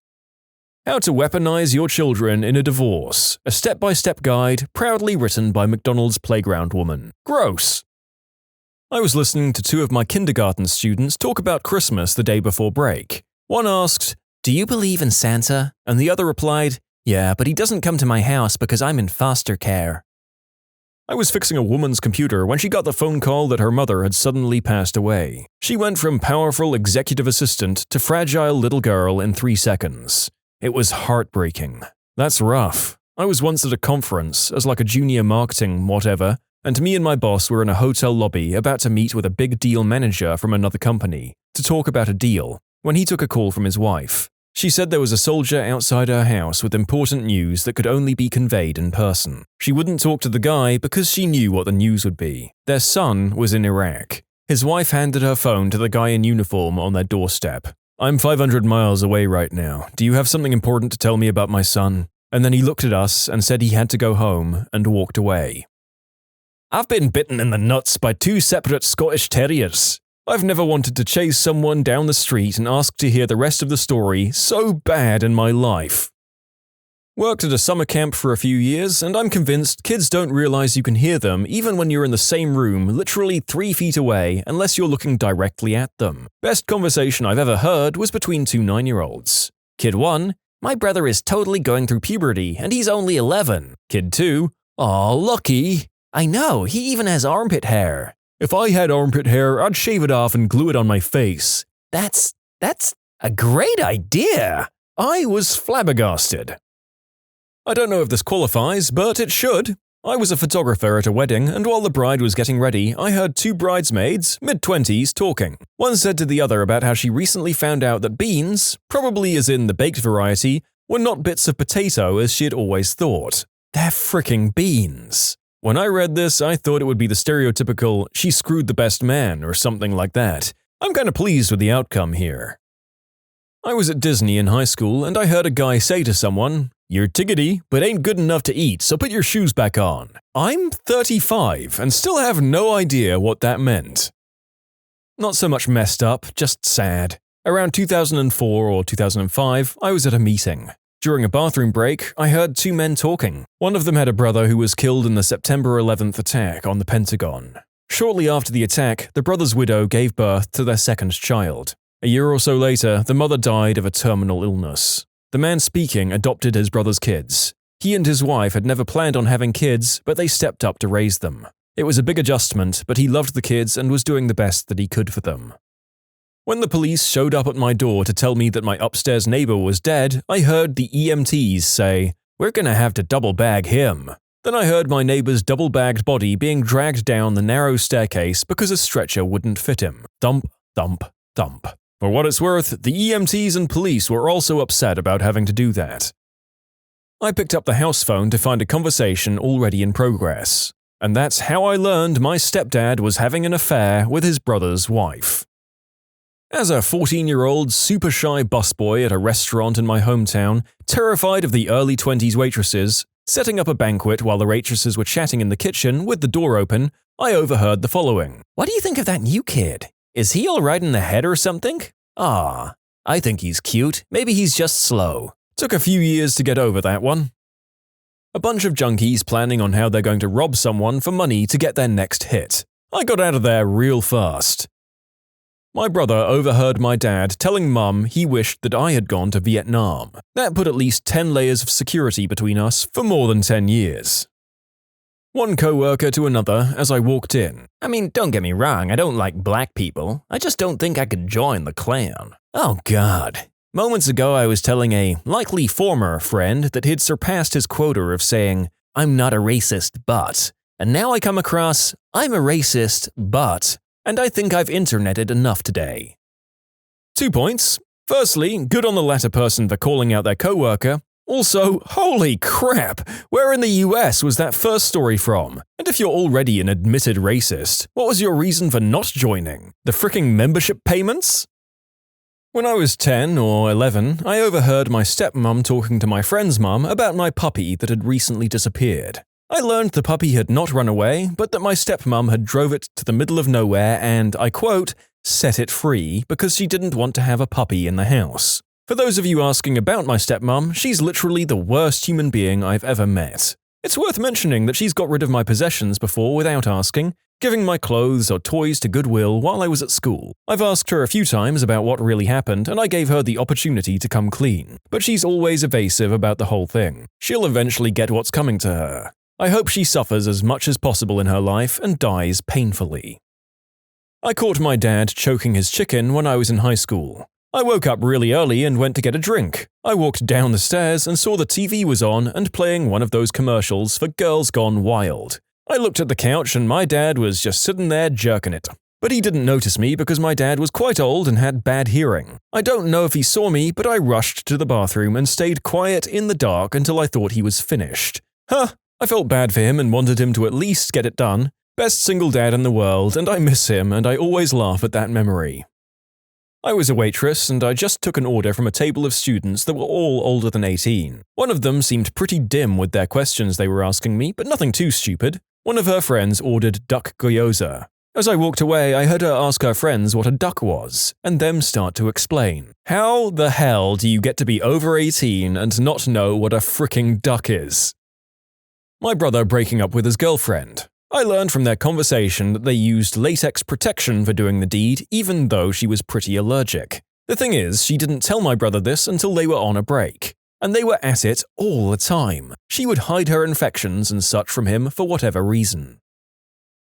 How to Weaponize Your Children in a Divorce, a step-by-step guide proudly written by McDonald's playground woman. Gross! I was listening to 2 of my kindergarten students talk about Christmas the day before break. One asked, "Do you believe in Santa?" And the other replied, "Yeah, but he doesn't come to my house because I'm in foster care." I was fixing a woman's computer when she got the phone call that her mother had suddenly passed away. She went from powerful executive assistant to fragile little girl in 3 seconds. It was heartbreaking. That's rough. I was once at a conference as like a junior marketing whatever, and me and my boss were in a hotel lobby about to meet with a big deal manager from another company to talk about a deal when he took a call from his wife. She said there was a soldier outside her house with important news that could only be conveyed in person. She wouldn't talk to the guy because she knew what the news would be. Their son was in Iraq. His wife handed her phone to the guy in uniform on their doorstep. "I'm 500 miles away right now. Do you have something important to tell me about my son?" And then he looked at us and said he had to go home and walked away. I've been bitten in the nuts by 2 separate Scottish Terriers. I've never wanted to chase someone down the street and ask to hear the rest of the story so bad in my life. Worked at a summer camp for a few years, and I'm convinced kids don't realize you can hear them even when you're in the same room literally 3 feet away unless you're looking directly at them. Best conversation I've ever heard was between 2 9-year-olds. Kid 1, "My brother is totally going through puberty and he's only 11. Kid 2, "Aw, lucky. I know, he even has armpit hair. If I had armpit hair, I'd shave it off and glue it on my face. That's a great idea." I was flabbergasted. I don't know if this qualifies, but it should. I was a photographer at a wedding, and while the bride was getting ready, I heard 2 bridesmaids, mid-20s, talking. One said to the other about how she recently found out that beans, probably as in the baked variety, were not bits of potato as she had always thought. They're fricking beans. When I read this, I thought it would be the stereotypical "she screwed the best man" or something like that. I'm kinda pleased with the outcome here. I was at Disney in high school, and I heard a guy say to someone, "You're tiggity, but ain't good enough to eat, so put your shoes back on." I'm 35 and still have no idea what that meant. Not so much messed up, just sad. Around 2004 or 2005, I was at a meeting. During a bathroom break, I heard 2 men talking. One of them had a brother who was killed in the September 11th attack on the Pentagon. Shortly after the attack, the brother's widow gave birth to their 2nd child. A year or so later, the mother died of a terminal illness. The man speaking adopted his brother's kids. He and his wife had never planned on having kids, but they stepped up to raise them. It was a big adjustment, but he loved the kids and was doing the best that he could for them. When the police showed up at my door to tell me that my upstairs neighbor was dead, I heard the EMTs say, "We're gonna have to double bag him." Then I heard my neighbor's double-bagged body being dragged down the narrow staircase because a stretcher wouldn't fit him. Thump, thump, thump. For what it's worth, the EMTs and police were also upset about having to do that. I picked up the house phone to find a conversation already in progress. And that's how I learned my stepdad was having an affair with his brother's wife. As a 14-year-old super shy busboy at a restaurant in my hometown, terrified of the early 20s waitresses, setting up a banquet while the waitresses were chatting in the kitchen with the door open, I overheard the following. "What do you think of that new kid? Is he all right in the head or something? Ah, I think he's cute. Maybe he's just slow." Took a few years to get over that one. A bunch of junkies planning on how they're going to rob someone for money to get their next hit. I got out of there real fast. My brother overheard my dad telling Mum he wished that I had gone to Vietnam. That put at least 10 layers of security between us for more than 10 years. One coworker to another as I walked in. "I mean, don't get me wrong, I don't like black people. I just don't think I could join the Klan." Oh God. Moments ago I was telling a likely former friend that he'd surpassed his quota of saying, "I'm not a racist, but." And now I come across, "I'm a racist, but." And I think I've interneted enough today. 2 points. Firstly, good on the latter person for calling out their coworker. Also, holy crap, where in the US was that first story from? And if you're already an admitted racist, what was your reason for not joining? The fricking membership payments? When I was 10 or 11, I overheard my stepmom talking to my friend's mum about my puppy that had recently disappeared. I learned the puppy had not run away, but that my stepmom had drove it to the middle of nowhere and, I quote, set it free because she didn't want to have a puppy in the house. For those of you asking about my stepmom, she's literally the worst human being I've ever met. It's worth mentioning that she's got rid of my possessions before without asking, giving my clothes or toys to Goodwill while I was at school. I've asked her a few times about what really happened, and I gave her the opportunity to come clean, but she's always evasive about the whole thing. She'll eventually get what's coming to her. I hope she suffers as much as possible in her life and dies painfully. I caught my dad choking his chicken when I was in high school. I woke up really early and went to get a drink. I walked down the stairs and saw the TV was on and playing one of those commercials for Girls Gone Wild. I looked at the couch and my dad was just sitting there jerking it. But he didn't notice me because my dad was quite old and had bad hearing. I don't know if he saw me, but I rushed to the bathroom and stayed quiet in the dark until I thought he was finished. I felt bad for him and wanted him to at least get it done. Best single dad in the world, and I miss him, and I always laugh at that memory. I was a waitress, and I just took an order from a table of students that were all older than 18. One of them seemed pretty dim with their questions they were asking me, but nothing too stupid. One of her friends ordered duck gyoza. As I walked away, I heard her ask her friends what a duck was, and them start to explain. How the hell do you get to be over 18 and not know what a fricking duck is? My brother breaking up with his girlfriend. I learned from their conversation that they used latex protection for doing the deed, even though she was pretty allergic. The thing is, she didn't tell my brother this until they were on a break. And they were at it all the time. She would hide her infections and such from him for whatever reason.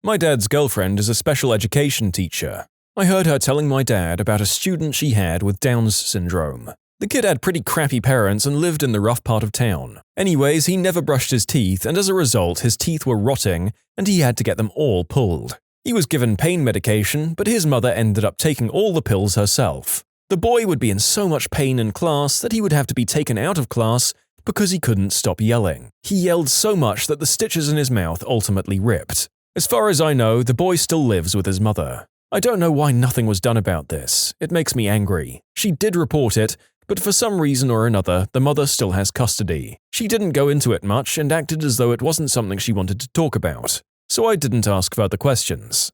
My dad's girlfriend is a special education teacher. I heard her telling my dad about a student she had with Down's syndrome. The kid had pretty crappy parents and lived in the rough part of town. Anyways, he never brushed his teeth, and as a result, his teeth were rotting, and he had to get them all pulled. He was given pain medication, but his mother ended up taking all the pills herself. The boy would be in so much pain in class that he would have to be taken out of class because he couldn't stop yelling. He yelled so much that the stitches in his mouth ultimately ripped. As far as I know, the boy still lives with his mother. I don't know why nothing was done about this. It makes me angry. She did report it, but for some reason or another, the mother still has custody. She didn't go into it much and acted as though it wasn't something she wanted to talk about, so I didn't ask further questions.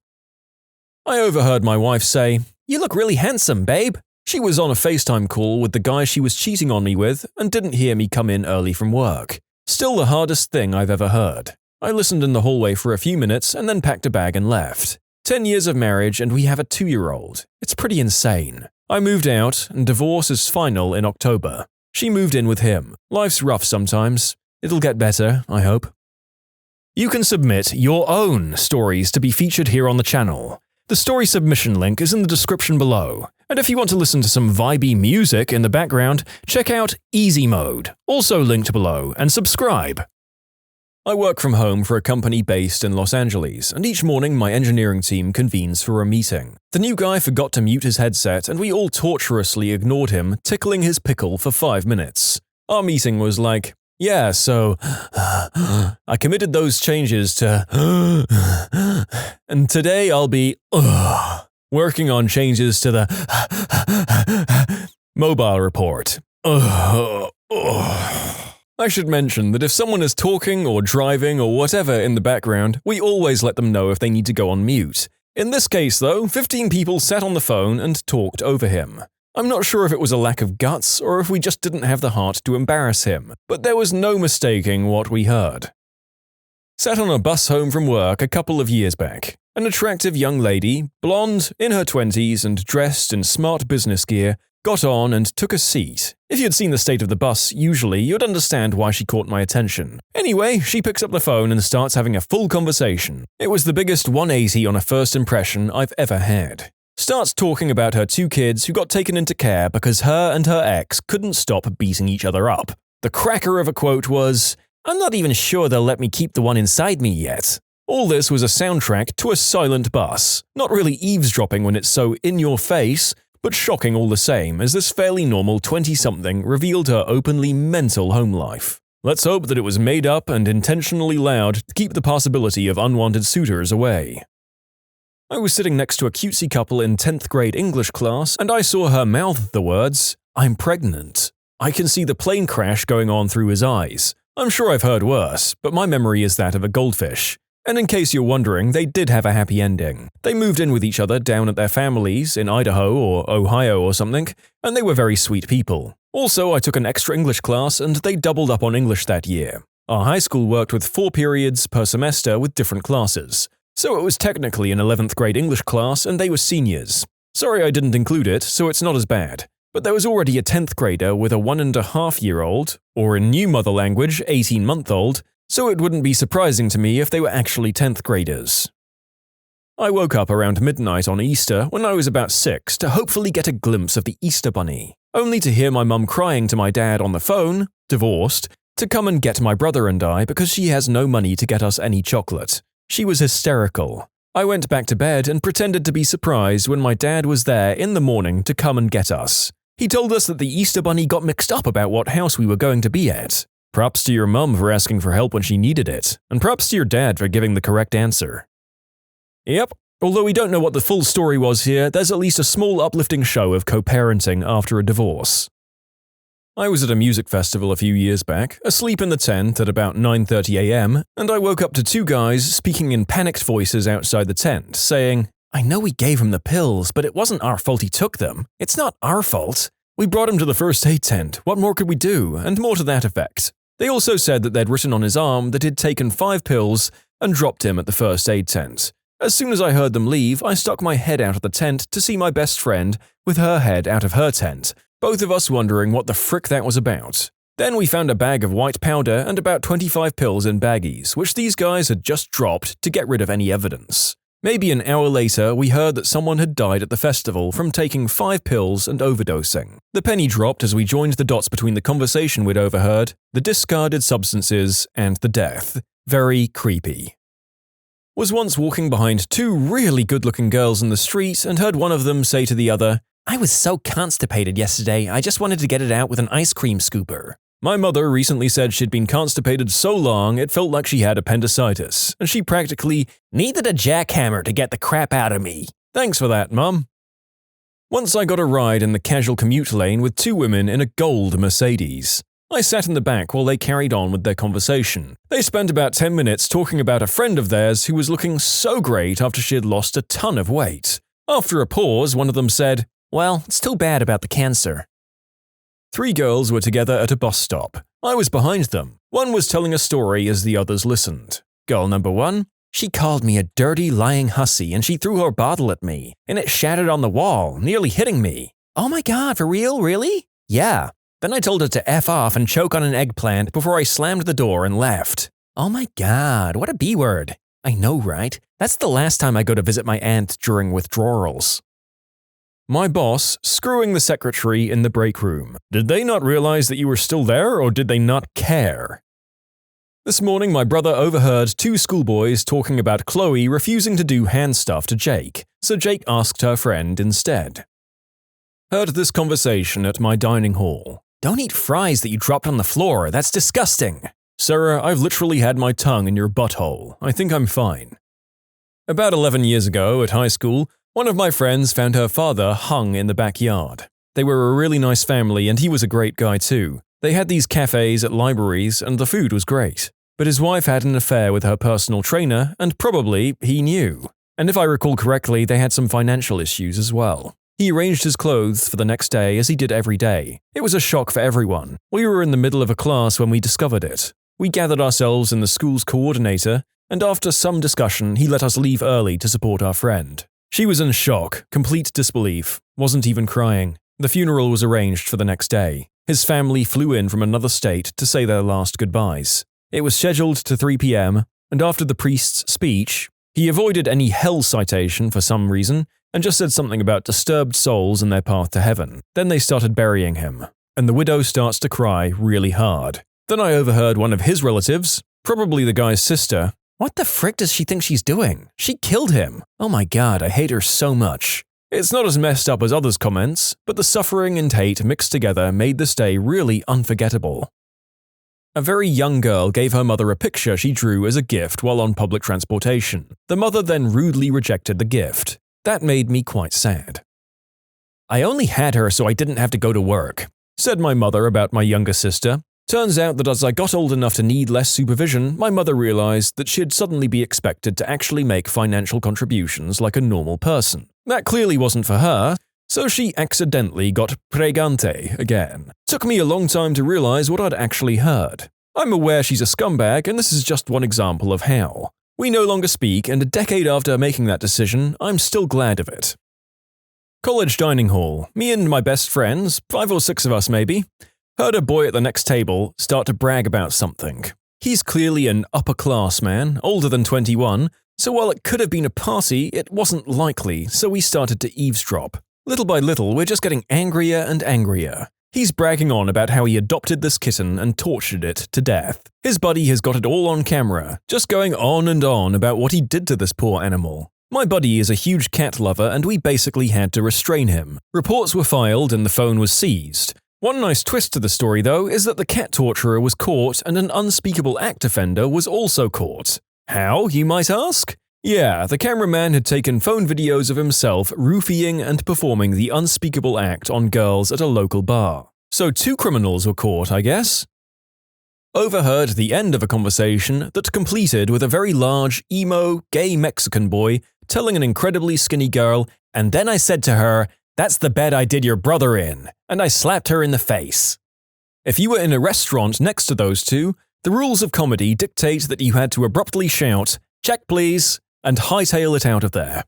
I overheard my wife say, "You look really handsome, babe." She was on a FaceTime call with the guy she was cheating on me with and didn't hear me come in early from work. Still the hardest thing I've ever heard. I listened in the hallway for a few minutes and then packed a bag and left. 10 years of marriage and we have a 2-year-old. It's pretty insane. I moved out, and divorce is final in October. She moved in with him. Life's rough sometimes. It'll get better, I hope. You can submit your own stories to be featured here on the channel. The story submission link is in the description below. And if you want to listen to some vibey music in the background, check out easymode, also linked below, and subscribe. I work from home for a company based in Los Angeles, and each morning my engineering team convenes for a meeting. The new guy forgot to mute his headset, and we all tortuously ignored him, tickling his pickle for 5 minutes. Our meeting was like, yeah, so I committed those changes to and today I'll be working on changes to the mobile report. I should mention that if someone is talking or driving or whatever in the background, we always let them know if they need to go on mute. In this case, though, 15 people sat on the phone and talked over him. I'm not sure if it was a lack of guts or if we just didn't have the heart to embarrass him, but there was no mistaking what we heard. Sat on a bus home from work a couple of years back. An attractive young lady, blonde, in her 20s and dressed in smart business gear, got on and took a seat. If you'd seen the state of the bus, usually you'd understand why she caught my attention. Anyway, she picks up the phone and starts having a full conversation. It was the biggest 180 on a first impression I've ever had. Starts talking about her 2 kids who got taken into care because her and her ex couldn't stop beating each other up. The cracker of a quote was, "I'm not even sure they'll let me keep the one inside me yet." All this was a soundtrack to a silent bus. Not really eavesdropping when it's so in your face, but shocking all the same as this fairly normal 20-something revealed her openly mental home life. Let's hope that it was made up and intentionally loud to keep the possibility of unwanted suitors away. I was sitting next to a cutesy couple in 10th grade English class, and I saw her mouth the words, "I'm pregnant." I can see the plane crash going on through his eyes. I'm sure I've heard worse, but my memory is that of a goldfish. And in case you're wondering, they did have a happy ending. They moved in with each other down at their families in Idaho or Ohio or something, and they were very sweet people. Also, I took an extra English class and they doubled up on English that year. Our high school worked with 4 periods per semester with different classes. So it was technically an 11th grade English class and they were seniors. Sorry I didn't include it, so it's not as bad. But there was already a 10th grader with a 1.5-year-old, or in new mother language, 18-month-old, so it wouldn't be surprising to me if they were actually 10th graders. I woke up around midnight on Easter when I was about 6 to hopefully get a glimpse of the Easter Bunny, only to hear my mum crying to my dad on the phone, divorced, to come and get my brother and I because she has no money to get us any chocolate. She was hysterical. I went back to bed and pretended to be surprised when my dad was there in the morning to come and get us. He told us that the Easter Bunny got mixed up about what house we were going to be at. Props to your mum for asking for help when she needed it, and props to your dad for giving the correct answer. Yep, although we don't know what the full story was here, there's at least a small uplifting show of co-parenting after a divorce. I was at a music festival a few years back, asleep in the tent at about 9:30 a.m., and I woke up to 2 guys speaking in panicked voices outside the tent, saying, "I know we gave him the pills, but it wasn't our fault he took them. It's not our fault. We brought him to the first aid tent. What more could we do?" and more to that effect. They also said that they'd written on his arm that he'd taken 5 pills and dropped him at the first aid tent. As soon as I heard them leave, I stuck my head out of the tent to see my best friend with her head out of her tent, both of us wondering what the frick that was about. Then we found a bag of white powder and about 25 pills in baggies, which these guys had just dropped to get rid of any evidence. Maybe an hour later, we heard that someone had died at the festival from taking 5 pills and overdosing. The penny dropped as we joined the dots between the conversation we'd overheard, the discarded substances, and the death. Very creepy. Was once walking behind 2 really good-looking girls in the street and heard one of them say to the other, "I was so constipated yesterday, I just wanted to get it out with an ice cream scooper." My mother recently said she'd been constipated so long it felt like she had appendicitis, and she practically needed a jackhammer to get the crap out of me. Thanks for that, Mum. Once I got a ride in the casual commute lane with 2 women in a gold Mercedes. I sat in the back while they carried on with their conversation. They spent about 10 minutes talking about a friend of theirs who was looking so great after she had lost a ton of weight. After a pause, one of them said, "Well, it's too bad about the cancer." 3 girls were together at a bus stop. I was behind them. One was telling a story as the others listened. Girl number 1, "She called me a dirty, lying hussy and she threw her bottle at me, and it shattered on the wall, nearly hitting me." "Oh my god, for real? Really?" "Yeah. Then I told her to F off and choke on an eggplant before I slammed the door and left." "Oh my god, what a B-word." "I know, right? That's the last time I go to visit my aunt during withdrawals." My boss screwing the secretary in the break room. Did they not realize that you were still there, or did they not care? This morning, my brother overheard 2 schoolboys talking about Chloe refusing to do hand stuff to Jake, so Jake asked her friend instead. Heard this conversation at my dining hall. "Don't eat fries that you dropped on the floor, that's disgusting." "Sarah, I've literally had my tongue in your butthole. I think I'm fine." About 11 years ago, at high school, one of my friends found her father hung in the backyard. They were a really nice family and he was a great guy too. They had these cafes at libraries and the food was great. But his wife had an affair with her personal trainer and probably he knew. And if I recall correctly, they had some financial issues as well. He arranged his clothes for the next day as he did every day. It was a shock for everyone. We were in the middle of a class when we discovered it. We gathered ourselves in the school's coordinator and after some discussion, he let us leave early to support our friend. She was in shock, complete disbelief, wasn't even crying. The funeral was arranged for the next day. His family flew in from another state to say their last goodbyes. It was scheduled to 3 p.m., and after the priest's speech, he avoided any hell citation for some reason and just said something about disturbed souls and their path to heaven. Then they started burying him, and the widow starts to cry really hard. Then I overheard one of his relatives, probably the guy's sister, "What the frick does she think she's doing? She killed him. Oh my god, I hate her so much." It's not as messed up as others' comments, but the suffering and hate mixed together made this day really unforgettable. A very young girl gave her mother a picture she drew as a gift while on public transportation. The mother then rudely rejected the gift. That made me quite sad. "I only had her so I didn't have to go to work," said my mother about my younger sister. Turns out that as I got old enough to need less supervision, my mother realized that she'd suddenly be expected to actually make financial contributions like a normal person. That clearly wasn't for her, so she accidentally got pregante again. Took me a long time to realize what I'd actually heard. I'm aware she's a scumbag, and this is just one example of how. We no longer speak, and a decade after making that decision, I'm still glad of it. College dining hall. Me and my best friends, 5 or 6 of us maybe, heard a boy at the next table start to brag about something. He's clearly an upper-class man, older than 21, so while it could have been a party, it wasn't likely, so we started to eavesdrop. Little by little, we're just getting angrier and angrier. He's bragging on about how he adopted this kitten and tortured it to death. His buddy has got it all on camera, just going on and on about what he did to this poor animal. My buddy is a huge cat lover and we basically had to restrain him. Reports were filed and the phone was seized. One nice twist to the story, though, is that the cat torturer was caught and an unspeakable act offender was also caught. How, you might ask? Yeah, the cameraman had taken phone videos of himself roofying and performing the unspeakable act on girls at a local bar. So 2 criminals were caught, I guess. Overheard the end of a conversation that completed with a very large, emo, gay Mexican boy telling an incredibly skinny girl, "And then I said to her, 'That's the bed I did your brother in,' and I slapped her in the face." If you were in a restaurant next to those 2, the rules of comedy dictate that you had to abruptly shout, "Check please," and hightail it out of there.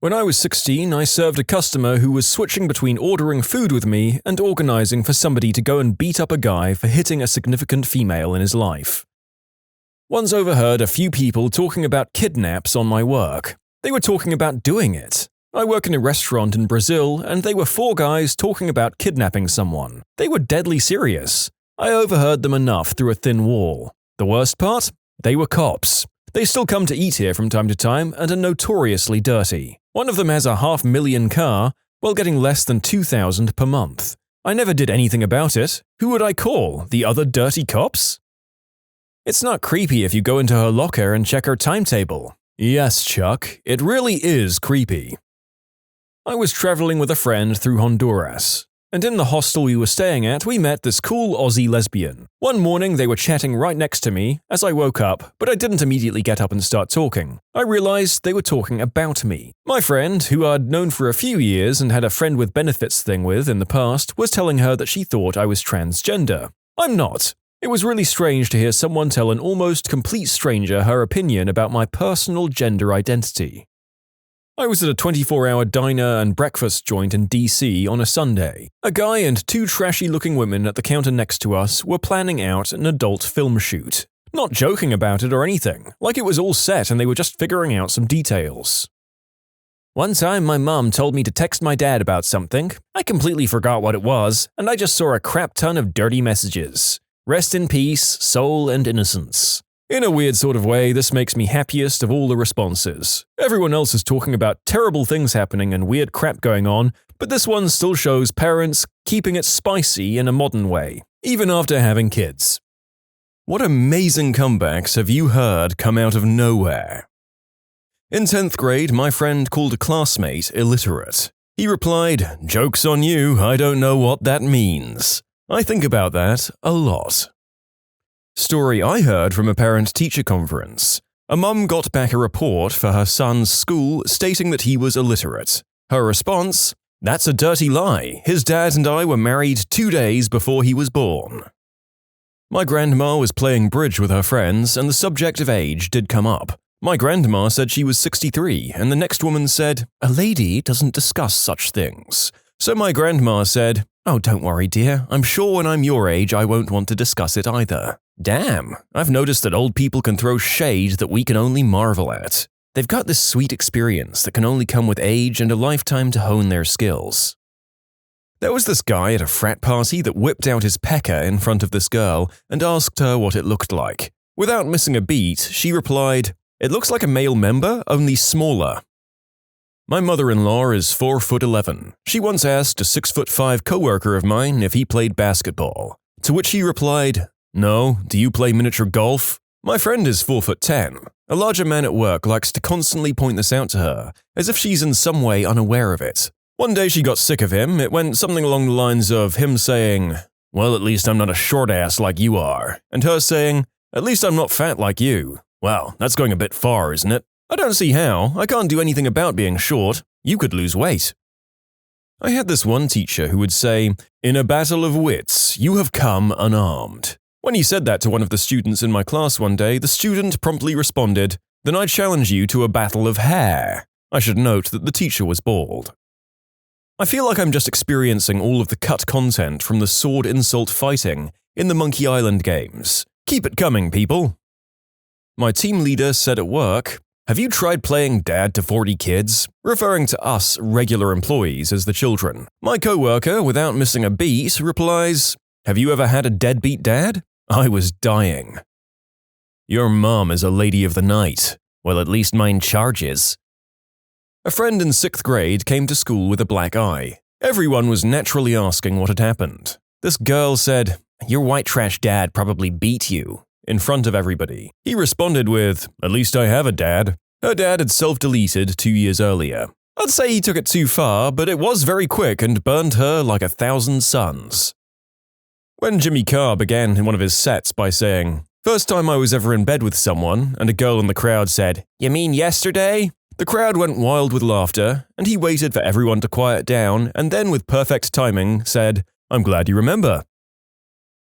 When I was 16, I served a customer who was switching between ordering food with me and organizing for somebody to go and beat up a guy for hitting a significant female in his life. Once overheard a few people talking about kidnaps on my work. They were talking about doing it. I work in a restaurant in Brazil, and they were 4 guys talking about kidnapping someone. They were deadly serious. I overheard them enough through a thin wall. The worst part? They were cops. They still come to eat here from time to time and are notoriously dirty. One of them has a $500,000 car, while getting less than $2,000 per month. I never did anything about it. Who would I call? The other dirty cops? It's not creepy if you go into her locker and check her timetable. Yes, Chuck, it really is creepy. I was traveling with a friend through Honduras, and in the hostel we were staying at, we met this cool Aussie lesbian. One morning they were chatting right next to me as I woke up, but I didn't immediately get up and start talking. I realized they were talking about me. My friend, who I'd known for a few years and had a friend with benefits thing with in the past, was telling her that she thought I was transgender. I'm not. It was really strange to hear someone tell an almost complete stranger her opinion about my personal gender identity. I was at a 24-hour diner and breakfast joint in DC on a Sunday. A guy and 2 trashy-looking women at the counter next to us were planning out an adult film shoot. Not joking about it or anything, like it was all set and they were just figuring out some details. One time my mom told me to text my dad about something. I completely forgot what it was, and I just saw a crap ton of dirty messages. Rest in peace, soul and innocence. In a weird sort of way, this makes me happiest of all the responses. Everyone else is talking about terrible things happening and weird crap going on, but this one still shows parents keeping it spicy in a modern way, even after having kids. What amazing comebacks have you heard come out of nowhere? In 10th grade, my friend called a classmate illiterate. He replied, "Joke's on you, I don't know what that means." I think about that a lot. Story I heard from a parent-teacher conference. A mum got back a report for her son's school stating that he was illiterate. Her response? "That's a dirty lie. His dad and I were married 2 days before he was born." My grandma was playing bridge with her friends and the subject of age did come up. My grandma said she was 63 and the next woman said, "A lady doesn't discuss such things." So my grandma said, "Oh, don't worry, dear. I'm sure when I'm your age I won't want to discuss it either." Damn, I've noticed that old people can throw shade that we can only marvel at. They've got this sweet experience that can only come with age and a lifetime to hone their skills. There was this guy at a frat party that whipped out his pecker in front of this girl and asked her what it looked like. Without missing a beat, she replied, "It looks like a male member, only smaller." My mother-in-law is 4'11". She once asked a 6'5" coworker of mine if he played basketball, to which he replied, "No, do you play miniature golf?" My friend is 4'10". A larger man at work likes to constantly point this out to her, as if she's in some way unaware of it. One day she got sick of him. It went something along the lines of him saying, "Well, at least I'm not a short ass like you are," and her saying, "At least I'm not fat like you." Well, that's going a bit far, isn't it? I don't see how. I can't do anything about being short. You could lose weight. I had this one teacher who would say, "In a battle of wits, you have come unarmed." When he said that to one of the students in my class one day, the student promptly responded, "Then I challenge you to a battle of hair." I should note that the teacher was bald. I feel like I'm just experiencing all of the cut content from the sword insult fighting in the Monkey Island games. Keep it coming, people. My team leader said at work, "Have you tried playing dad to 40 kids?" referring to us regular employees as the children. My coworker, without missing a beat, replies, "Have you ever had a deadbeat dad?" I was dying. "Your mom is a lady of the night." "Well, at least mine charges." A friend in 6th grade came to school with a black eye. Everyone was naturally asking what had happened. This girl said, "Your white trash dad probably beat you," in front of everybody. He responded with, "At least I have a dad." Her dad had self-deleted 2 years earlier. I'd say he took it too far, but it was very quick and burned her like 1,000 suns. When Jimmy Carr began in one of his sets by saying, "First time I was ever in bed with someone," and a girl in the crowd said, "You mean yesterday?" The crowd went wild with laughter, and he waited for everyone to quiet down and then with perfect timing said, "I'm glad you remember."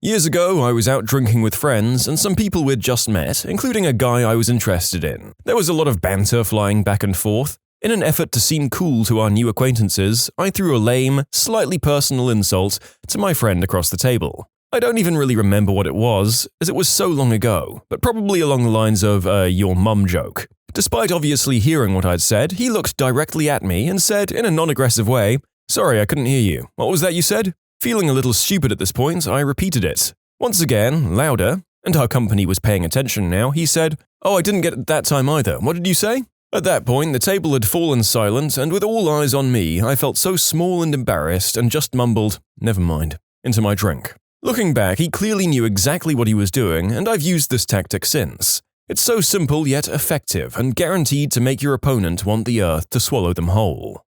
Years ago, I was out drinking with friends and some people we'd just met, including a guy I was interested in. There was a lot of banter flying back and forth. In an effort to seem cool to our new acquaintances, I threw a lame, slightly personal insult to my friend across the table. I don't even really remember what it was, as it was so long ago, but probably along the lines of a "your mum" joke. Despite obviously hearing what I'd said, he looked directly at me and said in a non-aggressive way, "Sorry, I couldn't hear you. What was that you said?" Feeling a little stupid at this point, I repeated it. Once again, louder, and our company was paying attention now, he said, "Oh, I didn't get it that time either. What did you say?" At that point, the table had fallen silent, and with all eyes on me, I felt so small and embarrassed and just mumbled, "Never mind," into my drink. Looking back, he clearly knew exactly what he was doing, and I've used this tactic since. It's so simple yet effective and guaranteed to make your opponent want the earth to swallow them whole.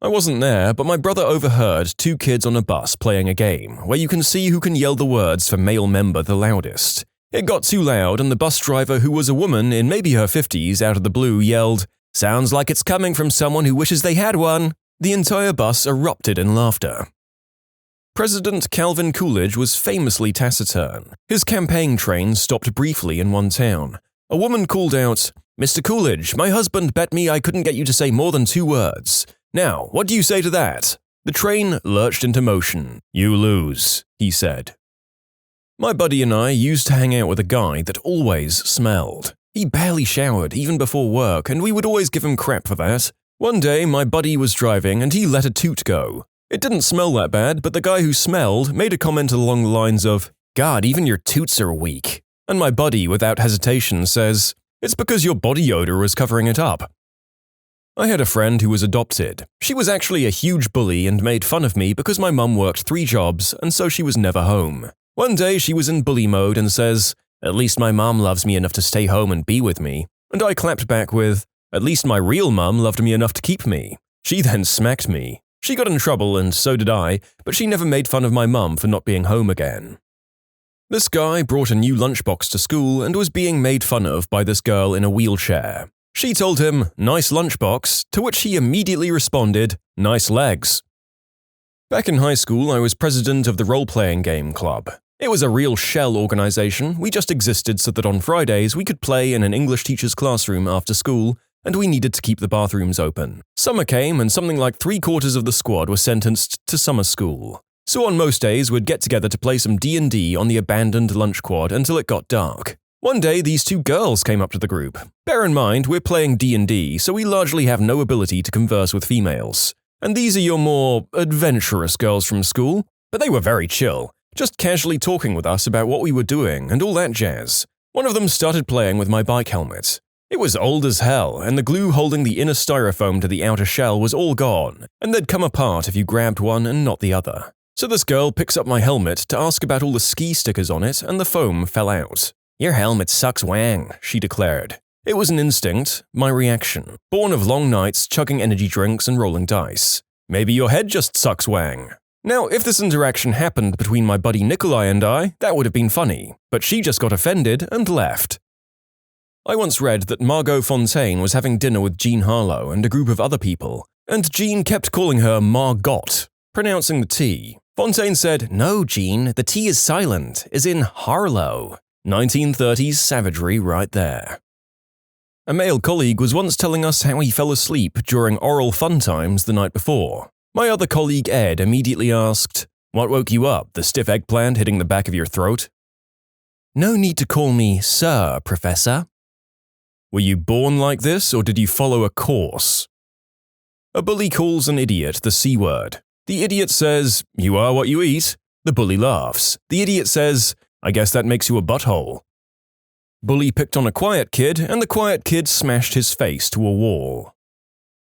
I wasn't there, but my brother overheard 2 kids on a bus playing a game where you can see who can yell the words for male member the loudest. It got too loud and the bus driver, who was a woman in maybe her 50s, out of the blue yelled, "Sounds like it's coming from someone who wishes they had one." The entire bus erupted in laughter. President Calvin Coolidge was famously taciturn. His campaign train stopped briefly in one town. A woman called out, "Mr. Coolidge, my husband bet me I couldn't get you to say more than 2 words. Now, what do you say to that?" The train lurched into motion. "You lose," he said. My buddy and I used to hang out with a guy that always smelled. He barely showered, even before work, and we would always give him crap for that. One day, my buddy was driving and he let a toot go. It didn't smell that bad, but the guy who smelled made a comment along the lines of, "God, even your toots are weak." And my buddy, without hesitation, says, "It's because your body odor was covering it up." I had a friend who was adopted. She was actually a huge bully and made fun of me because my mum worked 3 jobs and so she was never home. One day she was in bully mode and says, "At least my mom loves me enough to stay home and be with me." And I clapped back with, "At least my real mum loved me enough to keep me." She then smacked me. She got in trouble and so did I, but she never made fun of my mum for not being home again. This guy brought a new lunchbox to school and was being made fun of by this girl in a wheelchair. She told him, "Nice lunchbox," to which he immediately responded, "Nice legs." Back in high school, I was president of the role-playing game club. It was a real shell organization. We just existed so that on Fridays we could play in an English teacher's classroom after school, and we needed to keep the bathrooms open. Summer came and something like 3/4 of the squad were sentenced to summer school. So on most days we'd get together to play some D&D on the abandoned lunch quad until it got dark. One day these 2 girls came up to the group. Bear in mind, we're playing D&D, so we largely have no ability to converse with females. And these are your more adventurous girls from school, but they were very chill, just casually talking with us about what we were doing and all that jazz. One of them started playing with my bike helmet. It was old as hell, and the glue holding the inner styrofoam to the outer shell was all gone, and they'd come apart if you grabbed one and not the other. So this girl picks up my helmet to ask about all the ski stickers on it, and the foam fell out. "Your helmet sucks wang," she declared. It was an instinct, my reaction, born of long nights chugging energy drinks and rolling dice. Maybe your head just sucks wang. Now, if this interaction happened between my buddy Nikolai and I, that would have been funny, but she just got offended and left. I once read that Margot Fontaine was having dinner with Jean Harlow and a group of other people, and Jean kept calling her Margot, pronouncing the T. Fontaine said, "No, Jean, the T is silent, as in Harlow." 1930s savagery right there. A male colleague was once telling us how he fell asleep during oral fun times the night before. My other colleague Ed immediately asked, "What woke you up, the stiff eggplant hitting the back of your throat?" "No need to call me Sir, Professor." Were you born like this, or did you follow a course? A bully calls an idiot the C word. The idiot says, "You are what you eat." The bully laughs. The idiot says, "I guess that makes you a butthole." Bully picked on a quiet kid, and the quiet kid smashed his face to a wall.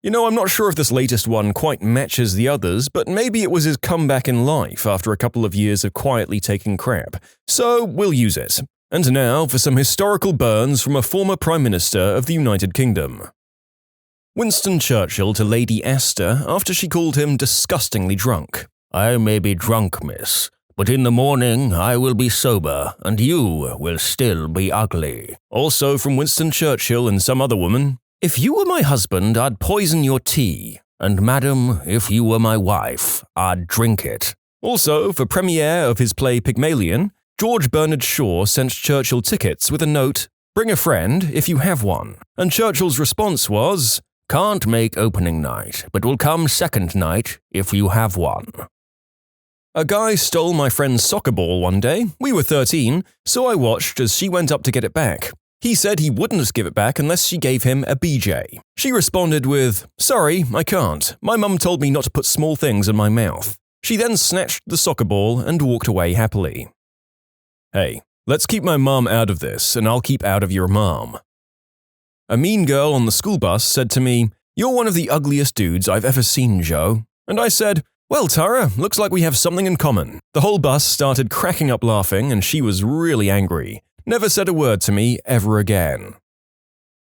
You know, I'm not sure if this latest one quite matches the others, but maybe it was his comeback in life after a couple of years of quietly taking crap. So we'll use it. And now for some historical burns from a former Prime Minister of the United Kingdom. Winston Churchill to Lady Astor after she called him disgustingly drunk. "I may be drunk, miss, but in the morning I will be sober, and you will still be ugly." Also from Winston Churchill and some other woman, "If you were my husband, I'd poison your tea, and madam, if you were my wife, I'd drink it." Also, for premiere of his play Pygmalion, George Bernard Shaw sent Churchill tickets with a note, "Bring a friend if you have one," and Churchill's response was, "Can't make opening night, but will come second night if you have one." A guy stole my friend's soccer ball one day. We were 13, so I watched as she went up to get it back. He said he wouldn't give it back unless she gave him a BJ. She responded with, "Sorry, I can't. My mum told me not to put small things in my mouth." She then snatched the soccer ball and walked away happily. Hey, let's keep my mum out of this, and I'll keep out of your mom. A mean girl on the school bus said to me, "You're one of the ugliest dudes I've ever seen, Joe." And I said, "Well, Tara, looks like we have something in common." The whole bus started cracking up laughing, and she was really angry. Never said a word to me ever again.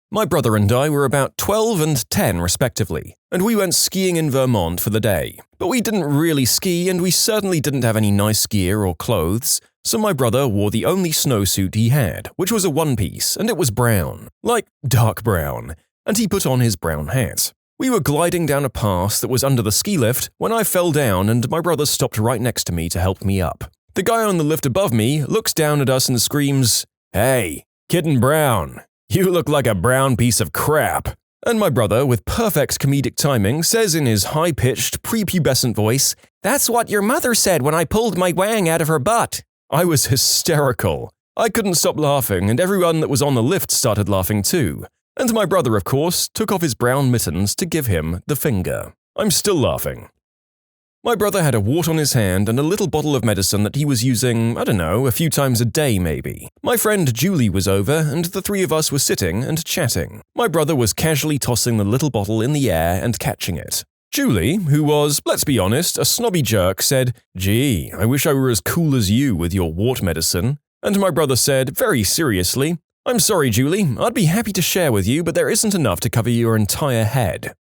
My brother and I were about 12 and 10 respectively, and we went skiing in Vermont for the day. But we didn't really ski, and we certainly didn't have any nice gear or clothes, so my brother wore the only snowsuit he had, which was a one-piece, and it was brown, like dark brown, and he put on his brown hat. We were gliding down a pass that was under the ski lift when I fell down and my brother stopped right next to me to help me up. The guy on the lift above me looks down at us and screams, "Hey, kid in brown, you look like a brown piece of crap." And my brother, with perfect comedic timing, says in his high-pitched, prepubescent voice, "That's what your mother said when I pulled my wang out of her butt." I was hysterical. I couldn't stop laughing, and everyone that was on the lift started laughing too. And my brother, of course, took off his brown mittens to give him the finger. I'm still laughing. My brother had a wart on his hand and a little bottle of medicine that he was using, I don't know, a few times a day maybe. My friend Julie was over, and the three of us were sitting and chatting. My brother was casually tossing the little bottle in the air and catching it. Julie, who was, let's be honest, a snobby jerk, said, "Gee, I wish I were as cool as you with your wart medicine." And my brother said, very seriously, "I'm sorry, Julie, I'd be happy to share with you, but there isn't enough to cover your entire head."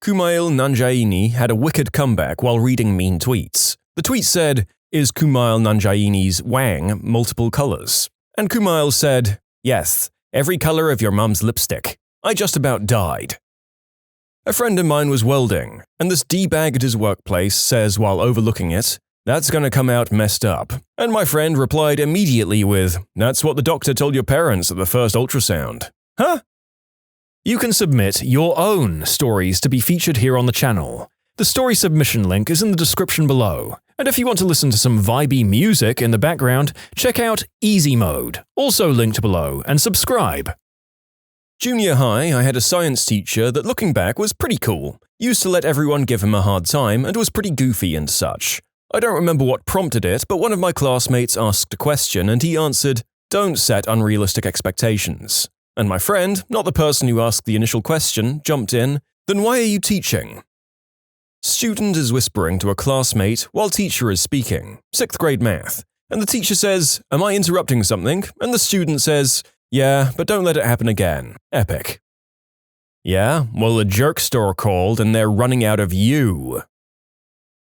Kumail Nanjiani had a wicked comeback while reading mean tweets. The tweet said, "Is Kumail Nanjiani's wang multiple colors?" And Kumail said, "Yes, every color of your mum's lipstick. I just about died." A friend of mine was welding, and this D-bag at his workplace says while overlooking it, "That's gonna come out messed up." And my friend replied immediately with, "That's what the doctor told your parents at the first ultrasound." Huh? You can submit your own stories to be featured here on the channel. The story submission link is in the description below. And if you want to listen to some vibey music in the background, check out easymode, also linked below, and subscribe. Junior high, I had a science teacher that looking back was pretty cool. Used to let everyone give him a hard time and was pretty goofy and such. I don't remember what prompted it, but one of my classmates asked a question and he answered, "Don't set unrealistic expectations." And my friend, not the person who asked the initial question, jumped in, "Then why are you teaching?" Student is whispering to a classmate while teacher is speaking, 6th grade math, and the teacher says, "Am I interrupting something?" And the student says, "Yeah, but don't let it happen again. Epic." Yeah, well, the jerk store called and they're running out of you.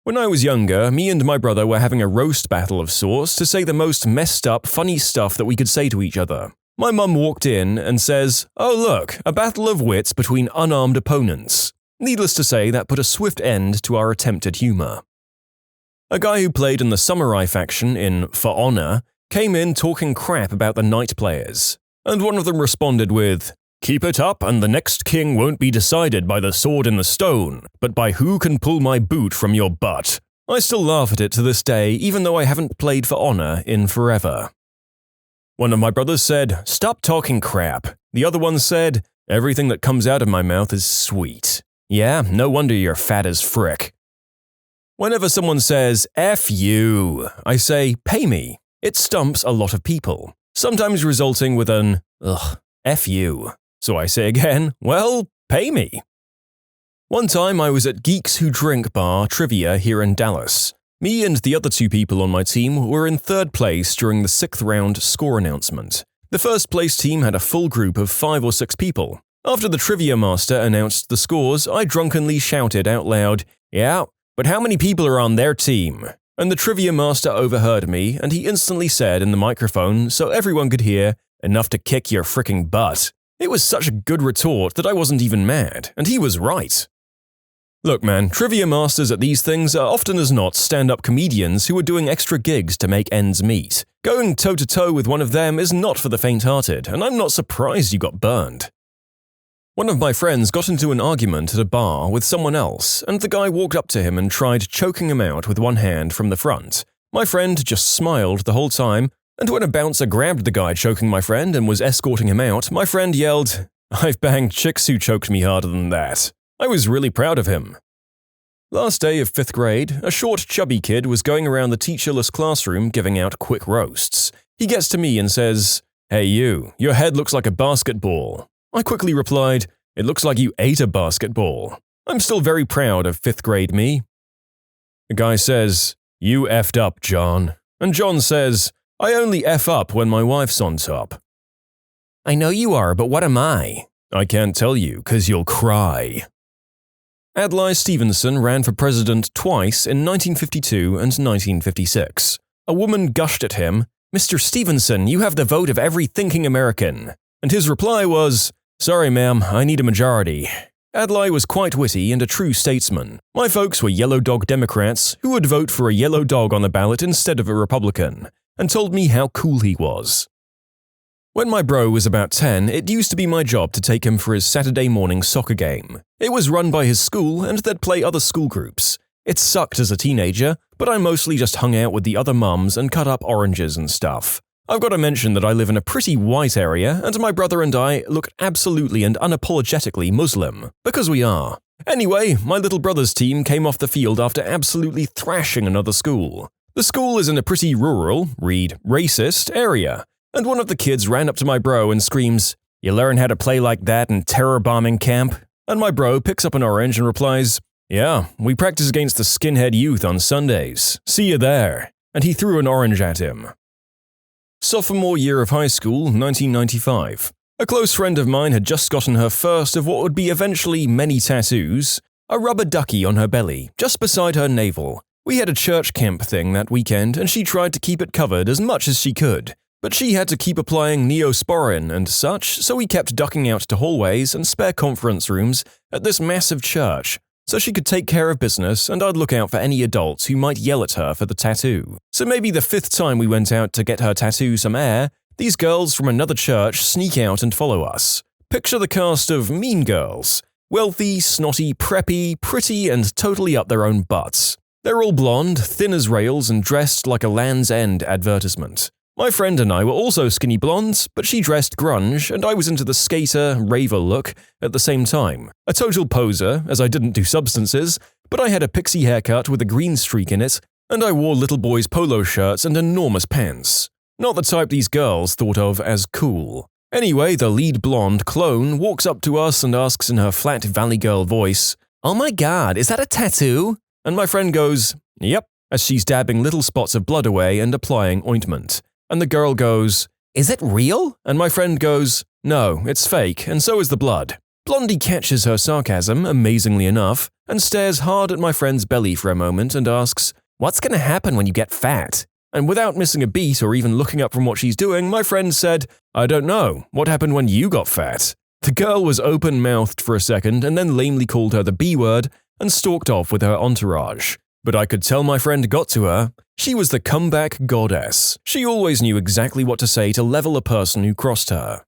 When I was younger, me and my brother were having a roast battle of sorts to say the most messed up, funny stuff that we could say to each other. My mum walked in and says, "Oh look, a battle of wits between unarmed opponents." Needless to say, that put a swift end to our attempted humor. A guy who played in the Samurai faction in For Honor came in talking crap about the Knight players, and one of them responded with, "Keep it up and the next king won't be decided by the sword in the stone, but by who can pull my boot from your butt." I still laugh at it to this day, even though I haven't played For Honor in forever. One of my brothers said, "Stop talking crap." The other one said, "Everything that comes out of my mouth is sweet." Yeah, no wonder you're fat as frick. Whenever someone says, "F you," I say, "Pay me." It stumps a lot of people, sometimes resulting with an, "Ugh, F you." So I say again, "Well, pay me." One time I was at Geeks Who Drink Bar trivia here in Dallas. Me and the other 2 people on my team were in 3rd place during the 6th round score announcement. The 1st place team had a full group of 5 or 6 people. After the trivia master announced the scores, I drunkenly shouted out loud, "Yeah, but how many people are on their team?" And the trivia master overheard me, and he instantly said in the microphone so everyone could hear, "Enough to kick your fricking butt." It was such a good retort that I wasn't even mad, and he was right. Look man, trivia masters at these things are often as not stand-up comedians who are doing extra gigs to make ends meet. Going toe-to-toe with one of them is not for the faint-hearted, and I'm not surprised you got burned. One of my friends got into an argument at a bar with someone else, and the guy walked up to him and tried choking him out with one hand from the front. My friend just smiled the whole time, and when a bouncer grabbed the guy choking my friend and was escorting him out, my friend yelled, "I've banged chicks who choked me harder than that." I was really proud of him. Last day of 5th grade, a short, chubby kid was going around the teacherless classroom giving out quick roasts. He gets to me and says, "Hey you, your head looks like a basketball." I quickly replied, "It looks like you ate a basketball." I'm still very proud of 5th grade me. The guy says, "You effed up, John." And John says, "I only F up when my wife's on top." "I know you are, but what am I?" "I can't tell you, 'cause you'll cry." Adlai Stevenson ran for president twice in 1952 and 1956. A woman gushed at him, "Mr. Stevenson, you have the vote of every thinking American." And his reply was, "Sorry ma'am, I need a majority." Adlai was quite witty and a true statesman. My folks were yellow dog Democrats who would vote for a yellow dog on the ballot instead of a Republican, and told me how cool he was. When my bro was about 10, it used to be my job to take him for his Saturday morning soccer game. It was run by his school and they'd play other school groups. It sucked as a teenager, but I mostly just hung out with the other mums and cut up oranges and stuff. I've got to mention that I live in a pretty white area, and my brother and I look absolutely and unapologetically Muslim, because we are. Anyway, my little brother's team came off the field after absolutely thrashing another school. The school is in a pretty rural, read racist, area, and one of the kids ran up to my bro and screams, "You learn how to play like that in terror bombing camp?" And my bro picks up an orange and replies, "Yeah, we practice against the skinhead youth on Sundays. See you there." And he threw an orange at him. Sophomore year of high school, 1995. A close friend of mine had just gotten her first of what would be eventually many tattoos, a rubber ducky on her belly, just beside her navel. We had a church camp thing that weekend and she tried to keep it covered as much as she could, but she had to keep applying Neosporin and such, so we kept ducking out to hallways and spare conference rooms at this massive church, so she could take care of business and I'd look out for any adults who might yell at her for the tattoo. So maybe the 5th time we went out to get her tattoo some air, these girls from another church sneak out and follow us. Picture the cast of Mean Girls. Wealthy, snotty, preppy, pretty, and totally up their own butts. They're all blonde, thin as rails, and dressed like a Land's End advertisement. My friend and I were also skinny blondes, but she dressed grunge and I was into the skater, raver look at the same time. A total poser, as I didn't do substances, but I had a pixie haircut with a green streak in it, and I wore little boys' polo shirts and enormous pants. Not the type these girls thought of as cool. Anyway, the lead blonde clone walks up to us and asks in her flat Valley Girl voice, "Oh my god, is that a tattoo?" And my friend goes, "Yep," as she's dabbing little spots of blood away and applying ointment. And the girl goes, "Is it real?" And my friend goes, "No, it's fake, and so is the blood." Blondie catches her sarcasm, amazingly enough, and stares hard at my friend's belly for a moment and asks, "What's going to happen when you get fat?" And without missing a beat or even looking up from what she's doing, my friend said, "I don't know. What happened when you got fat?" The girl was open-mouthed for a second and then lamely called her the B-word and stalked off with her entourage. But I could tell my friend got to her. She was the comeback goddess. She always knew exactly what to say to level a person who crossed her.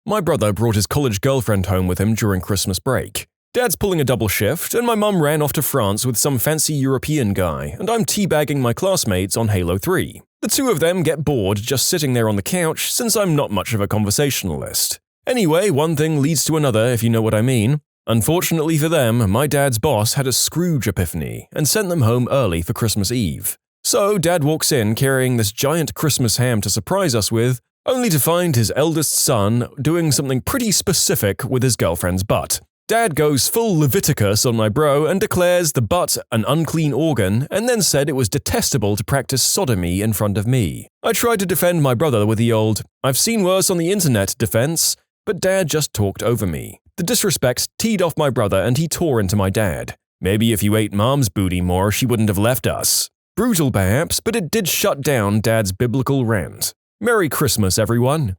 My brother brought his college girlfriend home with him during Christmas break. Dad's pulling a double shift, and my mum ran off to France with some fancy European guy, and I'm teabagging my classmates on Halo 3. The two of them get bored just sitting there on the couch since I'm not much of a conversationalist. Anyway, one thing leads to another, if you know what I mean. Unfortunately for them, my dad's boss had a Scrooge epiphany and sent them home early for Christmas Eve. So Dad walks in carrying this giant Christmas ham to surprise us with, only to find his eldest son doing something pretty specific with his girlfriend's butt. Dad goes full Leviticus on my bro and declares the butt an unclean organ, and then said it was detestable to practice sodomy in front of me. I tried to defend my brother with the old, "I've seen worse on the internet" defense, but Dad just talked over me. The disrespect teed off my brother and he tore into my dad. Maybe if you ate Mom's booty more, she wouldn't have left us. Brutal perhaps, but it did shut down Dad's biblical rant. Merry Christmas, everyone.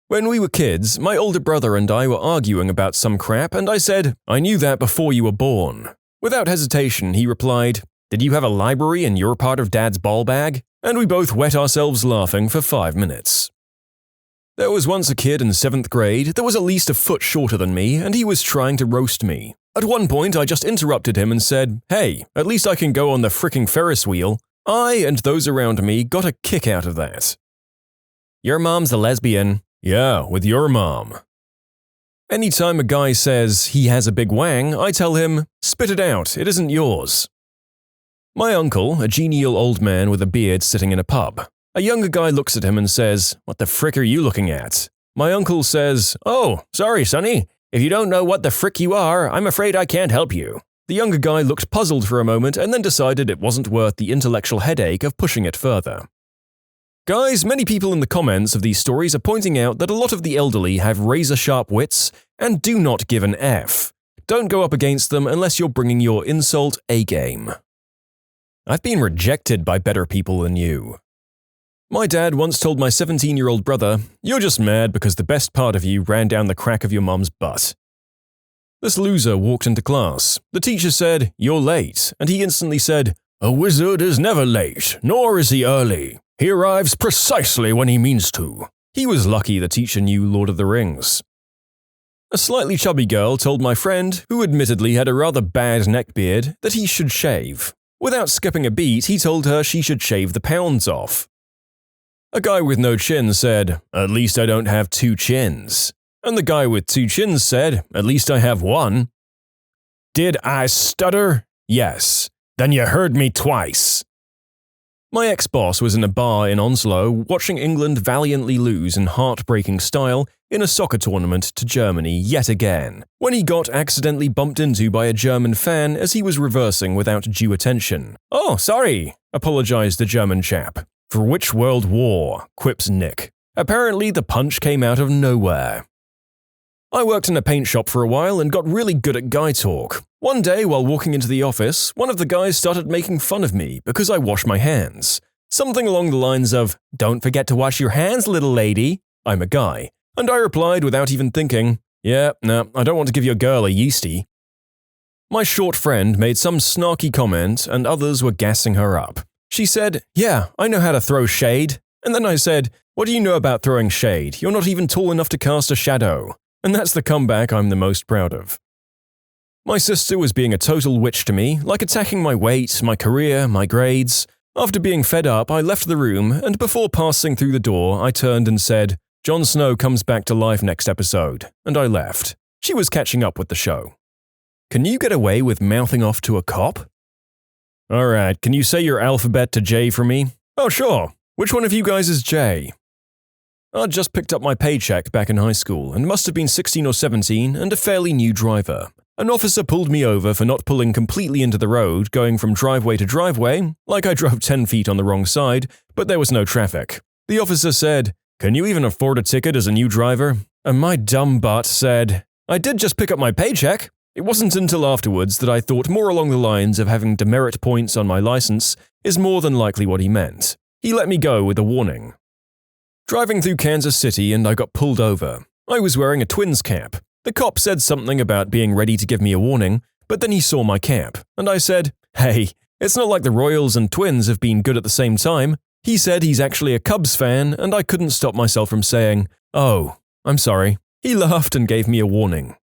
When we were kids, my older brother and I were arguing about some crap, and I said, "I knew that before you were born." Without hesitation, he replied, "Did you have a library in your part of Dad's ball bag?" And we both wet ourselves laughing for 5 minutes. There was once a kid in 7th grade that was at least a foot shorter than me, and he was trying to roast me. At one point, I just interrupted him and said, "Hey, at least I can go on the fricking Ferris wheel." I and those around me got a kick out of that. "Your mom's a lesbian." "Yeah, with your mom." Anytime a guy says he has a big wang, I tell him, "Spit it out, it isn't yours." My uncle, a genial old man with a beard sitting in a pub. A younger guy looks at him and says, "What the frick are you looking at?" My uncle says, "Oh, sorry, sonny. If you don't know what the frick you are, I'm afraid I can't help you." The younger guy looked puzzled for a moment and then decided it wasn't worth the intellectual headache of pushing it further. Guys, many people in the comments of these stories are pointing out that a lot of the elderly have razor-sharp wits and do not give an F. Don't go up against them unless you're bringing your insult A-game. I've been rejected by better people than you. My dad once told my 17-year-old brother, "You're just mad because the best part of you ran down the crack of your mum's butt." This loser walked into class. The teacher said, "You're late," and he instantly said, "A wizard is never late, nor is he early. He arrives precisely when he means to." He was lucky the teacher knew Lord of the Rings. A slightly chubby girl told my friend, who admittedly had a rather bad neckbeard, that he should shave. Without skipping a beat, he told her she should shave the pounds off. A guy with no chin said, "At least I don't have 2 chins." And the guy with 2 chins said, "At least I have 1. Did I stutter? Yes. Then you heard me twice. My ex-boss was in a bar in Onslow watching England valiantly lose in heartbreaking style in a soccer tournament to Germany yet again, when he got accidentally bumped into by a German fan as he was reversing without due attention. "Oh, sorry," apologized the German chap. "For which world war?" quips Nick. Apparently the punch came out of nowhere. I worked in a paint shop for a while and got really good at guy talk. One day, while walking into the office, one of the guys started making fun of me because I wash my hands. Something along the lines of, "Don't forget to wash your hands, little lady." I'm a guy. And I replied without even thinking, "Yeah, no, I don't want to give your girl a yeasty." My short friend made some snarky comment and others were gassing her up. She said, "Yeah, I know how to throw shade." And then I said, "What do you know about throwing shade? You're not even tall enough to cast a shadow." And that's the comeback I'm the most proud of. My sister was being a total witch to me, like attacking my weight, my career, my grades. After being fed up, I left the room, and before passing through the door, I turned and said, "Jon Snow comes back to life next episode," and I left. She was catching up with the show. Can you get away with mouthing off to a cop? Alright, can you say your alphabet to J for me? Oh sure, which one of you guys is J? I'd just picked up my paycheck back in high school and must have been 16 or 17 and a fairly new driver. An officer pulled me over for not pulling completely into the road, going from driveway to driveway, like I drove 10 feet on the wrong side, but there was no traffic. The officer said, "Can you even afford a ticket as a new driver?" And my dumb butt said, "I did just pick up my paycheck." It wasn't until afterwards that I thought more along the lines of having demerit points on my license is more than likely what he meant. He let me go with a warning. Driving through Kansas City and I got pulled over. I was wearing a twins cap. The cop said something about being ready to give me a warning, but then he saw my cap, and I said, "Hey, it's not like the Royals and Twins have been good at the same time." He said he's actually a Cubs fan, and I couldn't stop myself from saying, "Oh, I'm sorry." He laughed and gave me a warning.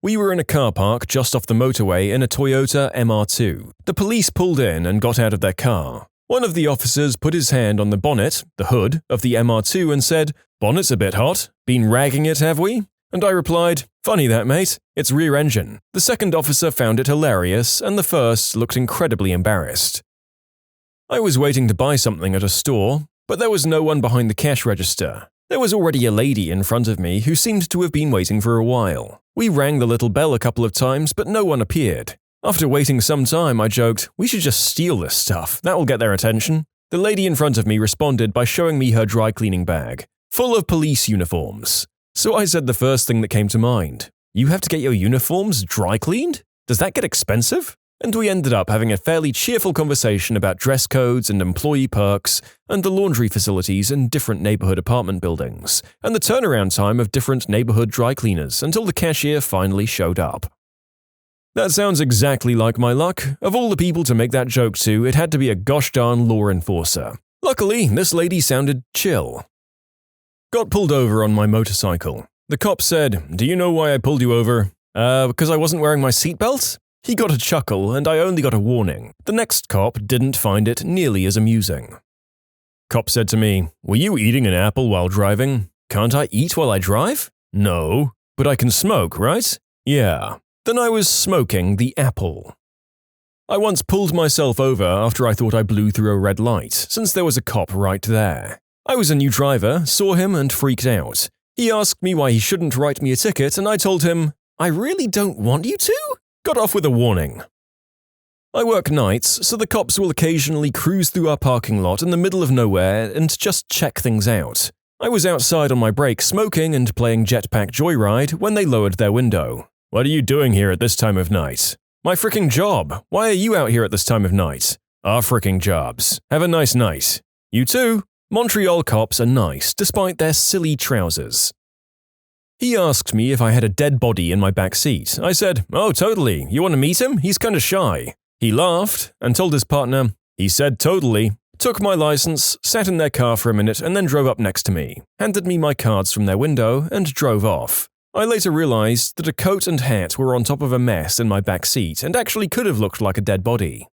We were in a car park just off the motorway in a Toyota MR2. The police pulled in and got out of their car. One of the officers put his hand on the bonnet, the hood, of the MR2 and said, "Bonnet's a bit hot. Been ragging it, have we?" And I replied, "Funny that, mate. It's rear engine." The second officer found it hilarious, and the first looked incredibly embarrassed. I was waiting to buy something at a store, but there was no one behind the cash register. There was already a lady in front of me who seemed to have been waiting for a while. We rang the little bell a couple of times, but no one appeared. After waiting some time, I joked, "We should just steal this stuff. That will get their attention." The lady in front of me responded by showing me her dry cleaning bag, full of police uniforms. So I said the first thing that came to mind. "You have to get your uniforms dry cleaned? Does that get expensive?" And we ended up having a fairly cheerful conversation about dress codes and employee perks, and the laundry facilities in different neighborhood apartment buildings, and the turnaround time of different neighborhood dry cleaners until the cashier finally showed up. That sounds exactly like my luck. Of all the people to make that joke to, it had to be a gosh darn law enforcer. Luckily, this lady sounded chill. Got pulled over on my motorcycle. The cop said, "Do you know why I pulled you over?" Because I wasn't wearing my seatbelt?" He got a chuckle, and I only got a warning. The next cop didn't find it nearly as amusing. Cop said to me, "Were you eating an apple while driving?" "Can't I eat while I drive?" "No, but I can smoke, right?" "Yeah." Then I was smoking the apple. I once pulled myself over after I thought I blew through a red light, since there was a cop right there. I was a new driver, saw him and freaked out. He asked me why he shouldn't write me a ticket, and I told him, "I really don't want you to?" Got off with a warning. I work nights, so the cops will occasionally cruise through our parking lot in the middle of nowhere and just check things out. I was outside on my break smoking and playing Jetpack Joyride when they lowered their window. "What are you doing here at this time of night?" "My fricking job. Why are you out here at this time of night?" "Our fricking jobs. Have a nice night." "You too." Montreal cops are nice, despite their silly trousers. He asked me if I had a dead body in my back seat. I said, "Oh, totally. You want to meet him? He's kinda shy." He laughed and told his partner, "He said totally." Took my license, sat in their car for a minute and then drove up next to me, handed me my cards from their window and drove off. I later realized that a coat and hat were on top of a mess in my back seat and actually could have looked like a dead body.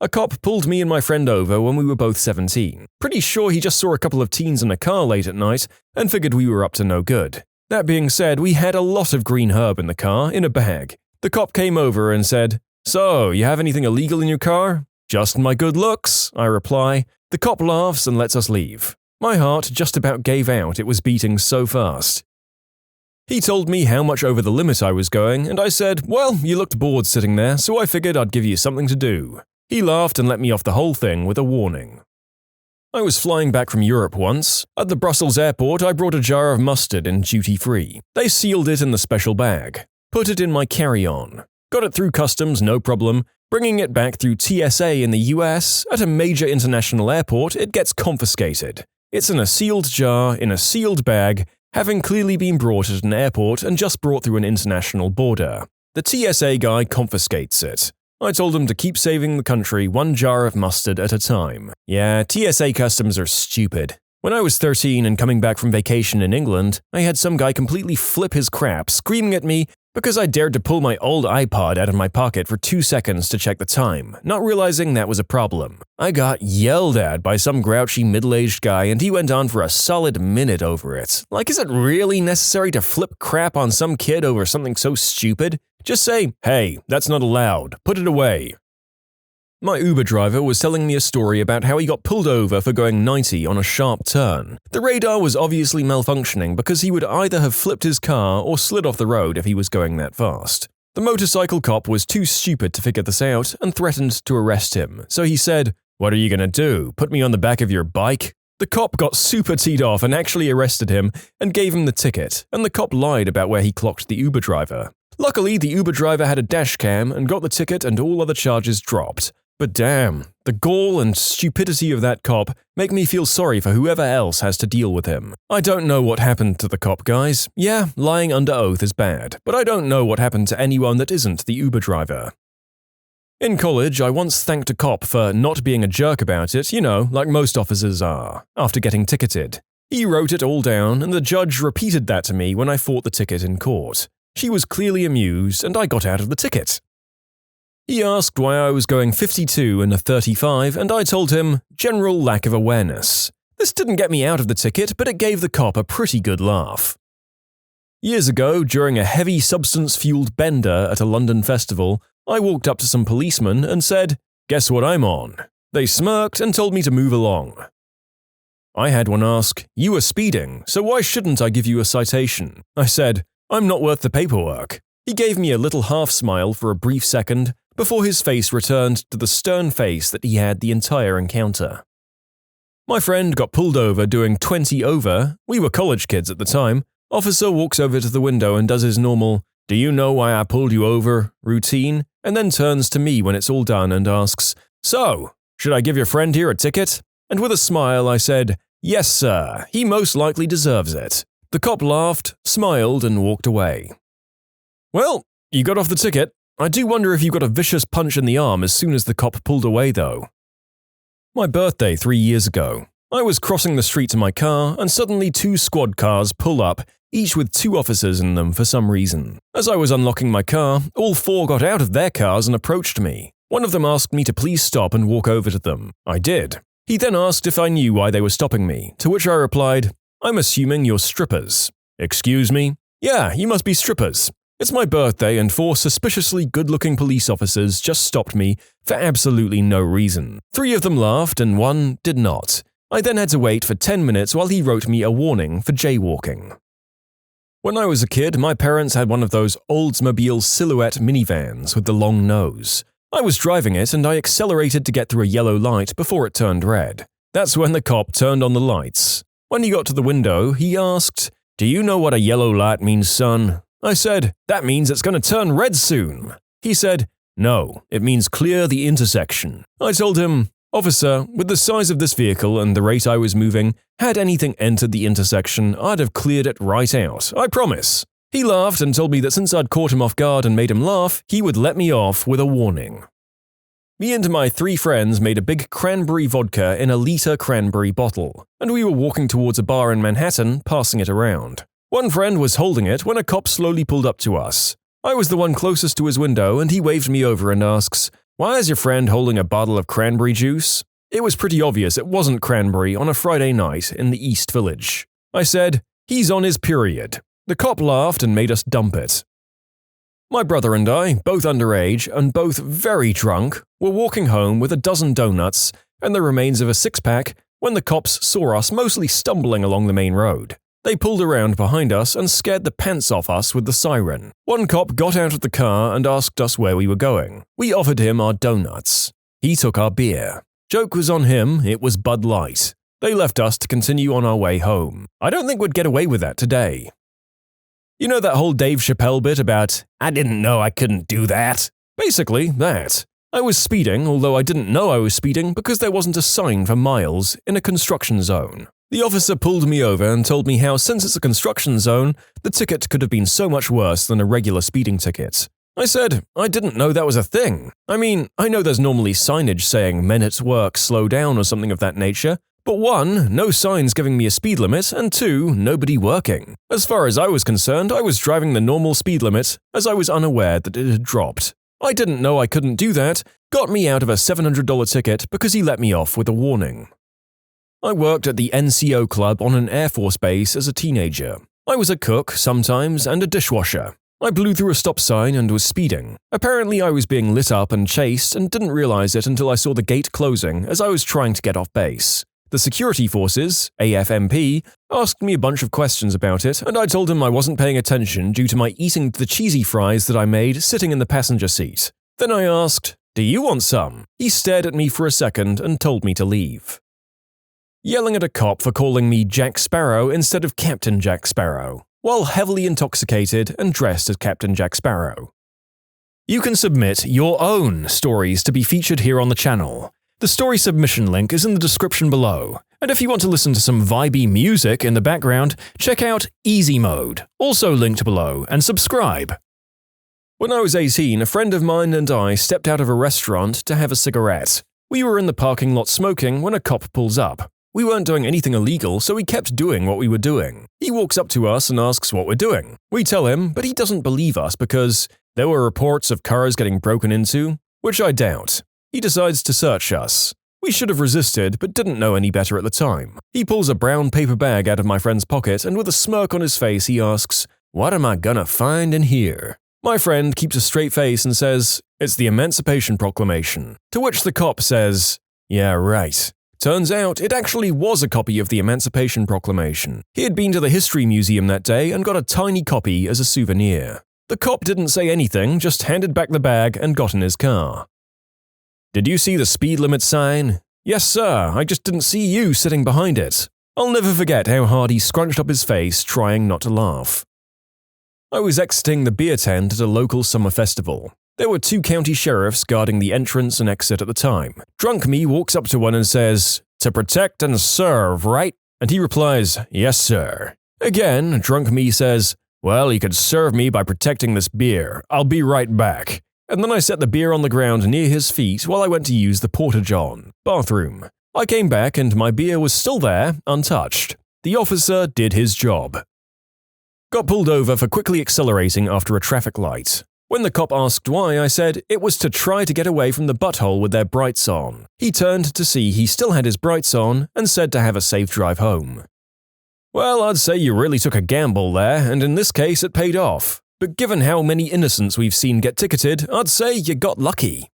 A cop pulled me and my friend over when we were both 17. Pretty sure he just saw a couple of teens in a car late at night and figured we were up to no good. That being said, we had a lot of green herb in the car, in a bag. The cop came over and said, "So, you have anything illegal in your car?" "Just my good looks," I reply. The cop laughs and lets us leave. My heart just about gave out, it was beating so fast. He told me how much over the limit I was going, and I said, "Well, you looked bored sitting there, so I figured I'd give you something to do." He laughed and let me off the whole thing with a warning. I was flying back from Europe once. At the Brussels airport, I brought a jar of mustard in duty-free. They sealed it in the special bag. Put it in my carry-on. Got it through customs, no problem. Bringing it back through TSA in the US, at a major international airport, it gets confiscated. It's in a sealed jar, in a sealed bag, having clearly been brought at an airport and just brought through an international border. The TSA guy confiscates it. I told him to keep saving the country one jar of mustard at a time. Yeah, TSA customs are stupid. When I was 13 and coming back from vacation in England, I had some guy completely flip his crap, screaming at me because I dared to pull my old iPod out of my pocket for 2 seconds to check the time, not realizing that was a problem. I got yelled at by some grouchy middle-aged guy and he went on for a solid minute over it. Like, is it really necessary to flip crap on some kid over something so stupid? Just say, "Hey, that's not allowed. Put it away." My Uber driver was telling me a story about how he got pulled over for going 90 on a sharp turn. The radar was obviously malfunctioning because he would either have flipped his car or slid off the road if he was going that fast. The motorcycle cop was too stupid to figure this out and threatened to arrest him, so he said, "What are you gonna do, put me on the back of your bike?" The cop got super teed off and actually arrested him and gave him the ticket, and the cop lied about where he clocked the Uber driver. Luckily, the Uber driver had a dash cam and got the ticket and all other charges dropped. But damn, the gall and stupidity of that cop make me feel sorry for whoever else has to deal with him. I don't know what happened to the cop, guys. Yeah, lying under oath is bad, but I don't know what happened to anyone that isn't the Uber driver. In college, I once thanked a cop for not being a jerk about it, like most officers are, after getting ticketed. He wrote it all down, and the judge repeated that to me when I fought the ticket in court. She was clearly amused, and I got out of the ticket. He asked why I was going 52 in a 35, and I told him, general lack of awareness. This didn't get me out of the ticket, but it gave the cop a pretty good laugh. Years ago, during a heavy substance-fueled bender at a London festival, I walked up to some policemen and said, "Guess what I'm on?" They smirked and told me to move along. I had one ask, "You were speeding, so why shouldn't I give you a citation?" I said, "I'm not worth the paperwork." He gave me a little half-smile for a brief second, before his face returned to the stern face that he had the entire encounter. My friend got pulled over doing 20 over. We were college kids at the time. Officer walks over to the window and does his normal, "Do you know why I pulled you over?" routine, and then turns to me when it's all done and asks, "So, should I give your friend here a ticket?" And with a smile I said, "Yes, sir, he most likely deserves it." The cop laughed, smiled, and walked away. Well, you got off the ticket. I do wonder if you got a vicious punch in the arm as soon as the cop pulled away, though. My birthday 3 years ago. I was crossing the street to my car, and suddenly 2 squad cars pull up, each with 2 officers in them for some reason. As I was unlocking my car, all 4 got out of their cars and approached me. One of them asked me to please stop and walk over to them. I did. He then asked if I knew why they were stopping me, to which I replied, "I'm assuming you're strippers." "Excuse me?" "Yeah, you must be strippers. It's my birthday and 4 suspiciously good-looking police officers just stopped me for absolutely no reason. 3 of them laughed and 1 did not. I then had to wait for 10 minutes while he wrote me a warning for jaywalking. When I was a kid, my parents had one of those Oldsmobile Silhouette minivans with the long nose. I was driving it and I accelerated to get through a yellow light before it turned red. That's when the cop turned on the lights. When he got to the window, he asked, "Do you know what a yellow light means, son?" I said, "That means it's going to turn red soon." He said, "No, it means clear the intersection." I told him, "Officer, with the size of this vehicle and the rate I was moving, had anything entered the intersection, I'd have cleared it right out, I promise." He laughed and told me that since I'd caught him off guard and made him laugh, he would let me off with a warning. Me and my 3 friends made a big cranberry vodka in a liter cranberry bottle, and we were walking towards a bar in Manhattan, passing it around. One friend was holding it when a cop slowly pulled up to us. I was the one closest to his window and he waved me over and asks, "Why is your friend holding a bottle of cranberry juice?" It was pretty obvious it wasn't cranberry on a Friday night in the East Village. I said, "He's on his period." The cop laughed and made us dump it. My brother and I, both underage and both very drunk, were walking home with a dozen donuts and the remains of a 6-pack when the cops saw us mostly stumbling along the main road. They pulled around behind us and scared the pants off us with the siren. One cop got out of the car and asked us where we were going. We offered him our donuts. He took our beer. Joke was on him, it was Bud Light. They left us to continue on our way home. I don't think we'd get away with that today. You know that whole Dave Chappelle bit about, "I didn't know I couldn't do that"? Basically, that. I was speeding, although I didn't know I was speeding because there wasn't a sign for miles in a construction zone. The officer pulled me over and told me how, since it's a construction zone, the ticket could have been so much worse than a regular speeding ticket. I said, I didn't know that was a thing. I mean, I know there's normally signage saying "men at work, slow down" or something of that nature, but 1, no signs giving me a speed limit, and 2, nobody working. As far as I was concerned, I was driving the normal speed limit, as I was unaware that it had dropped. I didn't know I couldn't do that, got me out of a $700 ticket because he let me off with a warning. I worked at the NCO club on an Air Force base as a teenager. I was a cook sometimes and a dishwasher. I blew through a stop sign and was speeding. Apparently I was being lit up and chased and didn't realize it until I saw the gate closing as I was trying to get off base. The security forces, AFMP, asked me a bunch of questions about it, and I told him I wasn't paying attention due to my eating the cheesy fries that I made sitting in the passenger seat. Then I asked, "Do you want some?" He stared at me for a second and told me to leave. Yelling at a cop for calling me Jack Sparrow instead of Captain Jack Sparrow, while heavily intoxicated and dressed as Captain Jack Sparrow. You can submit your own stories to be featured here on the channel. The story submission link is in the description below, and if you want to listen to some vibey music in the background, check out easymode, also linked below, and subscribe. When I was 18, a friend of mine and I stepped out of a restaurant to have a cigarette. We were in the parking lot smoking when a cop pulls up. We weren't doing anything illegal, so we kept doing what we were doing. He walks up to us and asks what we're doing. We tell him, but he doesn't believe us because there were reports of cars getting broken into, which I doubt. He decides to search us. We should have resisted, but didn't know any better at the time. He pulls a brown paper bag out of my friend's pocket, and with a smirk on his face, he asks, "What am I gonna find in here?" My friend keeps a straight face and says, "It's the Emancipation Proclamation." To which the cop says, "Yeah, right." Turns out, it actually was a copy of the Emancipation Proclamation. He had been to the History Museum that day and got a tiny copy as a souvenir. The cop didn't say anything, just handed back the bag and got in his car. "Did you see the speed limit sign?" "Yes, sir, I just didn't see you sitting behind it." I'll never forget how hard he scrunched up his face, trying not to laugh. I was exiting the beer tent at a local summer festival. There were 2 county sheriffs guarding the entrance and exit at the time. Drunk me walks up to one and says, "To protect and serve, right?" And he replies, "Yes, sir." Again, drunk me says, "Well, you could serve me by protecting this beer. I'll be right back." And then I set the beer on the ground near his feet while I went to use the porta-john bathroom. I came back and my beer was still there, untouched. The officer did his job. Got pulled over for quickly accelerating after a traffic light. When the cop asked why, I said it was to try to get away from the butthole with their brights on. He turned to see he still had his brights on and said to have a safe drive home. Well, I'd say you really took a gamble there, and in this case it paid off. But given how many innocents we've seen get ticketed, I'd say you got lucky.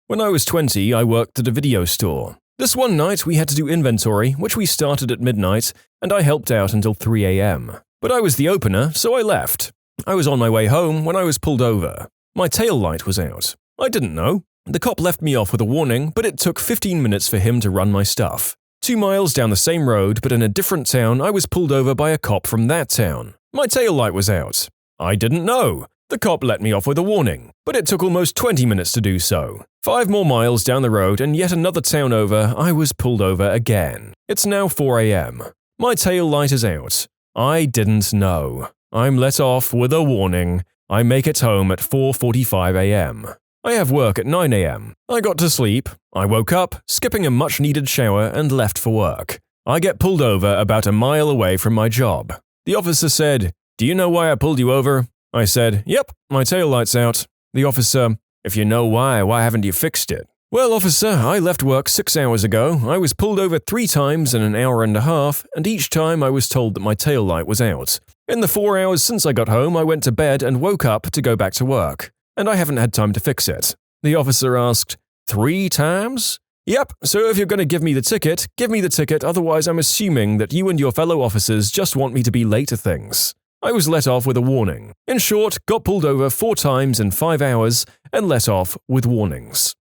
When I was 20, I worked at a video store. This one night we had to do inventory, which we started at midnight, and I helped out until 3 a.m. But I was the opener, so I left. I was on my way home when I was pulled over. My tail light was out. I didn't know. The cop left me off with a warning, but it took 15 minutes for him to run my stuff. 2 miles down the same road, but in a different town, I was pulled over by a cop from that town. My tail light was out. I didn't know. The cop let me off with a warning, but it took almost 20 minutes to do so. 5 more miles down the road and yet another town over, I was pulled over again. It's now 4 a.m. My tail light is out. I didn't know. I'm let off with a warning. I make it home at 4:45 a.m. I have work at 9 a.m. I got to sleep. I woke up, skipping a much-needed shower, and left for work. I get pulled over about a mile away from my job. The officer said, "Do you know why I pulled you over?" I said, "Yep, my taillight's out." The officer, "If you know why haven't you fixed it?" "Well, officer, I left work 6 hours ago. I was pulled over 3 times in an hour and a half, and each time I was told that my taillight was out. In the 4 hours since I got home, I went to bed and woke up to go back to work, and I haven't had time to fix it." The officer asked, 3 times? "Yep, so if you're going to give me the ticket, give me the ticket, otherwise I'm assuming that you and your fellow officers just want me to be late to things." I was let off with a warning. In short, got pulled over 4 times in 5 hours and let off with warnings.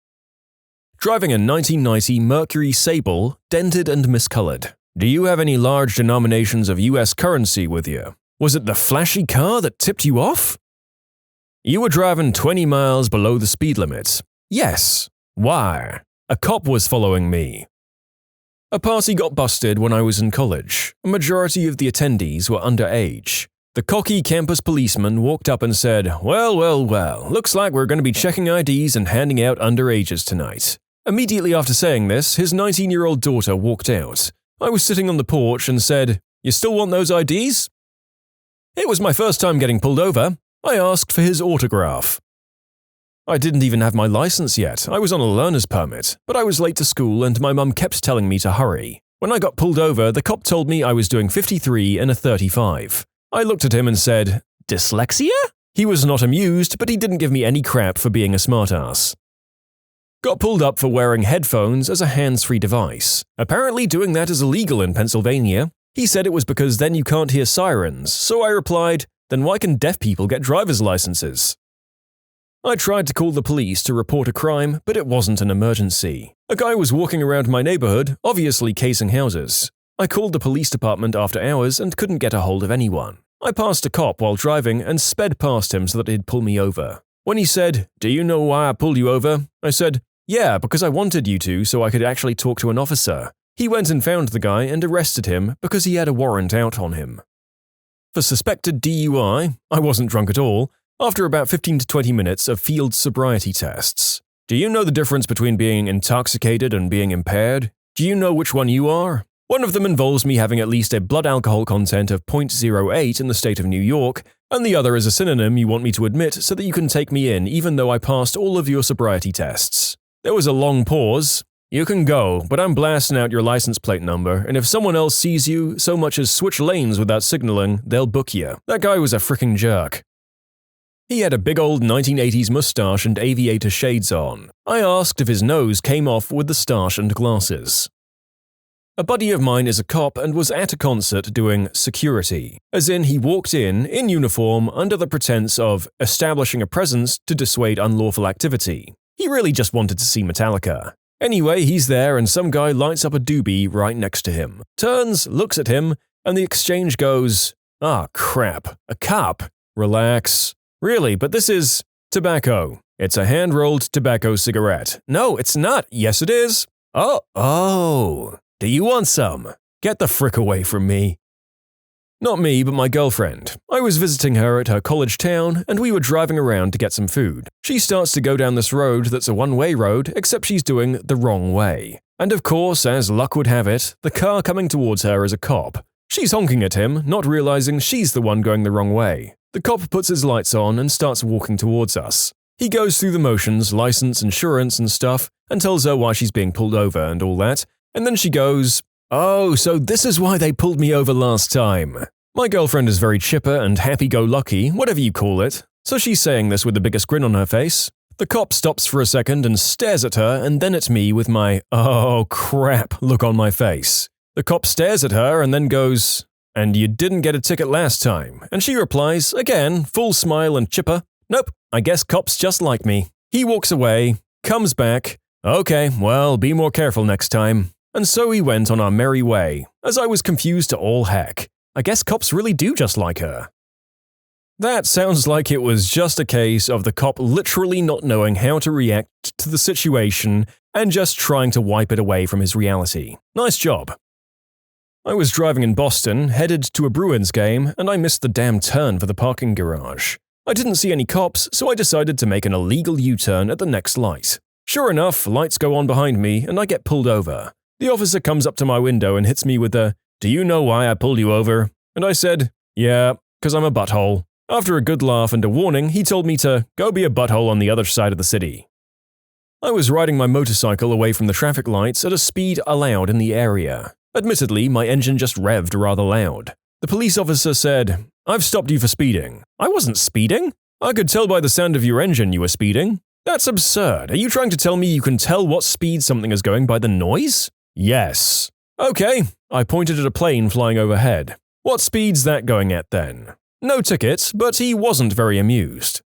Driving a 1990 Mercury Sable, dented and miscolored. Do you have any large denominations of US currency with you? Was it the flashy car that tipped you off? You were driving 20 miles below the speed limit. Yes. Why? A cop was following me. A party got busted when I was in college. A majority of the attendees were underage. The cocky campus policeman walked up and said, well, looks like we're going to be checking IDs and handing out underages tonight." Immediately after saying this, his 19-year-old daughter walked out. I was sitting on the porch and said, "You still want those IDs?" It was my first time getting pulled over. I asked for his autograph. I didn't even have my license yet. I was on a learner's permit, but I was late to school and my mum kept telling me to hurry. When I got pulled over, the cop told me I was doing 53 and a 35. I looked at him and said, "Dyslexia?" He was not amused, but he didn't give me any crap for being a smartass. Got pulled up for wearing headphones as a hands-free device. Apparently doing that is illegal in Pennsylvania. He said it was because then you can't hear sirens, so I replied, then why can deaf people get driver's licenses? I tried to call the police to report a crime, but it wasn't an emergency. A guy was walking around my neighborhood, obviously casing houses. I called the police department after hours and couldn't get a hold of anyone. I passed a cop while driving and sped past him so that he'd pull me over. When he said, "Do you know why I pulled you over?" I said, "Yeah, because I wanted you to so I could actually talk to an officer." He went and found the guy and arrested him because he had a warrant out on him. For suspected DUI, I wasn't drunk at all, after about 15 to 20 minutes of field sobriety tests. Do you know the difference between being intoxicated and being impaired? Do you know which one you are? One of them involves me having at least a blood alcohol content of 0.08 in the state of New York, and the other is a synonym you want me to admit so that you can take me in even though I passed all of your sobriety tests. There was a long pause. "You can go, but I'm blasting out your license plate number, and if someone else sees you so much as switch lanes without signaling, they'll book you." That guy was a fricking jerk. He had a big old 1980s mustache and aviator shades on. I asked if his nose came off with the stash and glasses. A buddy of mine is a cop and was at a concert doing security, as in he walked in uniform under the pretense of establishing a presence to dissuade unlawful activity. He really just wanted to see Metallica. Anyway, he's there and some guy lights up a doobie right next to him, turns, looks at him, and the exchange goes, "Ah, crap, a cop. Relax. Really, but this is tobacco. It's a hand-rolled tobacco cigarette. No, it's not. Yes, it is. Oh. Do you want some? Get the frick away from me." Not me, but my girlfriend. I was visiting her at her college town, and we were driving around to get some food. She starts to go down this road that's a one-way road, except she's doing the wrong way. And of course, as luck would have it, the car coming towards her is a cop. She's honking at him, not realizing she's the one going the wrong way. The cop puts his lights on and starts walking towards us. He goes through the motions, license, insurance, and stuff, and tells her why she's being pulled over and all that, and then she goes, "Oh, so this is why they pulled me over last time." My girlfriend is very chipper and happy-go-lucky, whatever you call it, so she's saying this with the biggest grin on her face. The cop stops for a second and stares at her and then at me with my "oh crap" look on my face. The cop stares at her and then goes, "And you didn't get a ticket last time," and she replies, again, full smile and chipper, "Nope, I guess cops just like me." He walks away, comes back, "Okay, well, be more careful next time." And so we went on our merry way, as I was confused to all heck. I guess cops really do just like her. That sounds like it was just a case of the cop literally not knowing how to react to the situation and just trying to wipe it away from his reality. Nice job. I was driving in Boston, headed to a Bruins game, and I missed the damn turn for the parking garage. I didn't see any cops, so I decided to make an illegal U-turn at the next light. Sure enough, lights go on behind me, and I get pulled over. The officer comes up to my window and hits me with a, "Do you know why I pulled you over?" And I said, "Yeah, 'cause I'm a butthole." After a good laugh and a warning, he told me to go be a butthole on the other side of the city. I was riding my motorcycle away from the traffic lights at a speed allowed in the area. Admittedly, my engine just revved rather loud. The police officer said, "I've stopped you for speeding." I wasn't speeding. I could tell by the sound of your engine you were speeding. That's absurd. Are you trying to tell me you can tell what speed something is going by the noise? Yes. Okay. I pointed at a plane flying overhead. What speed's that going at then? No ticket, but he wasn't very amused.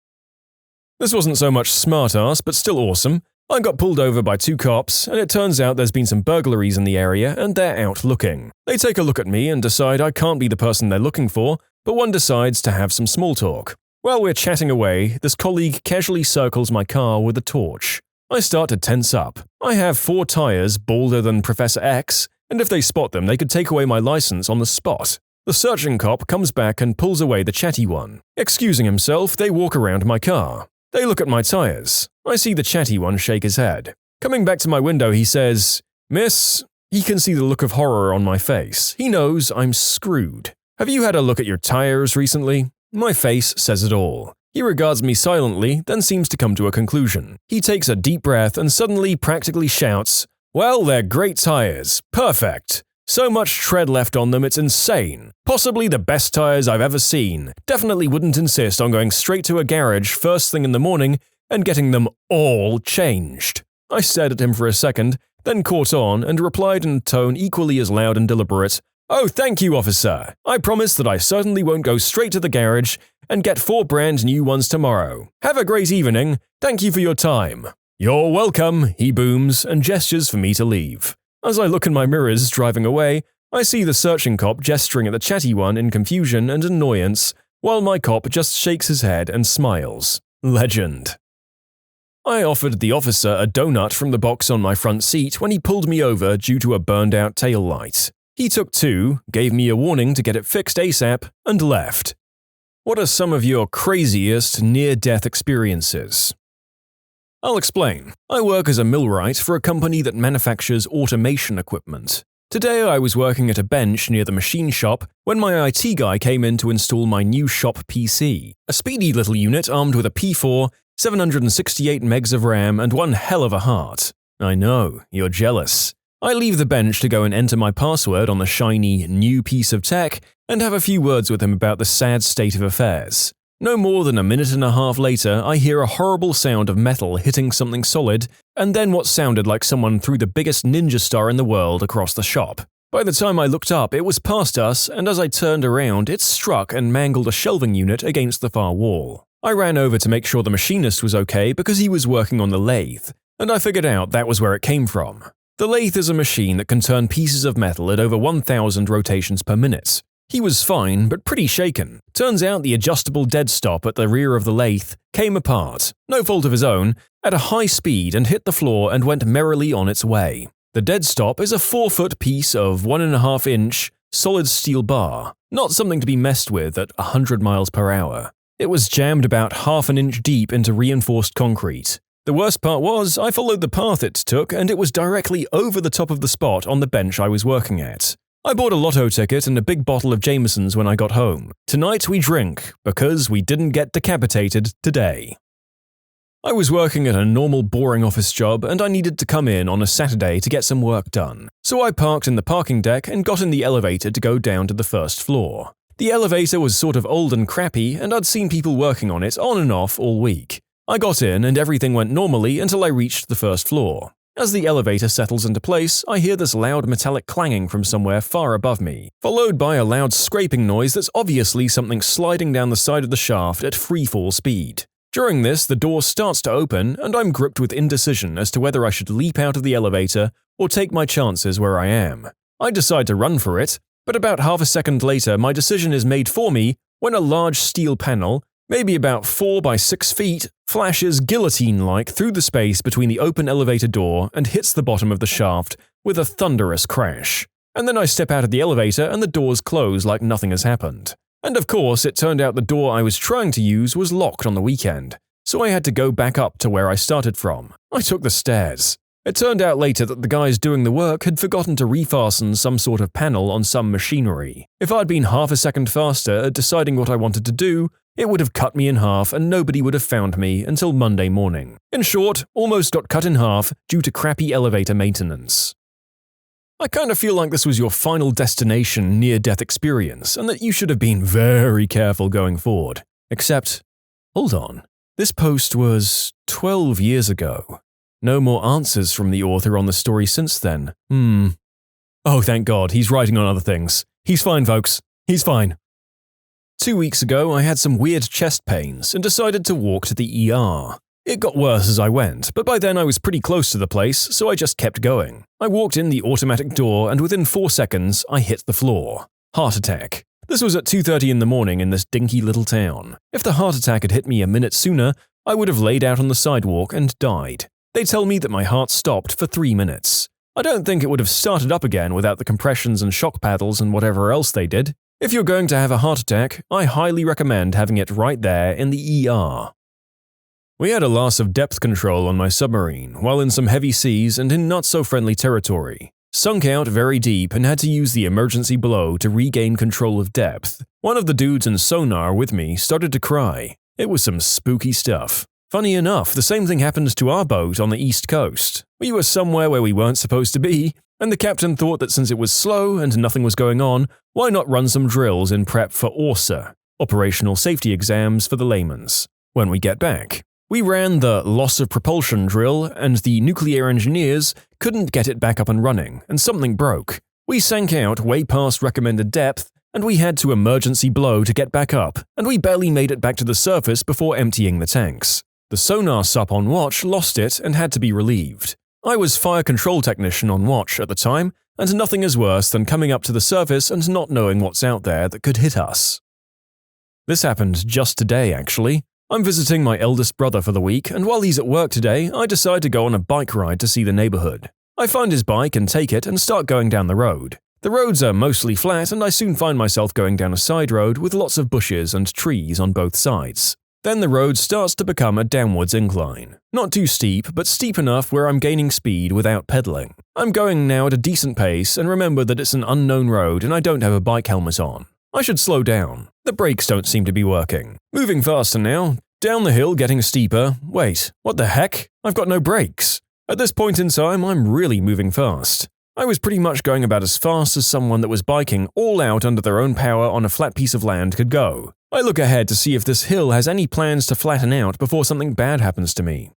This wasn't so much smartass, but still awesome. I got pulled over by two cops, and it turns out there's been some burglaries in the area and they're out looking. They take a look at me and decide I can't be the person they're looking for, but one decides to have some small talk. While we're chatting away, this colleague casually circles my car with a torch. I start to tense up. I have 4 tires balder than Professor X, and if they spot them, they could take away my license on the spot. The searching cop comes back and pulls away the chatty one. Excusing himself, they walk around my car. They look at my tires. I see the chatty one shake his head. Coming back to my window, he says, "Miss..." He can see the look of horror on my face. He knows I'm screwed. "Have you had a look at your tires recently?" My face says it all. He regards me silently, then seems to come to a conclusion. He takes a deep breath and suddenly practically shouts, "Well, they're great tires. Perfect. So much tread left on them, it's insane. Possibly the best tires I've ever seen. Definitely wouldn't insist on going straight to a garage first thing in the morning and getting them all changed. I stared at him for a second, then caught on and replied in a tone equally as loud and deliberate, "Oh, thank you, officer. I promise that I certainly won't go straight to the garage and get 4 brand new ones tomorrow. Have a great evening. Thank you for your time." "You're welcome," he booms and gestures for me to leave. As I look in my mirrors driving away, I see the searching cop gesturing at the chatty one in confusion and annoyance, while my cop just shakes his head and smiles. Legend. I offered the officer a donut from the box on my front seat when he pulled me over due to a burned-out taillight. He took 2, gave me a warning to get it fixed ASAP, and left. What are some of your craziest near-death experiences? I'll explain. I work as a millwright for a company that manufactures automation equipment. Today I was working at a bench near the machine shop when my IT guy came in to install my new shop PC, a speedy little unit armed with a P4, 768 megs of RAM, and one hell of a heart. I know, you're jealous. I leave the bench to go and enter my password on the shiny, new piece of tech and have a few words with him about the sad state of affairs. No more than a minute and a half later, I hear a horrible sound of metal hitting something solid, and then what sounded like someone threw the biggest ninja star in the world across the shop. By the time I looked up, it was past us, and as I turned around, it struck and mangled a shelving unit against the far wall. I ran over to make sure the machinist was okay because he was working on the lathe, and I figured out that was where it came from. The lathe is a machine that can turn pieces of metal at over 1,000 rotations per minute. He was fine, but pretty shaken. Turns out the adjustable dead stop at the rear of the lathe came apart, no fault of his own, at a high speed and hit the floor and went merrily on its way. The dead stop is a 4-foot piece of 1.5-inch solid steel bar, not something to be messed with at 100 miles per hour. It was jammed about half an inch deep into reinforced concrete. The worst part was, I followed the path it took and it was directly over the top of the spot on the bench I was working at. I bought a lotto ticket and a big bottle of Jameson's when I got home. Tonight we drink, because we didn't get decapitated today. I was working at a normal boring office job and I needed to come in on a Saturday to get some work done. So I parked in the parking deck and got in the elevator to go down to the first floor. The elevator was sort of old and crappy and I'd seen people working on it on and off all week. I got in and everything went normally until I reached the first floor. As the elevator settles into place, I hear this loud metallic clanging from somewhere far above me, followed by a loud scraping noise that's obviously something sliding down the side of the shaft at freefall speed. During this, the door starts to open and I'm gripped with indecision as to whether I should leap out of the elevator or take my chances where I am. I decide to run for it, but about half a second later my decision is made for me when a large steel panel, maybe about 4 by 6 feet, flashes guillotine-like through the space between the open elevator door and hits the bottom of the shaft with a thunderous crash. And then I step out of the elevator and the doors close like nothing has happened. And of course, it turned out the door I was trying to use was locked on the weekend, so I had to go back up to where I started from. I took the stairs. It turned out later that the guys doing the work had forgotten to refasten some sort of panel on some machinery. If I'd been half a second faster at deciding what I wanted to do, it would have cut me in half and nobody would have found me until Monday morning. In short, almost got cut in half due to crappy elevator maintenance. I kind of feel like this was your final destination near-death experience and that you should have been very careful going forward. Except, hold on, this post was 12 years ago. No more answers from the author on the story since then. Oh, thank God, he's writing on other things. He's fine, folks. He's fine. 2 weeks ago, I had some weird chest pains and decided to walk to the ER. It got worse as I went, but by then I was pretty close to the place, so I just kept going. I walked in the automatic door and within 4 seconds, I hit the floor. Heart attack. This was at 2:30 in the morning in this dinky little town. If the heart attack had hit me a minute sooner, I would have laid out on the sidewalk and died. They tell me that my heart stopped for 3 minutes. I don't think it would have started up again without the compressions and shock paddles and whatever else they did. If you're going to have a heart attack, I highly recommend having it right there in the ER. We had a loss of depth control on my submarine while in some heavy seas and in not-so-friendly territory. Sunk out very deep and had to use the emergency blow to regain control of depth. One of the dudes in sonar with me started to cry. It was some spooky stuff. Funny enough, the same thing happened to our boat on the East Coast. We were somewhere where we weren't supposed to be, And the captain thought that since it was slow and nothing was going on, why not run some drills in prep for OSA, Operational Safety Exams for the layman's, when we get back. We ran the loss of propulsion drill, and the nuclear engineers couldn't get it back up and running, and something broke. We sank out way past recommended depth, and we had to emergency blow to get back up, and we barely made it back to the surface before emptying the tanks. The sonar sup on watch lost it and had to be relieved. I was fire control technician on watch at the time, and nothing is worse than coming up to the surface and not knowing what's out there that could hit us. This happened just today, actually. I'm visiting my eldest brother for the week, and while he's at work today, I decide to go on a bike ride to see the neighborhood. I find his bike and take it and start going down the road. The roads are mostly flat, and I soon find myself going down a side road with lots of bushes and trees on both sides. Then the road starts to become a downwards incline. Not too steep, but steep enough where I'm gaining speed without pedaling. I'm going now at a decent pace and remember that it's an unknown road and I don't have a bike helmet on. I should slow down. The brakes don't seem to be working. Moving faster now. Down the hill, getting steeper. Wait, what the heck? I've got no brakes. At this point in time, I'm really moving fast. I was pretty much going about as fast as someone that was biking all out under their own power on a flat piece of land could go. I look ahead to see if this hill has any plans to flatten out before something bad happens to me.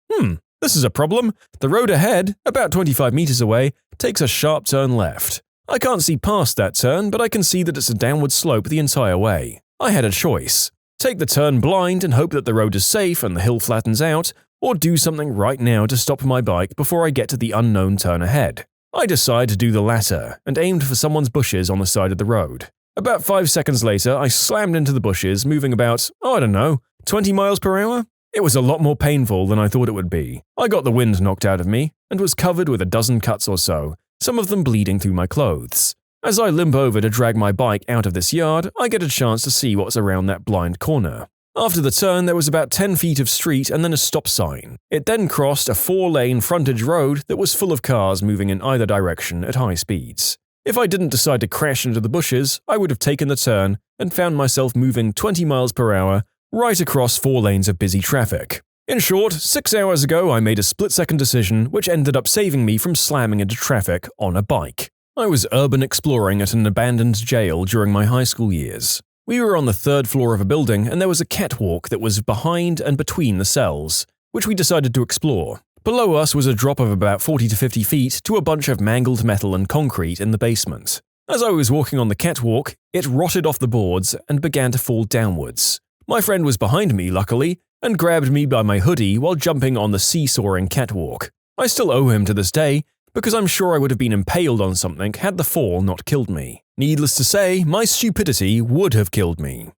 This is a problem. The road ahead, about 25 meters away, takes a sharp turn left. I can't see past that turn, but I can see that it's a downward slope the entire way. I had a choice. Take the turn blind and hope that the road is safe and the hill flattens out, or do something right now to stop my bike before I get to the unknown turn ahead. I decide to do the latter, and aimed for someone's bushes on the side of the road. About 5 seconds later, I slammed into the bushes, moving about, 20 miles per hour? It was a lot more painful than I thought it would be. I got the wind knocked out of me, and was covered with a dozen cuts or so, some of them bleeding through my clothes. As I limp over to drag my bike out of this yard, I get a chance to see what's around that blind corner. After the turn, there was about 10 feet of street and then a stop sign. It then crossed a 4-lane frontage road that was full of cars moving in either direction at high speeds. If I didn't decide to crash into the bushes, I would have taken the turn and found myself moving 20 miles per hour right across 4 lanes of busy traffic. In short, 6 hours ago I made a split-second decision which ended up saving me from slamming into traffic on a bike. I was urban exploring at an abandoned jail during my high school years. We were on the 3rd floor of a building and there was a catwalk that was behind and between the cells, which we decided to explore. Below us was a drop of about 40 to 50 feet to a bunch of mangled metal and concrete in the basement. As I was walking on the catwalk, it rotted off the boards and began to fall downwards. My friend was behind me, luckily, and grabbed me by my hoodie while jumping on the seesawing catwalk. I still owe him to this day, because I'm sure I would have been impaled on something had the fall not killed me. Needless to say, my stupidity would have killed me.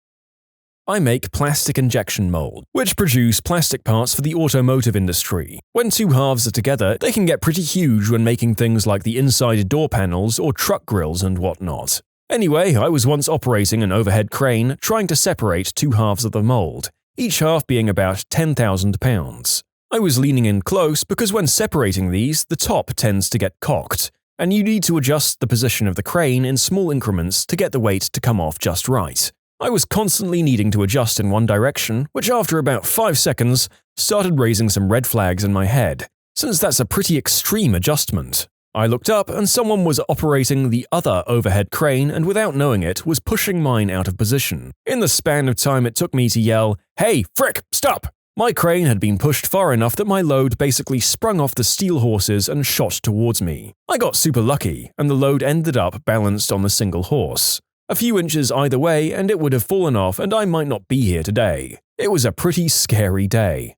I make plastic injection mold, which produce plastic parts for the automotive industry. When two halves are together, they can get pretty huge when making things like the inside door panels or truck grills and whatnot. Anyway, I was once operating an overhead crane trying to separate two halves of the mold, each half being about 10,000 pounds. I was leaning in close because when separating these, the top tends to get cocked, and you need to adjust the position of the crane in small increments to get the weight to come off just right. I was constantly needing to adjust in one direction, which after about 5 seconds started raising some red flags in my head, since that's a pretty extreme adjustment. I looked up and someone was operating the other overhead crane and without knowing it was pushing mine out of position. In the span of time it took me to yell, "Hey, frick, stop!" My crane had been pushed far enough that my load basically sprung off the steel horses and shot towards me. I got super lucky, and the load ended up balanced on the single horse. A few inches either way and it would have fallen off and I might not be here today. It was a pretty scary day.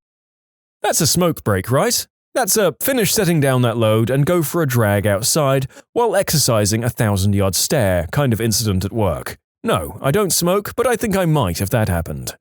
That's a smoke break, right? That's a finish setting down that load and go for a drag outside while exercising a 1,000-yard stare kind of incident at work. No, I don't smoke, but I think I might if that happened.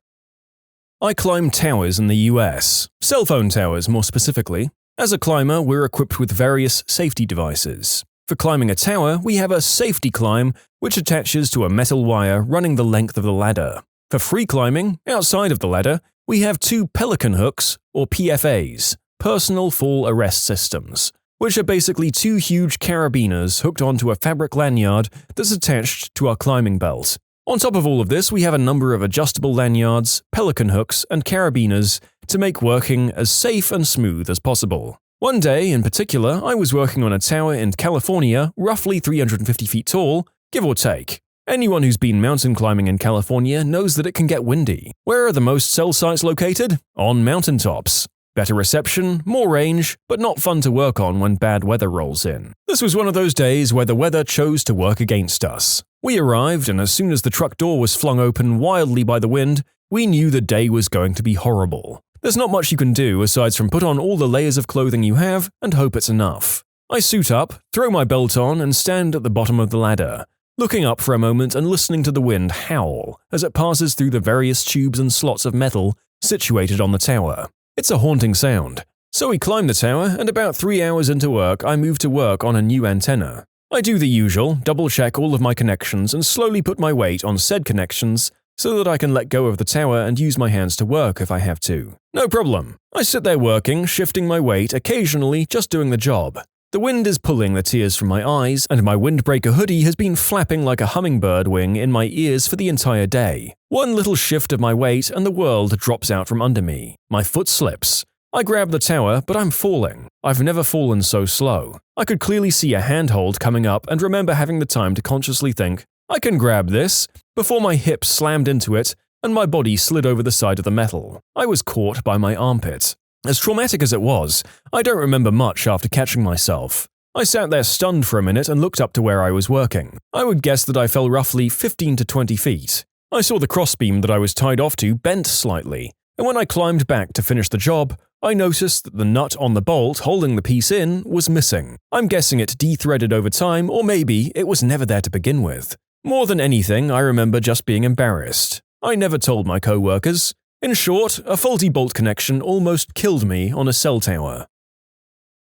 I climb towers in the US, cell phone towers more specifically. As a climber, we're equipped with various safety devices. For climbing a tower, we have a safety climb, which attaches to a metal wire running the length of the ladder. For free climbing, outside of the ladder, we have two pelican hooks, or PFAs, personal fall arrest systems, which are basically two huge carabiners hooked onto a fabric lanyard that's attached to our climbing belt. On top of all of this, we have a number of adjustable lanyards, pelican hooks, and carabiners to make working as safe and smooth as possible. One day, in particular, I was working on a tower in California, roughly 350 feet tall, give or take. Anyone who's been mountain climbing in California knows that it can get windy. Where are the most cell sites located? On mountaintops. Better reception, more range, but not fun to work on when bad weather rolls in. This was one of those days where the weather chose to work against us. We arrived, and as soon as the truck door was flung open wildly by the wind, we knew the day was going to be horrible. There's not much you can do aside from put on all the layers of clothing you have and hope it's enough. I suit up, throw my belt on, and stand at the bottom of the ladder, looking up for a moment and listening to the wind howl as it passes through the various tubes and slots of metal situated on the tower. It's a haunting sound. So we climb the tower, and about 3 hours into work, I move to work on a new antenna. I do the usual, double-check all of my connections and slowly put my weight on said connections so that I can let go of the tower and use my hands to work if I have to. No problem. I sit there working, shifting my weight, occasionally just doing the job. The wind is pulling the tears from my eyes, and my windbreaker hoodie has been flapping like a hummingbird wing in my ears for the entire day. One little shift of my weight and the world drops out from under me. My foot slips. I grab the tower, but I'm falling. I've never fallen so slow. I could clearly see a handhold coming up and remember having the time to consciously think, I can grab this, before my hip slammed into it and my body slid over the side of the metal. I was caught by my armpit. As traumatic as it was, I don't remember much after catching myself. I sat there stunned for a minute and looked up to where I was working. I would guess that I fell roughly 15 to 20 feet. I saw the crossbeam that I was tied off to bent slightly, and when I climbed back to finish the job, I noticed that the nut on the bolt holding the piece in was missing. I'm guessing it de-threaded over time, or maybe it was never there to begin with. More than anything, I remember just being embarrassed. I never told my co-workers. In short, a faulty bolt connection almost killed me on a cell tower.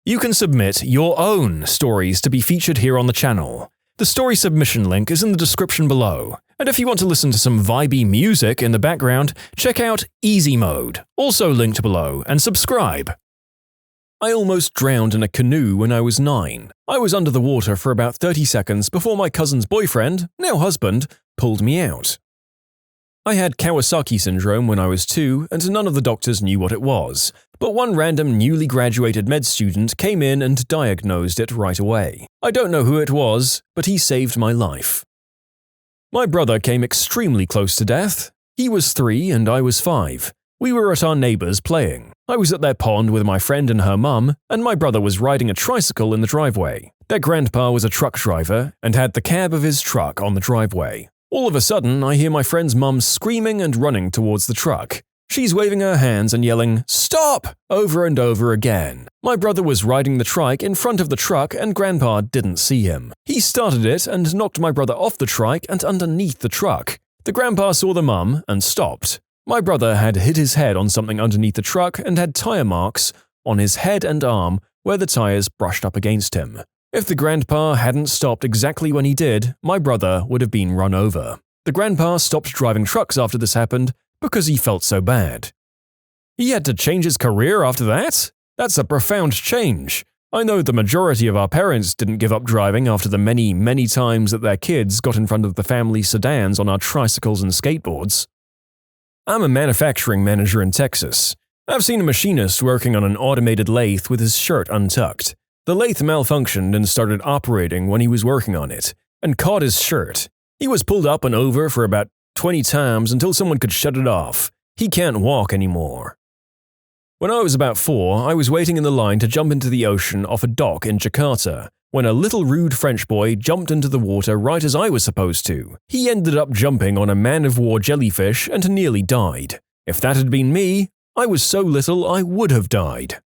You can submit your own stories to be featured here on the channel. The story submission link is in the description below. And if you want to listen to some vibey music in the background, check out easymode, also linked below, and subscribe. I almost drowned in a canoe when I was 9. I was under the water for about 30 seconds before my cousin's boyfriend, now husband, pulled me out. I had Kawasaki syndrome when I was 2, and none of the doctors knew what it was, but one random newly graduated med student came in and diagnosed it right away. I don't know who it was, but he saved my life. My brother came extremely close to death. He was 3 and I was 5. We were at our neighbors playing. I was at their pond with my friend and her mum, and my brother was riding a tricycle in the driveway. Their grandpa was a truck driver and had the cab of his truck on the driveway. All of a sudden, I hear my friend's mum screaming and running towards the truck. She's waving her hands and yelling, "Stop!" over and over again. My brother was riding the trike in front of the truck and Grandpa didn't see him. He started it and knocked my brother off the trike and underneath the truck. The Grandpa saw the mum and stopped. My brother had hit his head on something underneath the truck and had tire marks on his head and arm where the tires brushed up against him. If the Grandpa hadn't stopped exactly when he did, my brother would have been run over. The Grandpa stopped driving trucks after this happened because he felt so bad. He had to change his career after that? That's a profound change. I know the majority of our parents didn't give up driving after the many, many times that their kids got in front of the family sedans on our tricycles and skateboards. I'm a manufacturing manager in Texas. I've seen a machinist working on an automated lathe with his shirt untucked. The lathe malfunctioned and started operating when he was working on it, and caught his shirt. He was pulled up and over for about 20 times until someone could shut it off. He can't walk anymore. When I was about 4, I was waiting in the line to jump into the ocean off a dock in Jakarta, when a little rude French boy jumped into the water right as I was supposed to. He ended up jumping on a man-of-war jellyfish and nearly died. If that had been me, I was so little I would have died.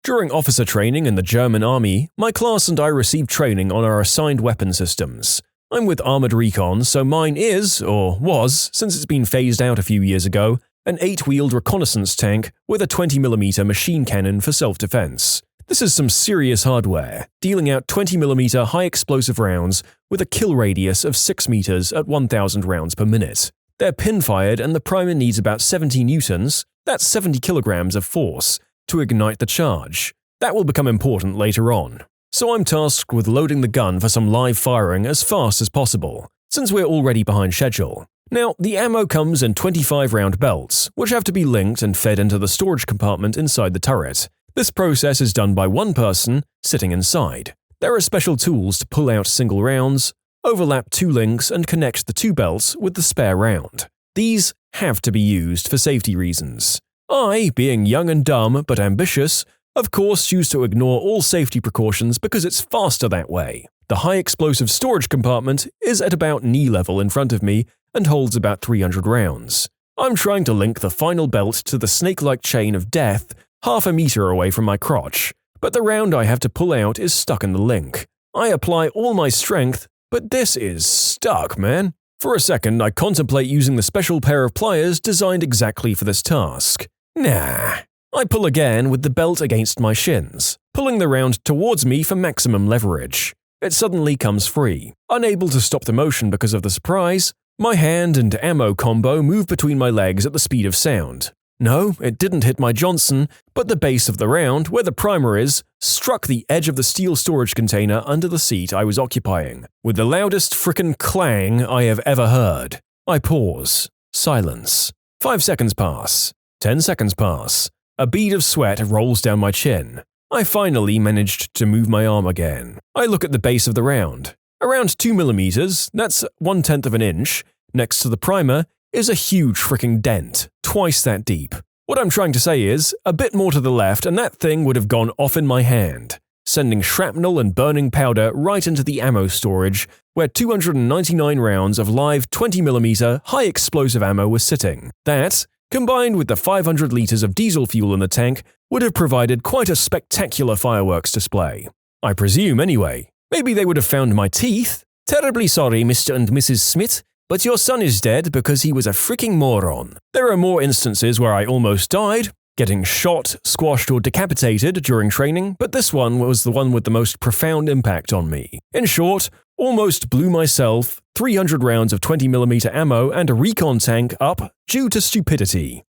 During officer training in the German army, my class and I received training on our assigned weapon systems. I'm with Armored Recon, so mine is, or was, since it's been phased out a few years ago, an 8-wheeled reconnaissance tank with a 20mm machine cannon for self-defense. This is some serious hardware, dealing out 20mm high-explosive rounds with a kill radius of 6 meters at 1,000 rounds per minute. They're pin-fired and the primer needs about 70 newtons, that's 70 kilograms of force, to ignite the charge. That will become important later on. So I'm tasked with loading the gun for some live firing as fast as possible, since we're already behind schedule. Now, the ammo comes in 25-round belts, which have to be linked and fed into the storage compartment inside the turret. This process is done by one person sitting inside. There are special tools to pull out single rounds, overlap two links, and connect the two belts with the spare round. These have to be used for safety reasons. I, being young and dumb but ambitious, of course choose to ignore all safety precautions because it's faster that way. The high explosive storage compartment is at about knee level in front of me and holds about 300 rounds. I'm trying to link the final belt to the snake-like chain of death half a meter away from my crotch, but the round I have to pull out is stuck in the link. I apply all my strength, but this is stuck, man. For a second, I contemplate using the special pair of pliers designed exactly for this task. Nah. I pull again with the belt against my shins, pulling the round towards me for maximum leverage. It suddenly comes free. Unable to stop the motion because of the surprise, my hand and ammo combo move between my legs at the speed of sound. No, it didn't hit my Johnson, but the base of the round, where the primer is, struck the edge of the steel storage container under the seat I was occupying, with the loudest frickin' clang I have ever heard. I pause. Silence. 5 seconds pass. 10 seconds pass. A bead of sweat rolls down my chin. I finally managed to move my arm again. I look at the base of the round. Around 2 millimeters, that's 1/10 of an inch, next to the primer, is a huge fricking dent, twice that deep. What I'm trying to say is, a bit more to the left and that thing would have gone off in my hand, sending shrapnel and burning powder right into the ammo storage, where 299 rounds of live 20mm high explosive ammo was sitting. That, combined with the 500 liters of diesel fuel in the tank, would have provided quite a spectacular fireworks display. I presume anyway. Maybe they would have found my teeth. Terribly sorry, Mr. and Mrs. Smith, but your son is dead because he was a freaking moron. There are more instances where I almost died, getting shot, squashed, or decapitated during training, but this one was the one with the most profound impact on me. In short, almost blew myself, 300 rounds of 20mm ammo, and a recon tank up due to stupidity.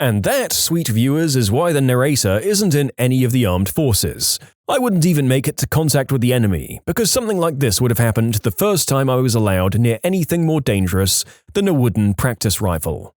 And that, sweet viewers, is why the narrator isn't in any of the armed forces. I wouldn't even make it to contact with the enemy, because something like this would have happened the first time I was allowed near anything more dangerous than a wooden practice rifle.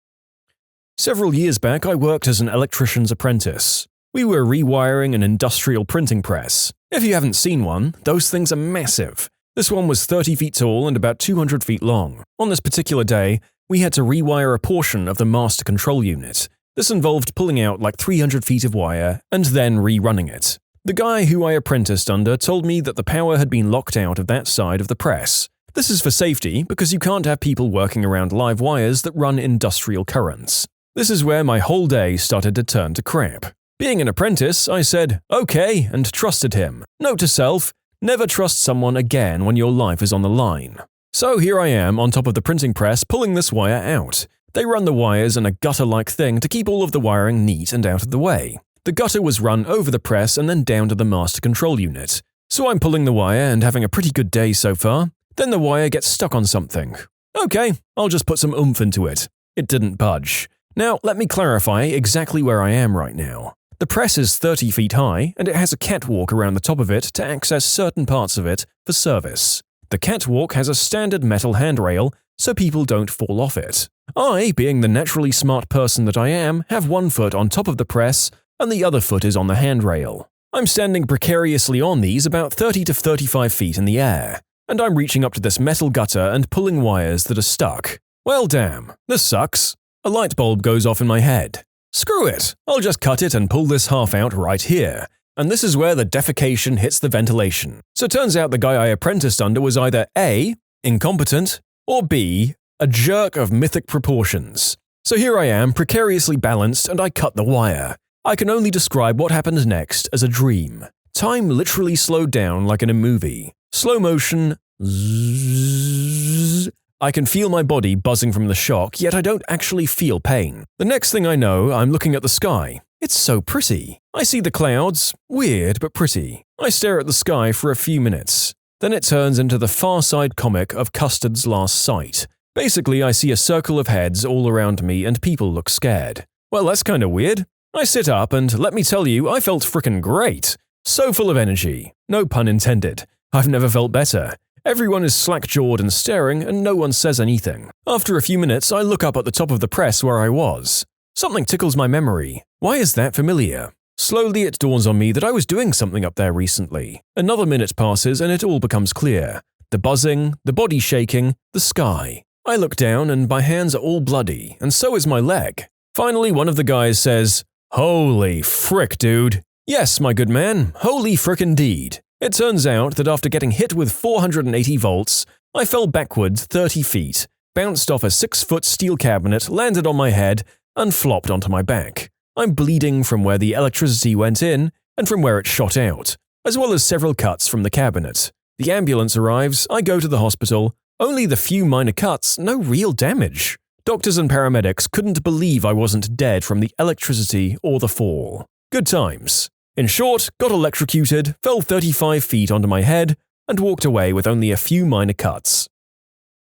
Several years back, I worked as an electrician's apprentice. We were rewiring an industrial printing press. If you haven't seen one, those things are massive. This one was 30 feet tall and about 200 feet long. On this particular day, we had to rewire a portion of the master control unit. This involved pulling out like 300 feet of wire and then rerunning it. The guy who I apprenticed under told me that the power had been locked out of that side of the press. This is for safety because you can't have people working around live wires that run industrial currents. This is where my whole day started to turn to crap. Being an apprentice, I said, okay, and trusted him. Note to self, never trust someone again when your life is on the line. So here I am on top of the printing press pulling this wire out. They run the wires in a gutter-like thing to keep all of the wiring neat and out of the way. The gutter was run over the press and then down to the master control unit. So I'm pulling the wire and having a pretty good day so far. Then the wire gets stuck on something. Okay, I'll just put some oomph into it. It didn't budge. Now, let me clarify exactly where I am right now. The press is 30 feet high, and it has a catwalk around the top of it to access certain parts of it for service. The catwalk has a standard metal handrail, so people don't fall off it. I, being the naturally smart person that I am, have one foot on top of the press, and the other foot is on the handrail. I'm standing precariously on these about 30 to 35 feet in the air, and I'm reaching up to this metal gutter and pulling wires that are stuck. Well damn, this sucks. A light bulb goes off in my head. Screw it, I'll just cut it and pull this half out right here. And this is where the defecation hits the ventilation. So turns out the guy I apprenticed under was either A, incompetent, or B, a jerk of mythic proportions. So here I am, precariously balanced, and I cut the wire. I can only describe what happened next as a dream. Time literally slowed down like in a movie. Slow motion, zzzz. I can feel my body buzzing from the shock, yet I don't actually feel pain. The next thing I know, I'm looking at the sky. It's so pretty. I see the clouds, weird but pretty. I stare at the sky for a few minutes. Then it turns into the Far Side comic of Custard's Last Sight. Basically, I see a circle of heads all around me and people look scared. Well, that's kinda weird. I sit up and let me tell you, I felt frickin' great. So full of energy. No pun intended. I've never felt better. Everyone is slack-jawed and staring, and no one says anything. After a few minutes, I look up at the top of the press where I was. Something tickles my memory. Why is that familiar? Slowly it dawns on me that I was doing something up there recently. Another minute passes and it all becomes clear. The buzzing, the body shaking, the sky. I look down and my hands are all bloody, and so is my leg. Finally, one of the guys says, "Holy frick, dude." Yes, my good man, holy frick indeed. It turns out that after getting hit with 480 volts, I fell backwards 30 feet, bounced off a 6-foot steel cabinet, landed on my head, and flopped onto my back. I'm bleeding from where the electricity went in and from where it shot out, as well as several cuts from the cabinet. The ambulance arrives, I go to the hospital, only the few minor cuts, no real damage. Doctors and paramedics couldn't believe I wasn't dead from the electricity or the fall. Good times. In short, got electrocuted, fell 35 feet onto my head, and walked away with only a few minor cuts.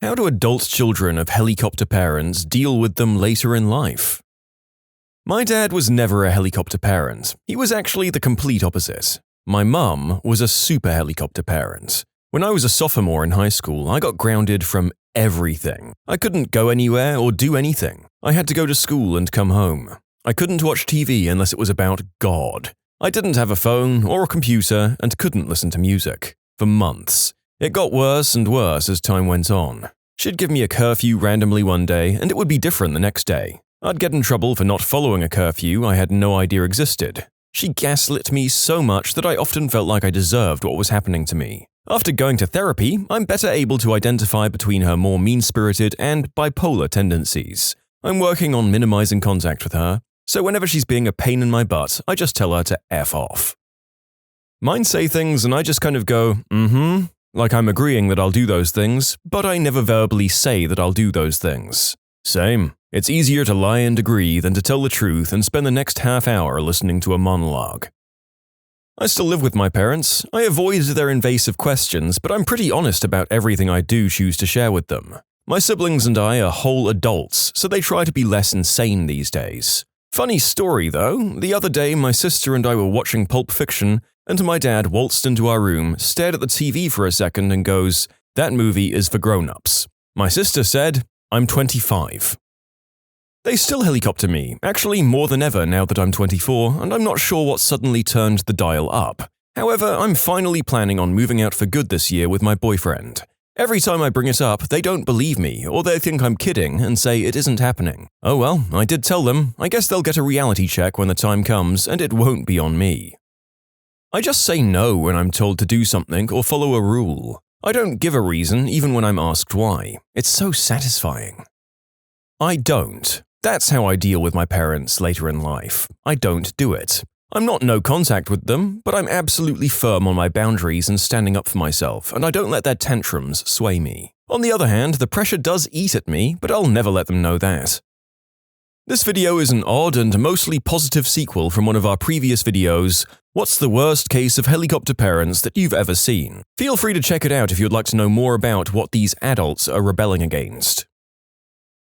How do adult children of helicopter parents deal with them later in life? My dad was never a helicopter parent. He was actually the complete opposite. My mum was a super helicopter parent. When I was a sophomore in high school, I got grounded from everything. I couldn't go anywhere or do anything. I had to go to school and come home. I couldn't watch TV unless it was about God. I didn't have a phone or a computer and couldn't listen to music. For months. It got worse and worse as time went on. She'd give me a curfew randomly one day and it would be different the next day. I'd get in trouble for not following a curfew I had no idea existed. She gaslit me so much that I often felt like I deserved what was happening to me. After going to therapy, I'm better able to identify between her more mean-spirited and bipolar tendencies. I'm working on minimizing contact with her, so whenever she's being a pain in my butt, I just tell her to F off. Mine say things and I just kind of go, like I'm agreeing that I'll do those things, but I never verbally say that I'll do those things. Same. It's easier to lie and agree than to tell the truth and spend the next half hour listening to a monologue. I still live with my parents. I avoid their invasive questions, but I'm pretty honest about everything I do choose to share with them. My siblings and I are whole adults, so they try to be less insane these days. Funny story though, the other day my sister and I were watching Pulp Fiction, and my dad waltzed into our room, stared at the TV for a second and goes, "That movie is for grown-ups." My sister said, "I'm 25. They still helicopter me, actually more than ever now that I'm 24, and I'm not sure what suddenly turned the dial up. However, I'm finally planning on moving out for good this year with my boyfriend. Every time I bring it up, they don't believe me, or they think I'm kidding and say it isn't happening. Oh well, I did tell them. I guess they'll get a reality check when the time comes, and it won't be on me. I just say no when I'm told to do something or follow a rule. I don't give a reason even when I'm asked why. It's so satisfying. I don't. That's how I deal with my parents later in life. I don't do it. I'm not no contact with them, but I'm absolutely firm on my boundaries and standing up for myself, and I don't let their tantrums sway me. On the other hand, the pressure does eat at me, but I'll never let them know that. This video is an odd and mostly positive sequel from one of our previous videos, What's the worst case of helicopter parents that you've ever seen? Feel free to check it out if you'd like to know more about what these adults are rebelling against.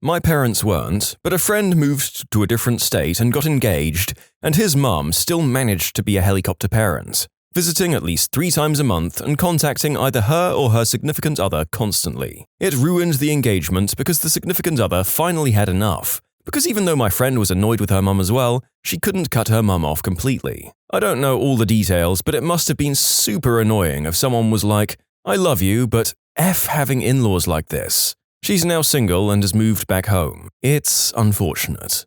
My parents weren't, but a friend moved to a different state and got engaged, and his mum still managed to be a helicopter parent, visiting at least 3 times a month and contacting either her or her significant other constantly. It ruined the engagement because the significant other finally had enough, because even though my friend was annoyed with her mum as well, she couldn't cut her mum off completely. I don't know all the details, but it must have been super annoying if someone was like, "I love you, but F having in-laws like this." She's now single and has moved back home. It's unfortunate.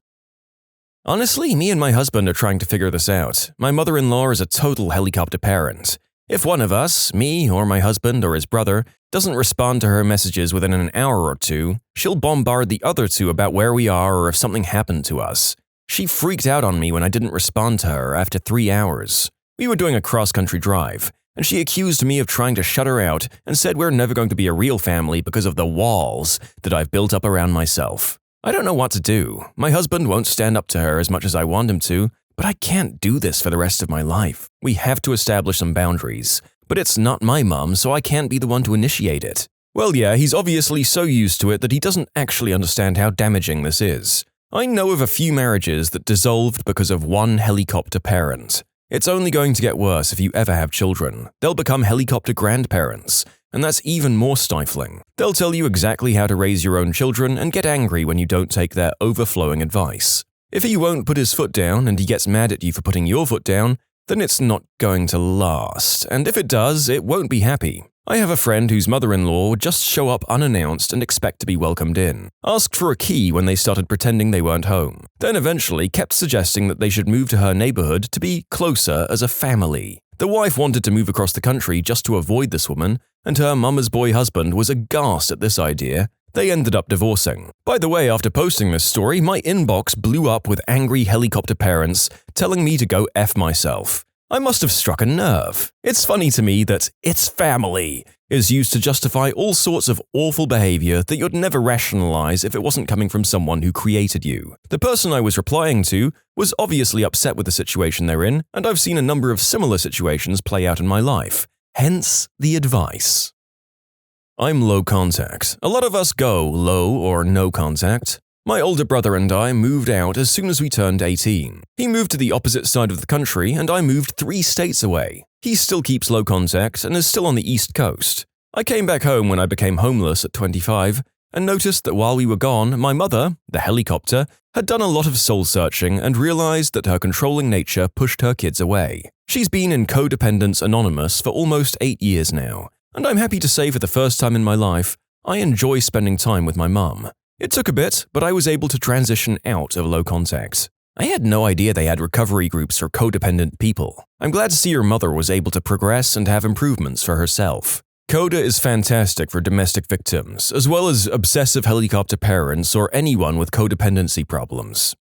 Honestly, me and my husband are trying to figure this out. My mother-in-law is a total helicopter parent. If one of us, me or my husband or his brother, doesn't respond to her messages within an hour or two, she'll bombard the other two about where we are or if something happened to us. She freaked out on me when I didn't respond to her after 3 hours. We were doing a cross-country drive, and she accused me of trying to shut her out and said we're never going to be a real family because of the walls that I've built up around myself. I don't know what to do. My husband won't stand up to her as much as I want him to, but I can't do this for the rest of my life. We have to establish some boundaries, but it's not my mum, so I can't be the one to initiate it. Well, yeah, he's obviously so used to it that he doesn't actually understand how damaging this is. I know of a few marriages that dissolved because of one helicopter parent. It's only going to get worse if you ever have children. They'll become helicopter grandparents, and that's even more stifling. They'll tell you exactly how to raise your own children and get angry when you don't take their overflowing advice. If he won't put his foot down and he gets mad at you for putting your foot down, then it's not going to last, and if it does, it won't be happy. I have a friend whose mother-in-law would just show up unannounced and expect to be welcomed in, asked for a key when they started pretending they weren't home, then eventually kept suggesting that they should move to her neighborhood to be closer as a family. The wife wanted to move across the country just to avoid this woman, and her mama's boy husband was aghast at this idea. They ended up divorcing. By the way, after posting this story, my inbox blew up with angry helicopter parents telling me to go F myself. I must have struck a nerve. It's funny to me that "it's family" is used to justify all sorts of awful behavior that you'd never rationalize if it wasn't coming from someone who created you. The person I was replying to was obviously upset with the situation they're in, and I've seen a number of similar situations play out in my life. Hence the advice. I'm low contact. A lot of us go low or no contact. My older brother and I moved out as soon as we turned 18. He moved to the opposite side of the country and I moved 3 states away. He still keeps low contact and is still on the East Coast. I came back home when I became homeless at 25 and noticed that while we were gone, my mother, the helicopter, had done a lot of soul-searching and realized that her controlling nature pushed her kids away. She's been in Codependence Anonymous for almost 8 years now, and I'm happy to say for the first time in my life, I enjoy spending time with my mum. It took a bit, but I was able to transition out of low contact. I had no idea they had recovery groups for codependent people. I'm glad to see your mother was able to progress and have improvements for herself. CODA is fantastic for domestic victims, as well as obsessive helicopter parents or anyone with codependency problems.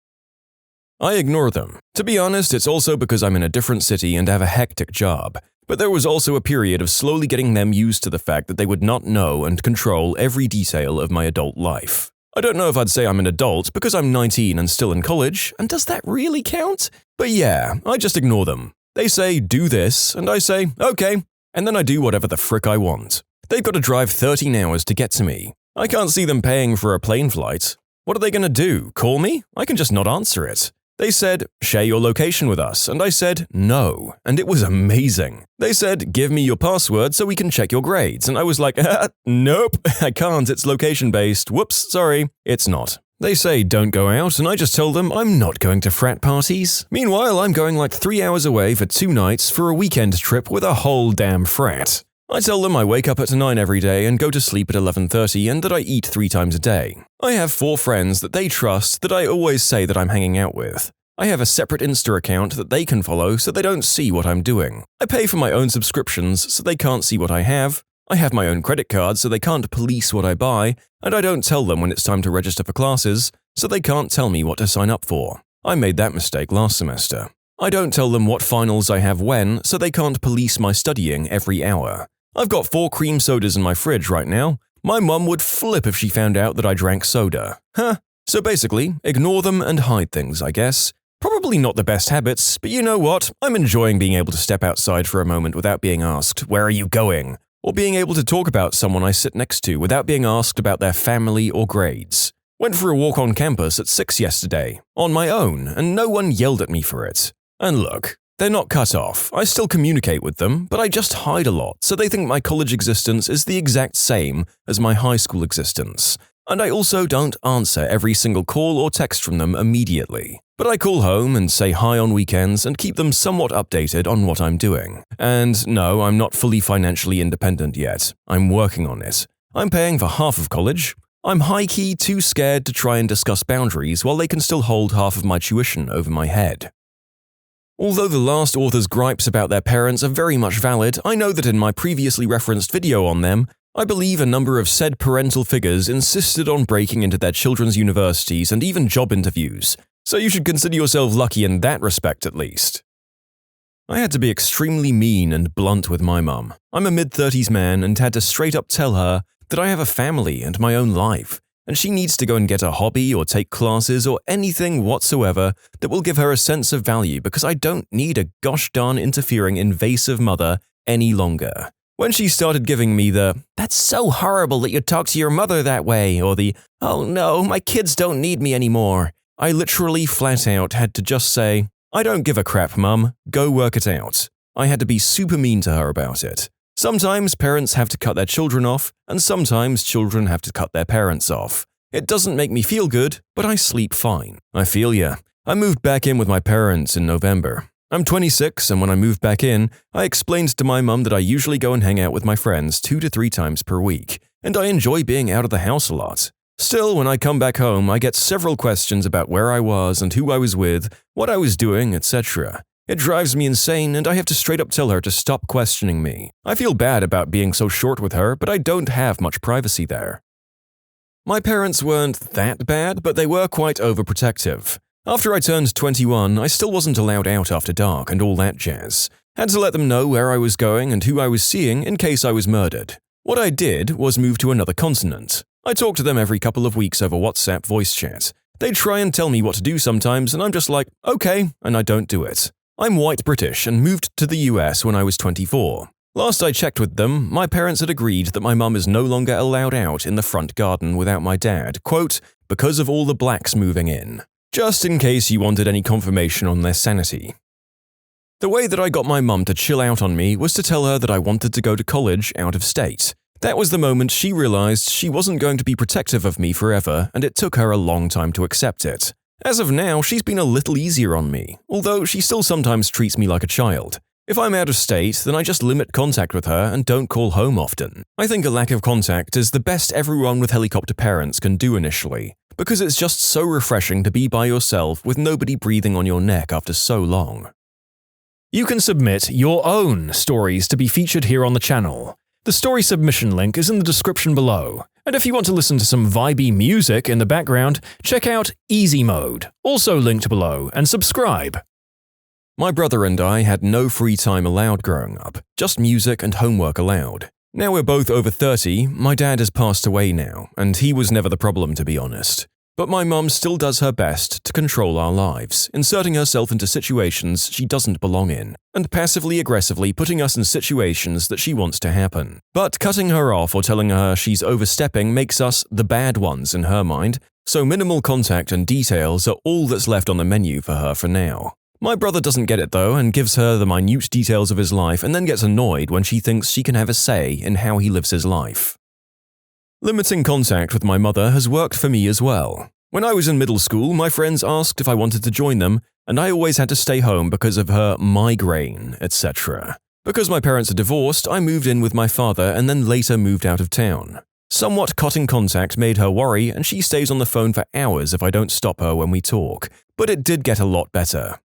I ignore them. To be honest, it's also because I'm in a different city and have a hectic job, but there was also a period of slowly getting them used to the fact that they would not know and control every detail of my adult life. I don't know if I'd say I'm an adult because I'm 19 and still in college, and does that really count? But yeah, I just ignore them. They say, do this, and I say, okay, and then I do whatever the frick I want. They've got to drive 13 hours to get to me. I can't see them paying for a plane flight. What are they going to do, call me? I can just not answer it. They said, share your location with us, and I said, no, and it was amazing. They said, give me your password so we can check your grades, and I was like, nope, I can't, it's location-based, whoops, sorry, it's not. They say don't go out, and I just tell them I'm not going to frat parties. Meanwhile, I'm going like 3 hours away for 2 nights for a weekend trip with a whole damn frat. I tell them I wake up at 9 every day and go to sleep at 11:30 and that I eat 3 times a day. I have 4 friends that they trust that I always say that I'm hanging out with. I have a separate Insta account that they can follow so they don't see what I'm doing. I pay for my own subscriptions so they can't see what I have. I have my own credit card so they can't police what I buy, and I don't tell them when it's time to register for classes so they can't tell me what to sign up for. I made that mistake last semester. I don't tell them what finals I have when so they can't police my studying every hour. I've got 4 cream sodas in my fridge right now. My mum would flip if she found out that I drank soda. Huh. So basically, ignore them and hide things, I guess. Probably not the best habits, but you know what? I'm enjoying being able to step outside for a moment without being asked, where are you going? Or being able to talk about someone I sit next to without being asked about their family or grades. Went for a walk on campus at 6 yesterday, on my own, and no one yelled at me for it. And look, they're not cut off. I still communicate with them, but I just hide a lot, so they think my college existence is the exact same as my high school existence. And I also don't answer every single call or text from them immediately. But I call home and say hi on weekends and keep them somewhat updated on what I'm doing. And no, I'm not fully financially independent yet. I'm working on it. I'm paying for half of college. I'm high-key too scared to try and discuss boundaries while they can still hold half of my tuition over my head. Although the last author's gripes about their parents are very much valid, I know that in my previously referenced video on them, I believe a number of said parental figures insisted on breaking into their children's universities and even job interviews, so you should consider yourself lucky in that respect at least. I had to be extremely mean and blunt with my mum. I'm a mid-30s man and had to straight up tell her that I have a family and my own life, and she needs to go and get a hobby or take classes or anything whatsoever that will give her a sense of value because I don't need a gosh darn interfering invasive mother any longer. When she started giving me the, "That's so horrible that you talk to your mother that way," or the, "Oh no, my kids don't need me anymore," I literally flat out had to just say, "I don't give a crap, mum, go work it out." I had to be super mean to her about it. Sometimes parents have to cut their children off, and sometimes children have to cut their parents off. It doesn't make me feel good, but I sleep fine. I feel ya. I moved back in with my parents in November. I'm 26, and when I moved back in, I explained to my mum that I usually go and hang out with my friends 2 to 3 times per week, and I enjoy being out of the house a lot. Still, when I come back home, I get several questions about where I was and who I was with, what I was doing, etc. It drives me insane, and I have to straight up tell her to stop questioning me. I feel bad about being so short with her, but I don't have much privacy there. My parents weren't that bad, but they were quite overprotective. After I turned 21, I still wasn't allowed out after dark and all that jazz. Had to let them know where I was going and who I was seeing in case I was murdered. What I did was move to another continent. I talk to them every couple of weeks over WhatsApp voice chat. They try and tell me what to do sometimes, and I'm just like, okay, and I don't do it. I'm white British and moved to the US when I was 24. Last I checked with them, my parents had agreed that my mum is no longer allowed out in the front garden without my dad, quote, because of all the blacks moving in. Just in case you wanted any confirmation on their sanity. The way that I got my mum to chill out on me was to tell her that I wanted to go to college out of state. That was the moment she realized she wasn't going to be protective of me forever, and it took her a long time to accept it. As of now, she's been a little easier on me, although she still sometimes treats me like a child. If I'm out of state, then I just limit contact with her and don't call home often. I think a lack of contact is the best everyone with helicopter parents can do initially, because it's just so refreshing to be by yourself with nobody breathing on your neck after so long. You can submit your own stories to be featured here on the channel. The story submission link is in the description below. And if you want to listen to some vibey music in the background, check out easymode, also linked below, and subscribe. My brother and I had no free time allowed growing up, just music and homework allowed. Now we're both over 30, my dad has passed away now, and he was never the problem to be honest. But my mum still does her best to control our lives, inserting herself into situations she doesn't belong in, and passively aggressively putting us in situations that she wants to happen. But cutting her off or telling her she's overstepping makes us the bad ones in her mind, so minimal contact and details are all that's left on the menu for her for now. My brother doesn't get it though and gives her the minute details of his life and then gets annoyed when she thinks she can have a say in how he lives his life. Limiting contact with my mother has worked for me as well. When I was in middle school, my friends asked if I wanted to join them, and I always had to stay home because of her migraine, etc. Because my parents are divorced, I moved in with my father and then later moved out of town. Somewhat cutting contact made her worry, and she stays on the phone for hours if I don't stop her when we talk, but it did get a lot better.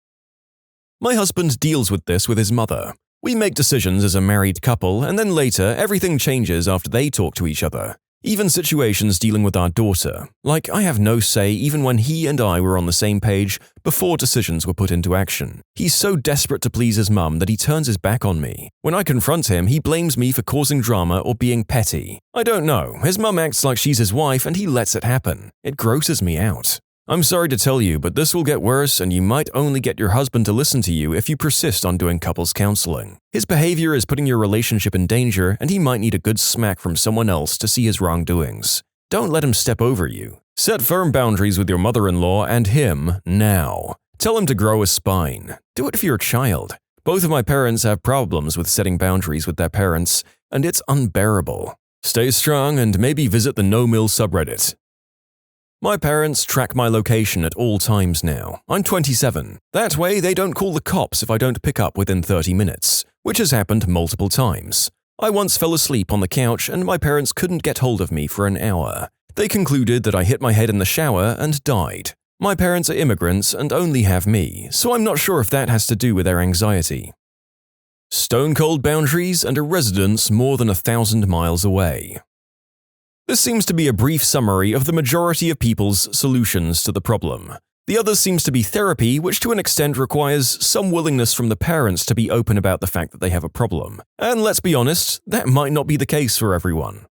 My husband deals with this with his mother. We make decisions as a married couple, and then later everything changes after they talk to each other. Even situations dealing with our daughter. Like, I have no say even when he and I were on the same page before decisions were put into action. He's so desperate to please his mum that he turns his back on me. When I confront him, he blames me for causing drama or being petty. I don't know, his mum acts like she's his wife and he lets it happen. It grosses me out. I'm sorry to tell you, but this will get worse and you might only get your husband to listen to you if you persist on doing couples counseling. His behavior is putting your relationship in danger and he might need a good smack from someone else to see his wrongdoings. Don't let him step over you. Set firm boundaries with your mother-in-law and him now. Tell him to grow a spine. Do it for your child. Both of my parents have problems with setting boundaries with their parents, and it's unbearable. Stay strong and maybe visit the No Mill subreddit. My parents track my location at all times now. I'm 27. That way, they don't call the cops if I don't pick up within 30 minutes, which has happened multiple times. I once fell asleep on the couch and my parents couldn't get hold of me for an hour. They concluded that I hit my head in the shower and died. My parents are immigrants and only have me, so I'm not sure if that has to do with their anxiety. Stone-cold boundaries and a residence more than 1,000 miles away. This seems to be a brief summary of the majority of people's solutions to the problem. The other seems to be therapy, which to an extent requires some willingness from the parents to be open about the fact that they have a problem. And let's be honest, that might not be the case for everyone.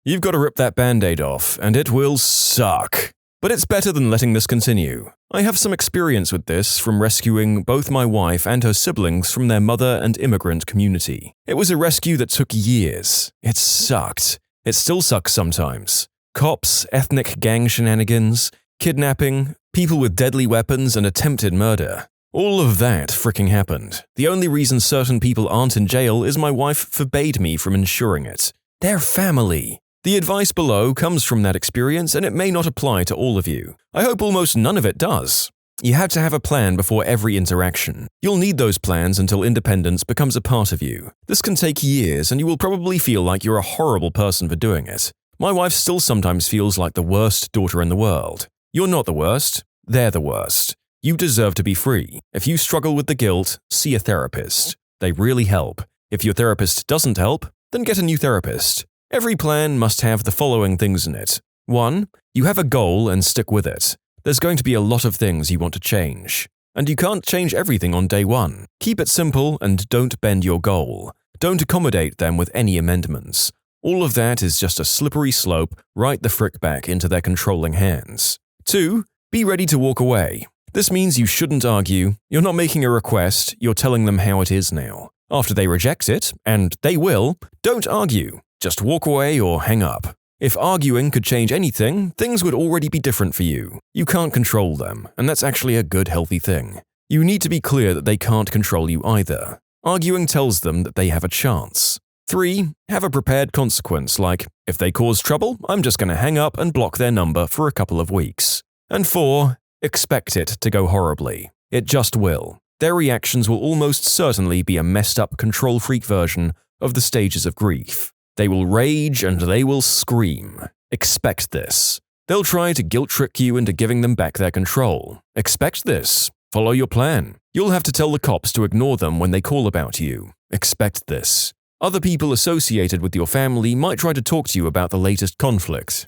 You've got to rip that band-aid off, and it will suck. But it's better than letting this continue. I have some experience with this from rescuing both my wife and her siblings from their mother and immigrant community. It was a rescue that took years. It sucked. It still sucks sometimes. Cops, ethnic gang shenanigans, kidnapping, people with deadly weapons and attempted murder. All of that fricking happened. The only reason certain people aren't in jail is my wife forbade me from ensuring it. They're family. The advice below comes from that experience and it may not apply to all of you. I hope almost none of it does. You had to have a plan before every interaction. You'll need those plans until independence becomes a part of you. This can take years, and you will probably feel like you're a horrible person for doing it. My wife still sometimes feels like the worst daughter in the world. You're not the worst. They're the worst. You deserve to be free. If you struggle with the guilt, see a therapist. They really help. If your therapist doesn't help, then get a new therapist. Every plan must have the following things in it. 1. You have a goal and stick with it. There's going to be a lot of things you want to change. And you can't change everything on day 1. Keep it simple and don't bend your goal. Don't accommodate them with any amendments. All of that is just a slippery slope right the frick back into their controlling hands. 2. Be ready to walk away. This means you shouldn't argue. You're not making a request, you're telling them how it is now. After they reject it, and they will, don't argue. Just walk away or hang up. If arguing could change anything, things would already be different for you. You can't control them, and that's actually a good, healthy thing. You need to be clear that they can't control you either. Arguing tells them that they have a chance. 3. Have a prepared consequence like, if they cause trouble, I'm just going to hang up and block their number for a couple of weeks. And 4. Expect it to go horribly. It just will. Their reactions will almost certainly be a messed up control freak version of the stages of grief. They will rage and they will scream. Expect this. They'll try to guilt trick you into giving them back their control. Expect this. Follow your plan. You'll have to tell the cops to ignore them when they call about you. Expect this. Other people associated with your family might try to talk to you about the latest conflict.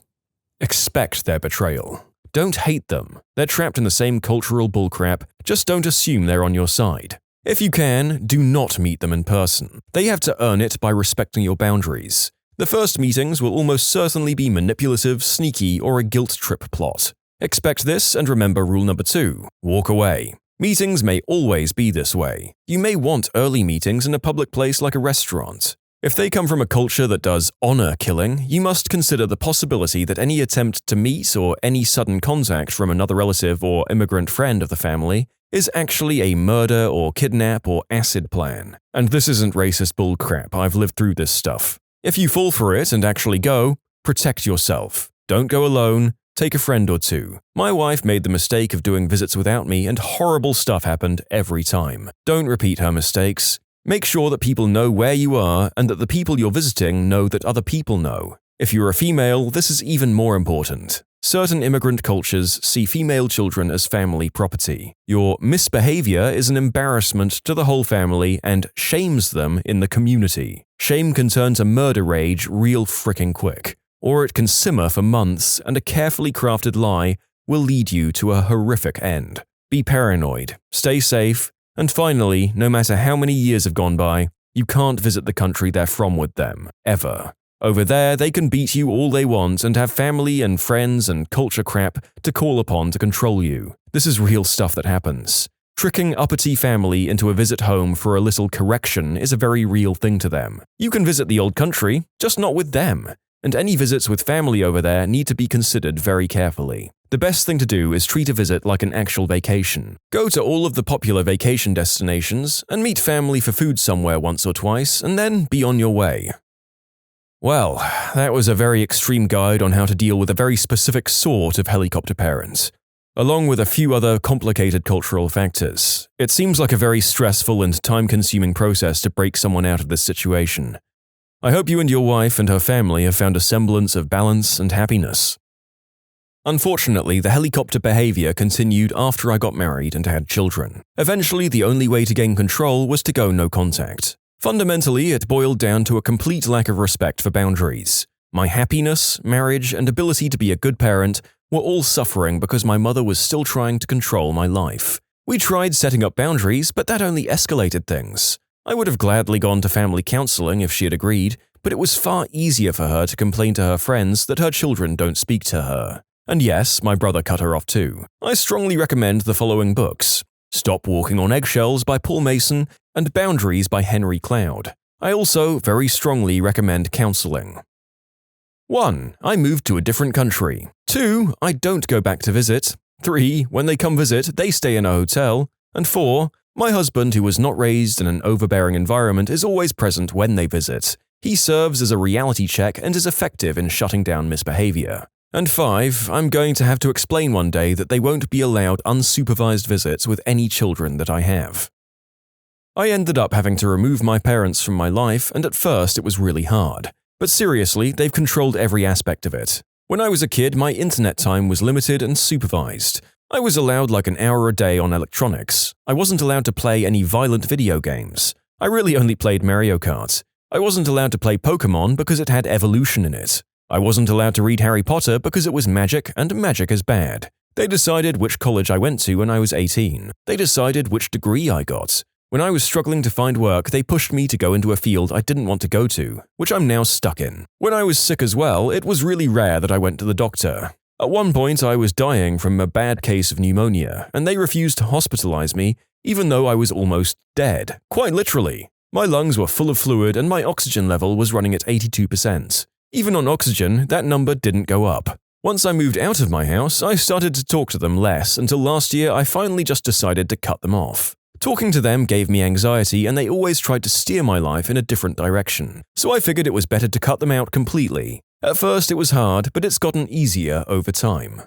Expect their betrayal. Don't hate them. They're trapped in the same cultural bullcrap. Just don't assume they're on your side. If you can, do not meet them in person. They have to earn it by respecting your boundaries. The first meetings will almost certainly be manipulative, sneaky, or a guilt trip plot. Expect this and remember rule number 2. Walk away. Meetings may always be this way. You may want early meetings in a public place like a restaurant. If they come from a culture that does honor killing, you must consider the possibility that any attempt to meet or any sudden contact from another relative or immigrant friend of the family is actually a murder or kidnap or acid plan. And this isn't racist bullcrap, I've lived through this stuff. If you fall for it and actually go, protect yourself. Don't go alone, take a friend or two. My wife made the mistake of doing visits without me and horrible stuff happened every time. Don't repeat her mistakes. Make sure that people know where you are and that the people you're visiting know that other people know. If you're a female, this is even more important. Certain immigrant cultures see female children as family property. Your misbehavior is an embarrassment to the whole family and shames them in the community. Shame can turn to murder rage real frickin' quick, or it can simmer for months and a carefully crafted lie will lead you to a horrific end. Be paranoid, stay safe, and finally, no matter how many years have gone by, you can't visit the country they're from with them, ever. Over there, they can beat you all they want and have family and friends and culture crap to call upon to control you. This is real stuff that happens. Tricking uppity family into a visit home for a little correction is a very real thing to them. You can visit the old country, just not with them. And any visits with family over there need to be considered very carefully. The best thing to do is treat a visit like an actual vacation. Go to all of the popular vacation destinations and meet family for food somewhere once or twice, and then be on your way. Well, that was a very extreme guide on how to deal with a very specific sort of helicopter parent. Along with a few other complicated cultural factors, it seems like a very stressful and time-consuming process to break someone out of this situation. I hope you and your wife and her family have found a semblance of balance and happiness. Unfortunately, the helicopter behavior continued after I got married and had children. Eventually, the only way to gain control was to go no contact. Fundamentally, it boiled down to a complete lack of respect for boundaries. My happiness, marriage, and ability to be a good parent were all suffering because my mother was still trying to control my life. We tried setting up boundaries, but that only escalated things. I would have gladly gone to family counseling if she had agreed, but it was far easier for her to complain to her friends that her children don't speak to her. And yes, my brother cut her off too. I strongly recommend the following books: Stop Walking on Eggshells by Paul Mason and Boundaries by Henry Cloud. I also very strongly recommend counseling. 1. I moved to a different country. 2. I don't go back to visit. 3. When they come visit, they stay in a hotel. And 4. My husband, who was not raised in an overbearing environment, is always present when they visit. He serves as a reality check and is effective in shutting down misbehavior. And 5, I'm going to have to explain one day that they won't be allowed unsupervised visits with any children that I have. I ended up having to remove my parents from my life, and at first it was really hard. But seriously, they've controlled every aspect of it. When I was a kid, my internet time was limited and supervised. I was allowed like an hour a day on electronics. I wasn't allowed to play any violent video games. I really only played Mario Kart. I wasn't allowed to play Pokemon because it had evolution in it. I wasn't allowed to read Harry Potter because it was magic, and magic is bad. They decided which college I went to when I was 18. They decided which degree I got. When I was struggling to find work, they pushed me to go into a field I didn't want to go to, which I'm now stuck in. When I was sick as well, it was really rare that I went to the doctor. At one point, I was dying from a bad case of pneumonia, and they refused to hospitalize me, even though I was almost dead. Quite literally. My lungs were full of fluid and my oxygen level was running at 82%. Even on oxygen, that number didn't go up. Once I moved out of my house, I started to talk to them less until last year I finally just decided to cut them off. Talking to them gave me anxiety and they always tried to steer my life in a different direction, so I figured it was better to cut them out completely. At first it was hard, but it's gotten easier over time.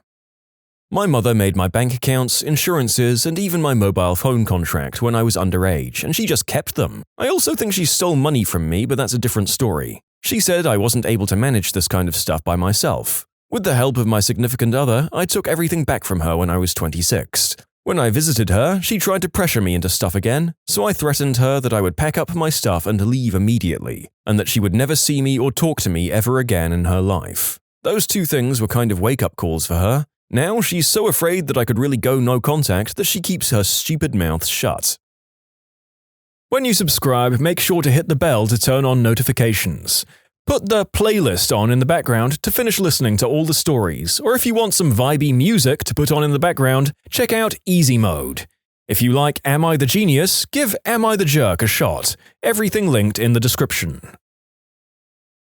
My mother made my bank accounts, insurances, and even my mobile phone contract when I was underage, and she just kept them. I also think she stole money from me, but that's a different story. She said I wasn't able to manage this kind of stuff by myself. With the help of my significant other, I took everything back from her when I was 26. When I visited her, she tried to pressure me into stuff again, so I threatened her that I would pack up my stuff and leave immediately, and that she would never see me or talk to me ever again in her life. Those two things were kind of wake-up calls for her. Now she's so afraid that I could really go no contact that she keeps her stupid mouth shut. When you subscribe, make sure to hit the bell to turn on notifications. Put the playlist on in the background to finish listening to all the stories, or if you want some vibey music to put on in the background, check out easymode. If you like Am I the Genius, give Am I the Jerk a shot. Everything linked in the description.